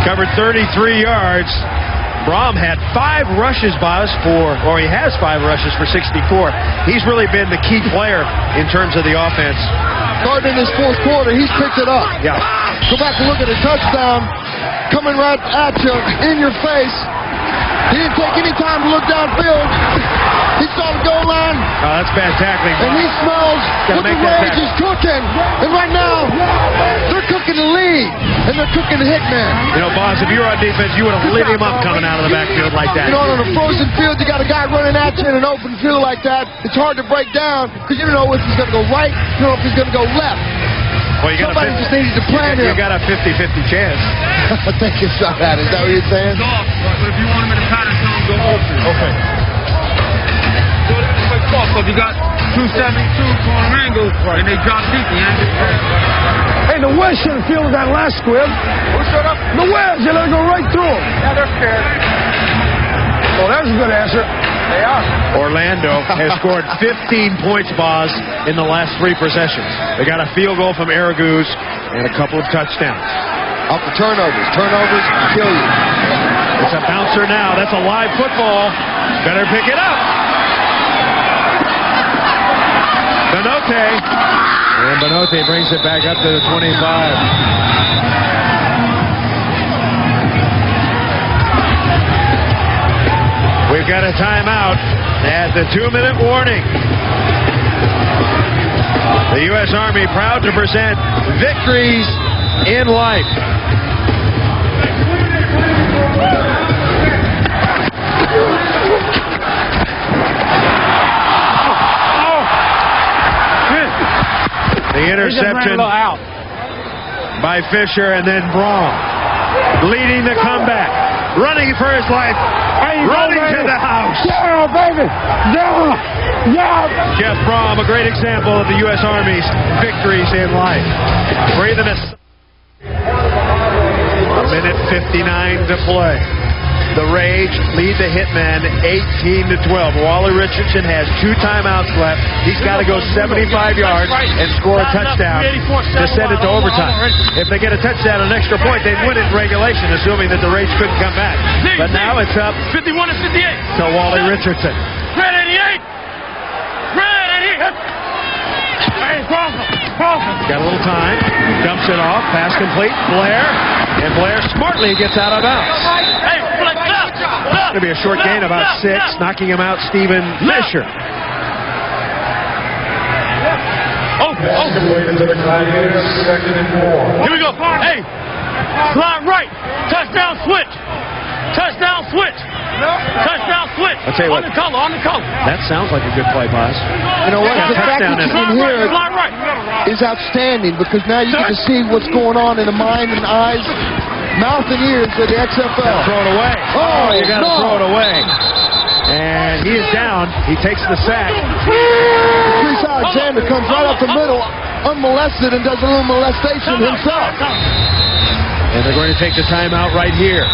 covered 33 yards. Brohm had 5 rushes, he has 5 rushes for 64. He's really been the key player in terms of the offense. Starting in this fourth quarter, he's picked it up. Yeah. Go back and look at the touchdown. Coming right at you, in your face. He didn't take any time to look downfield. He saw the goal line. Oh, that's bad tackling. And he smells what the Rage is cooking. And right now, they're cooking the lead. And they're cooking the Hitman. You know, boss, if you were on defense, you would have lit him up coming out of the backfield like that. You know, on a frozen field, you got a guy running at you in an open field like that. It's hard to break down because you don't know if he's going to go right, you don't know if he's going to go left. Well, somebody just needed to plan him. You got a 50-50 chance. Take a shot at it. Is that what you're saying? But if you want him in the pattern, tell him go open. Okay. So if you got 272 corner angles, and they drop deep, Hey, the West should have fielded that last squib. Who showed up? The West, you let it go right through them. Yeah, they're scared. Oh, that was a good answer. They are. Orlando has scored 15 points, Boz, in the last 3 possessions. They got a field goal from Araguz and a couple of touchdowns. Off the turnovers. Turnovers kill you. It's a bouncer now. That's a live football. Better pick it up. Benote. And Benote brings it back up to the 25. We've got a timeout at the 2-minute warning. The U.S. Army proud to present Victories in Life. The interception by Fisher, and then Brohm leading the comeback, running for his life, running to the house. Yeah, baby. Yeah. Yeah. Jeff Brohm, a great example of the U.S. Army's victories in life. Breathing a minute 59 to play. The Rage lead the Hitmen 18-12. Wally Richardson has 2 timeouts left. He's got to go 75 yards and score a touchdown to send it to overtime. If they get a touchdown and an extra point, they'd win it in regulation, assuming that the Rage couldn't come back. But now it's up 51-58 to Wally Richardson. Red 88. Red 88. Hey, Got a little time. Dumps it off. Pass complete. Blair. And Blair smartly gets out of bounds. Hey, It's going to be a short gain, about 6. Knocking him out, Stephen Fisher. Here we go. Hey, slide right. Touchdown switch. Touchdown switch. Touchdown switch. I'll tell you what. On the color. That sounds like a good play, boss. You know what? The fact that you can hear it is outstanding because now you get to see what's going on in the mind and eyes, mouth and ears of the XFL. Throw it away. Oh, you got to throw it away. And he is down. He takes the sack. Chris Alexander comes right up the middle, unmolested, and does a little molestation himself. And they're going to take the timeout right here.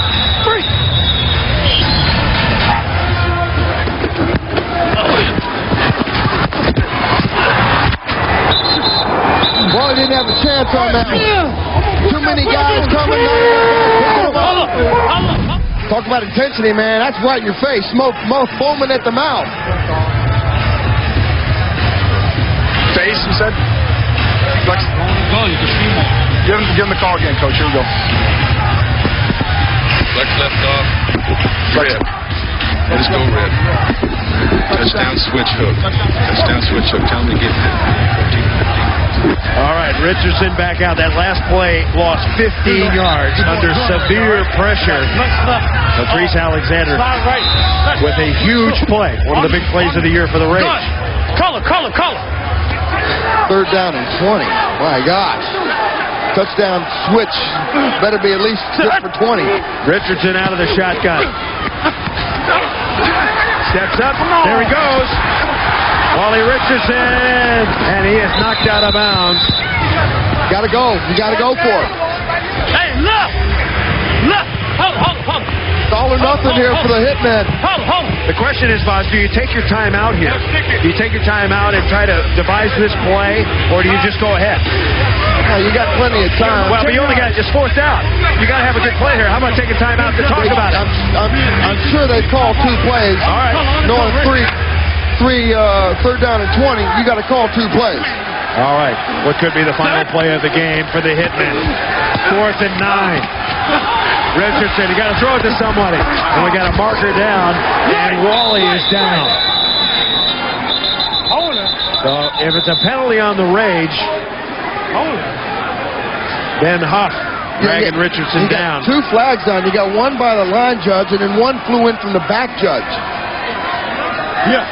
Boy, he didn't have a chance on that. Too many guys coming. Talk about intensity, man. That's right in your face. Smoke foaming at the mouth. Face, you said? Flex. Give him the call again, Coach. Here we go. Flex left off. Red. Let's go, Red. Touchdown switch hook. Touchdown switch hook. Tell him to get it. All right, Richardson back out. That last play lost 15 yards under severe pressure. Patrice Alexander with a huge play. One of the big plays of the year for the Rage. Color. 3rd down and 20. My gosh. Touchdown switch. Better be at least good for 20. Richardson out of the shotgun. Steps up. There he goes. Wally Richardson. And he is knocked out of bounds. Got to go. You got to go for it. Hey, look. Hold. It's all or nothing here for the Hitmen. Hold. The question is, boss, do you take your time out here? Do you take your time out and try to devise this play, or do you just go ahead? You got plenty of time. Well, but you only got just 4th out. You got to have a good play here. How about taking time out to talk about it? I'm sure they call 2 plays. All right. Knowing 3rd down and 20, you got to call 2 plays. All right. What could be the final play of the game for the Hitmen? 4th and 9. Richardson, you got to throw it to somebody. And we got a marker down, and Wally is down. So if it's a penalty on the Rage, then Huff dragging Richardson down. 2 flags down. You got 1 by the line judge, and then 1 flew in from the back judge. Yeah.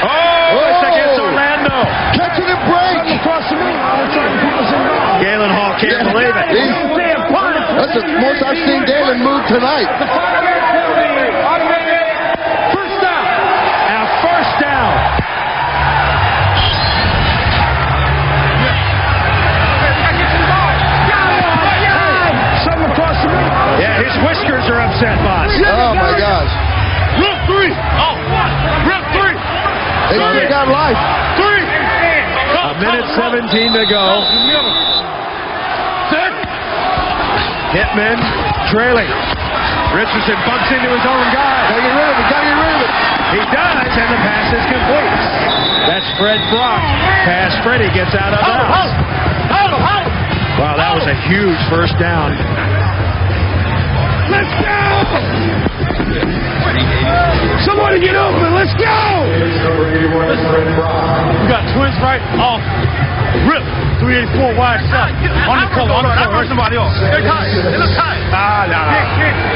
Oh, it's against Orlando. Catching and break. Galen Hall can't believe it. That's the most I've seen Galen move tonight. First down. Now, first down. Yeah, his whiskers are upset, boss. Oh, my gosh. Rip 3. Rip 3. They still got life. 3. A minute 17 to go. Hitmen trailing. Richardson bumps into his own guy. Gotta get rid of it. He does, and the pass is complete. That's Fred Brock. Pass Freddie gets out of bounds. Wow, that was a huge first down. Let's go! Somebody get open. Let's go! We got twins right off. Rip. 384 wide shot. On the color. Somebody else. They're tight. They look tight.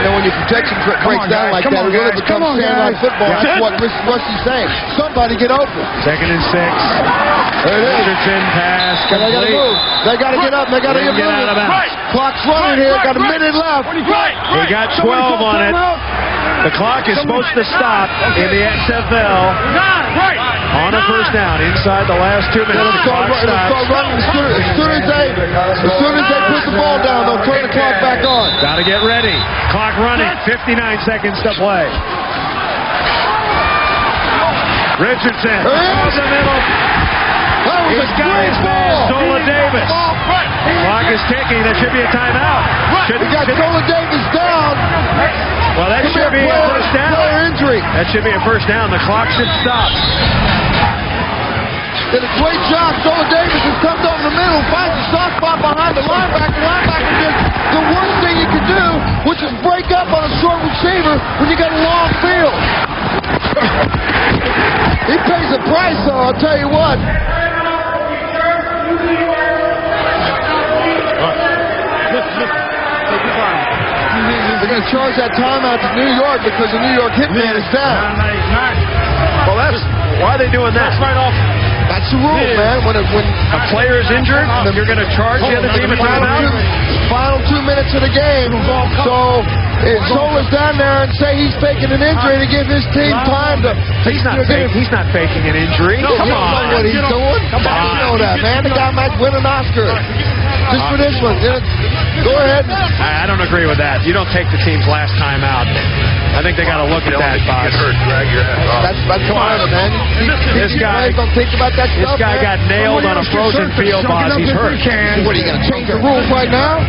When your protection breaks down like that, it really becomes sandline football. That's what Rusty's saying. Somebody get open. 2nd and 6. There it is. Richardson pass complete. They got to move. They got to get up. They got to get moving. Clock's running here. Got a minute left. He got 12 on it. The clock is supposed to stop in the XFL on a first down inside the last 2 minutes. It'll start running as soon as they put the ball down, they'll turn the clock back on. Got to get ready. Clock Clock running. 59 seconds to play. Richardson across the middle. He's got his man, Zola Davis. Clock is ticking. That should be a timeout. We got Zola Davis down. Well, that should be a first down. Injury. That should be a first down. The clock should stop. Did a great job. Zola Davis has come over the middle, finds a soft spot behind the linebacker. Linebacker did the worst thing you can do, which is break up on a short receiver when you got a long field. He pays the price, though, I'll tell you what. They're going to charge that timeout to New York because the New York Hitman is down. Well, why are they doing that? That's the rule, man. When a player is injured, you're going to charge the other team a timeout? Final 2 minutes of the game. So if Zola's down there and say he's faking an injury to give his team time to... He's not faking an injury. No, come on. Know what he's doing? Come on. You know that, man. The guy might win an Oscar. Just for this one. Go ahead. I don't agree with that. You don't take the team's last time out. I think they got to look at that, boss. That's fine, man. This guy don't think about that stuff. This guy got nailed on a frozen field, boss. He's hurt. What, are you going to change the rules right now?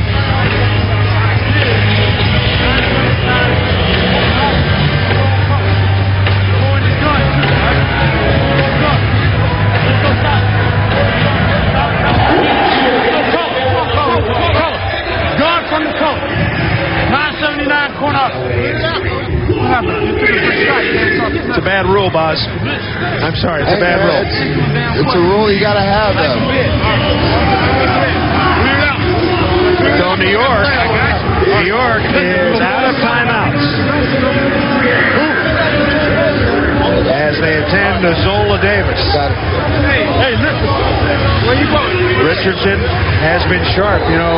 Gone from the coach. 979 corner. It's a bad rule, boss. I'm sorry, it's a bad rule. It's a rule you got to have, though. So New York is out of timeouts as they attend to Zola Davis. Hey, listen. Where you going? Richardson has been sharp, you know.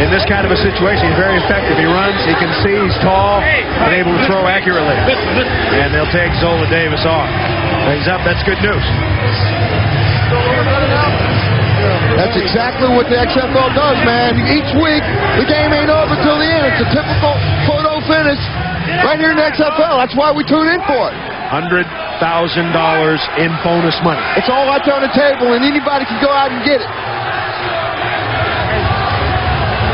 In this kind of a situation, he's very effective. He runs, he can see, he's tall, and able to throw accurately. And they'll take Zola Davis off. He's up, that's good news. That's exactly what the XFL does, man. Each week, the game ain't over till the end. It's a typical photo finish right here in the XFL. That's why we tune in for it. $100,000 in bonus money. It's all right there on the table, and anybody can go out and get it.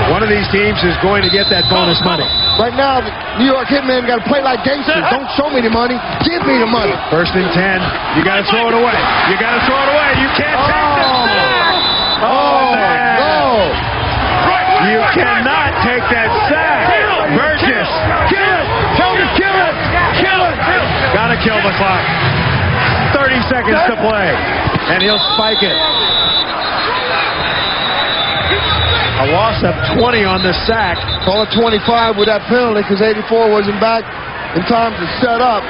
One of these teams is going to get that bonus money. Right now, the New York Hitmen got to play like gangsters. Don't show me the money. Give me the money. First and 10. You got to throw it away. You got to throw it away. You can't take this sack. No. You cannot take that sack. Burgess. Kill it. Tell him to kill it. Kill it. Got to kill the clock. 30 seconds to play. And he'll spike it. A loss of 20 on the sack. Call it 25 with that penalty because 84 wasn't back in time to set up.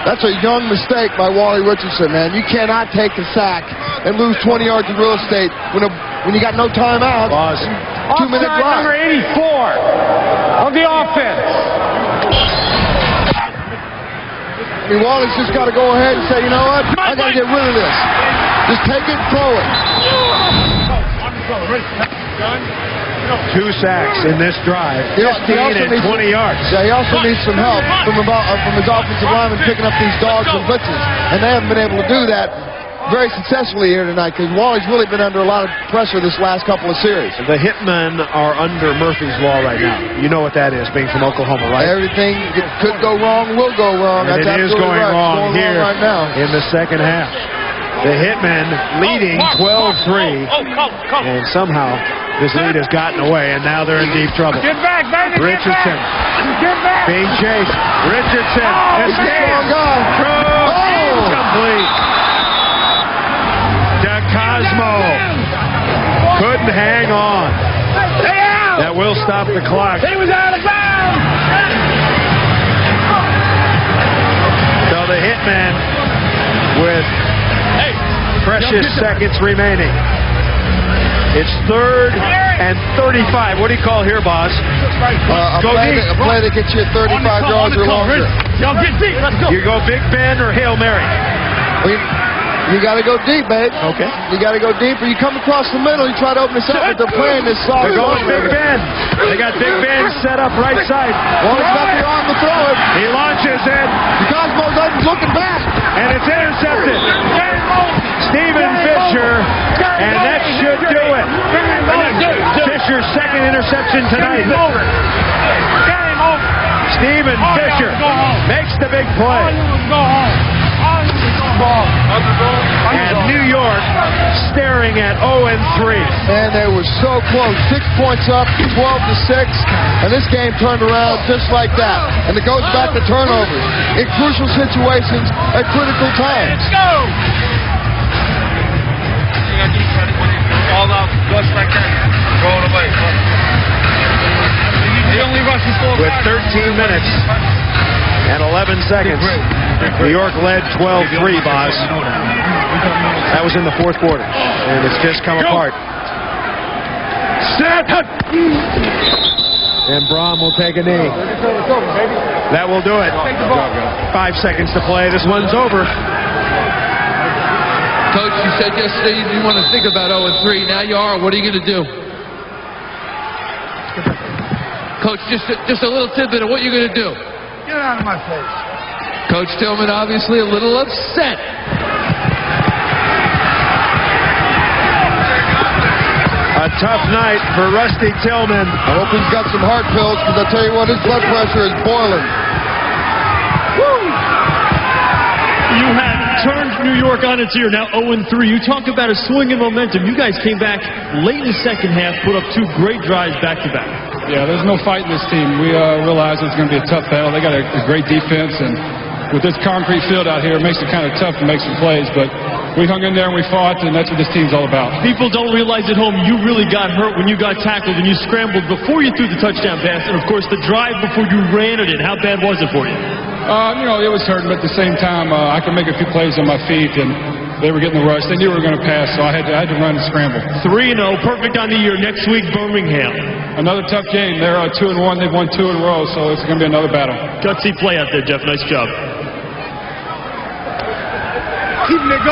That's a young mistake by Wally Richardson, man. You cannot take the sack and lose 20 yards of real estate when you got no timeout. 2-minute drive. Number 84 of the offense. I mean, Wally's just got to go ahead and say, you know what? I got to get rid of this. Just take it and throw it. 2 sacks in this drive, 15 and 20 yards. Yeah, he also needs some help from his offensive lineman picking up these dogs and blitzes, and they haven't been able to do that very successfully here tonight because Wally's really been under a lot of pressure this last couple of series. The Hitmen are under Murphy's Law right now. You know what that is, being from Oklahoma, right? Everything could go wrong, will go wrong. And That's it is going right. wrong here right now. in the second half. The Hitmen leading 12-3, and somehow this lead has gotten away, and now they're in deep trouble. Get back, baby, Richardson. Get back. Being chased. Richardson. He's a strong guy. Incomplete. DeCosmo couldn't hang on. That will stop the clock. He was out of bounds. So the Hitmen with precious seconds remaining. It's 3rd and 35. What do you call here, boss? A play that gets you 35 yards or longer. Y'all get deep. Let's go. You go Big Ben or Hail Mary? You got to go deep, babe. Okay. You got to go deep, or you come across the middle, you try to open this up, but they're playing this soft. They're going Big Ben. They got Big Ben set up right side. Wally's got the arm to throw it. He launches it. Cosmo doesn't looking back. And it's intercepted. Stephen Fisher, and that should do it. Fisher's second interception tonight. Stephen Fisher makes the big play. And New York staring at 0-3. And they were so close. 6 points up, 12-6. And this game turned around just like that. And it goes back to turnovers in crucial situations at critical times. Let's go! All out, just like that. Roll away. He only rushes 4 with 13 minutes and 11 seconds. New York led 12-3, boss. That was in the fourth quarter, and it's just come apart. Set. And Brohm will take a knee. That will do it. 5 seconds to play. This one's over. Coach, you said yesterday you didn't want to think about 0-3. Now you are. What are you going to do? Coach, just a little tidbit of what you're going to do. Get out of my face. Coach Tillman obviously a little upset. A tough night for Rusty Tillman. I hope he's got some heart pills, because I tell you what, his blood pressure is boiling. Woo! You have turned New York on its ear, now 0-3. You talk about a swing in momentum. You guys came back late in the second half, put up 2 great drives back-to-back. Yeah, there's no fight in this team. We realize it's going to be a tough battle. They got a great defense, and with this concrete field out here, it makes it kind of tough to make some plays, but we hung in there and we fought, and that's what this team's all about. People don't realize at home you really got hurt when you got tackled and you scrambled before you threw the touchdown pass, and of course the drive before you ran it in. How bad was it for you? You know, it was hurting, but at the same time, I could make a few plays on my feet, and they were getting the rush. They knew we were going to pass, so I had to run and scramble. 3-0, perfect on the year. Next week, Birmingham. Another tough game. They're 2-1. They've won 2 in a row, so it's going to be another battle. Gutsy play out there, Jeff. Nice job. Keeping it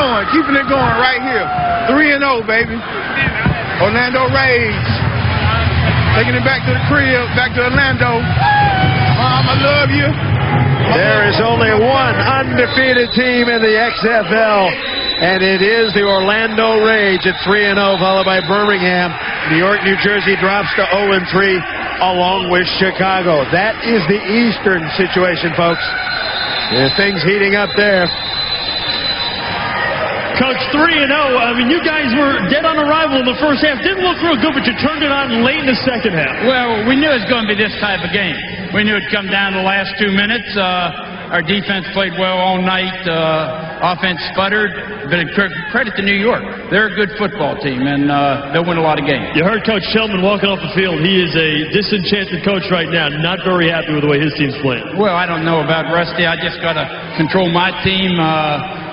going right here. 3-0, baby. Orlando Rage. Taking it back to the crib, back to Orlando. Mom, I love you. There is only one undefeated team in the XFL, and it is the Orlando Rage at 3-0, followed by Birmingham. New York, New Jersey drops to 0-3, along with Chicago. That is the Eastern situation, folks. Things heating up there. Coach, 3-0. I mean, you guys were dead on arrival in the first half. Didn't look real good, but you turned it on late in the second half. Well, we knew it was going to be this type of game. We knew it'd come down to the last 2 minutes. Our defense played well all night. Offense sputtered. But credit to New York. They're a good football team, and they'll win a lot of games. You heard Coach Tillman walking off the field. He is a disenchanted coach right now, not very happy with the way his team's playing. Well, I don't know about Rusty. I just got to control my team.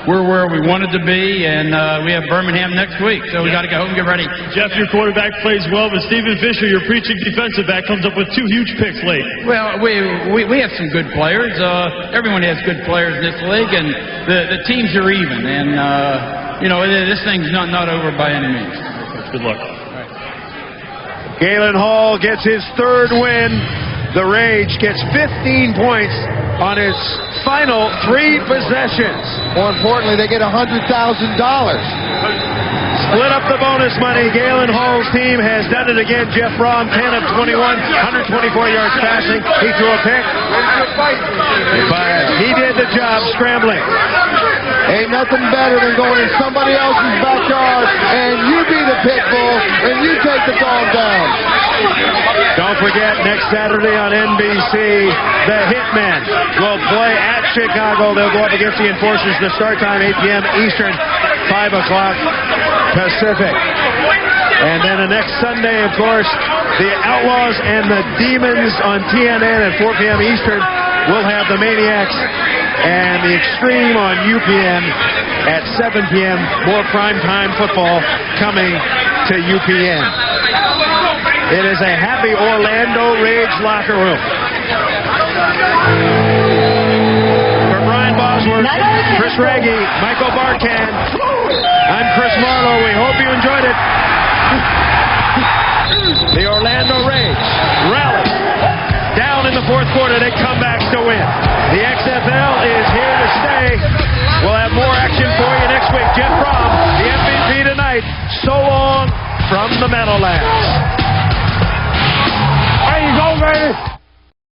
We're where we wanted to be, and we have Birmingham next week, so we got to go home and get ready. Jeff, your quarterback plays well, but Stephen Fisher, your preaching defensive back, comes up with 2 huge picks late. Well, we have some good players. Everyone has good players in this league, and the teams are even, and you know, this thing's not over by any means. Good luck. Galen Hall gets his 3rd win. The Rage gets 15 points on his final 3 possessions. More importantly, they get $100,000. Split up the bonus money. Galen Hall's team has done it again. Jeff Brohm, 10 of 21, 124 yards passing. He threw a pick, but he did the job scrambling. Ain't nothing better than going in somebody else's backyard and you be the pit bull and you take the dog down. Don't forget, next Saturday on NBC, the Hitmen will play at Chicago. They'll go up against the Enforcers. The start time, 8 p.m. Eastern, 5 o'clock Pacific. And then the next Sunday, of course, the Outlaws and the Demons on TNN at 4 p.m. Eastern. We'll have the Maniacs and the Extreme on UPN at 7 p.m. More primetime football coming to UPN. It is a happy Orlando Rage locker room. For Brian Bosworth, Chris Reggie, Michael Barkan. I'm Chris Marlowe. We hope you enjoyed it. The Orlando Rage rally. Down in the fourth quarter, they come back to win. The XFL is here to stay. We'll have more action for you next week. Jeff Brohm, the MVP tonight. So long from the Meadowlands. There you go, baby.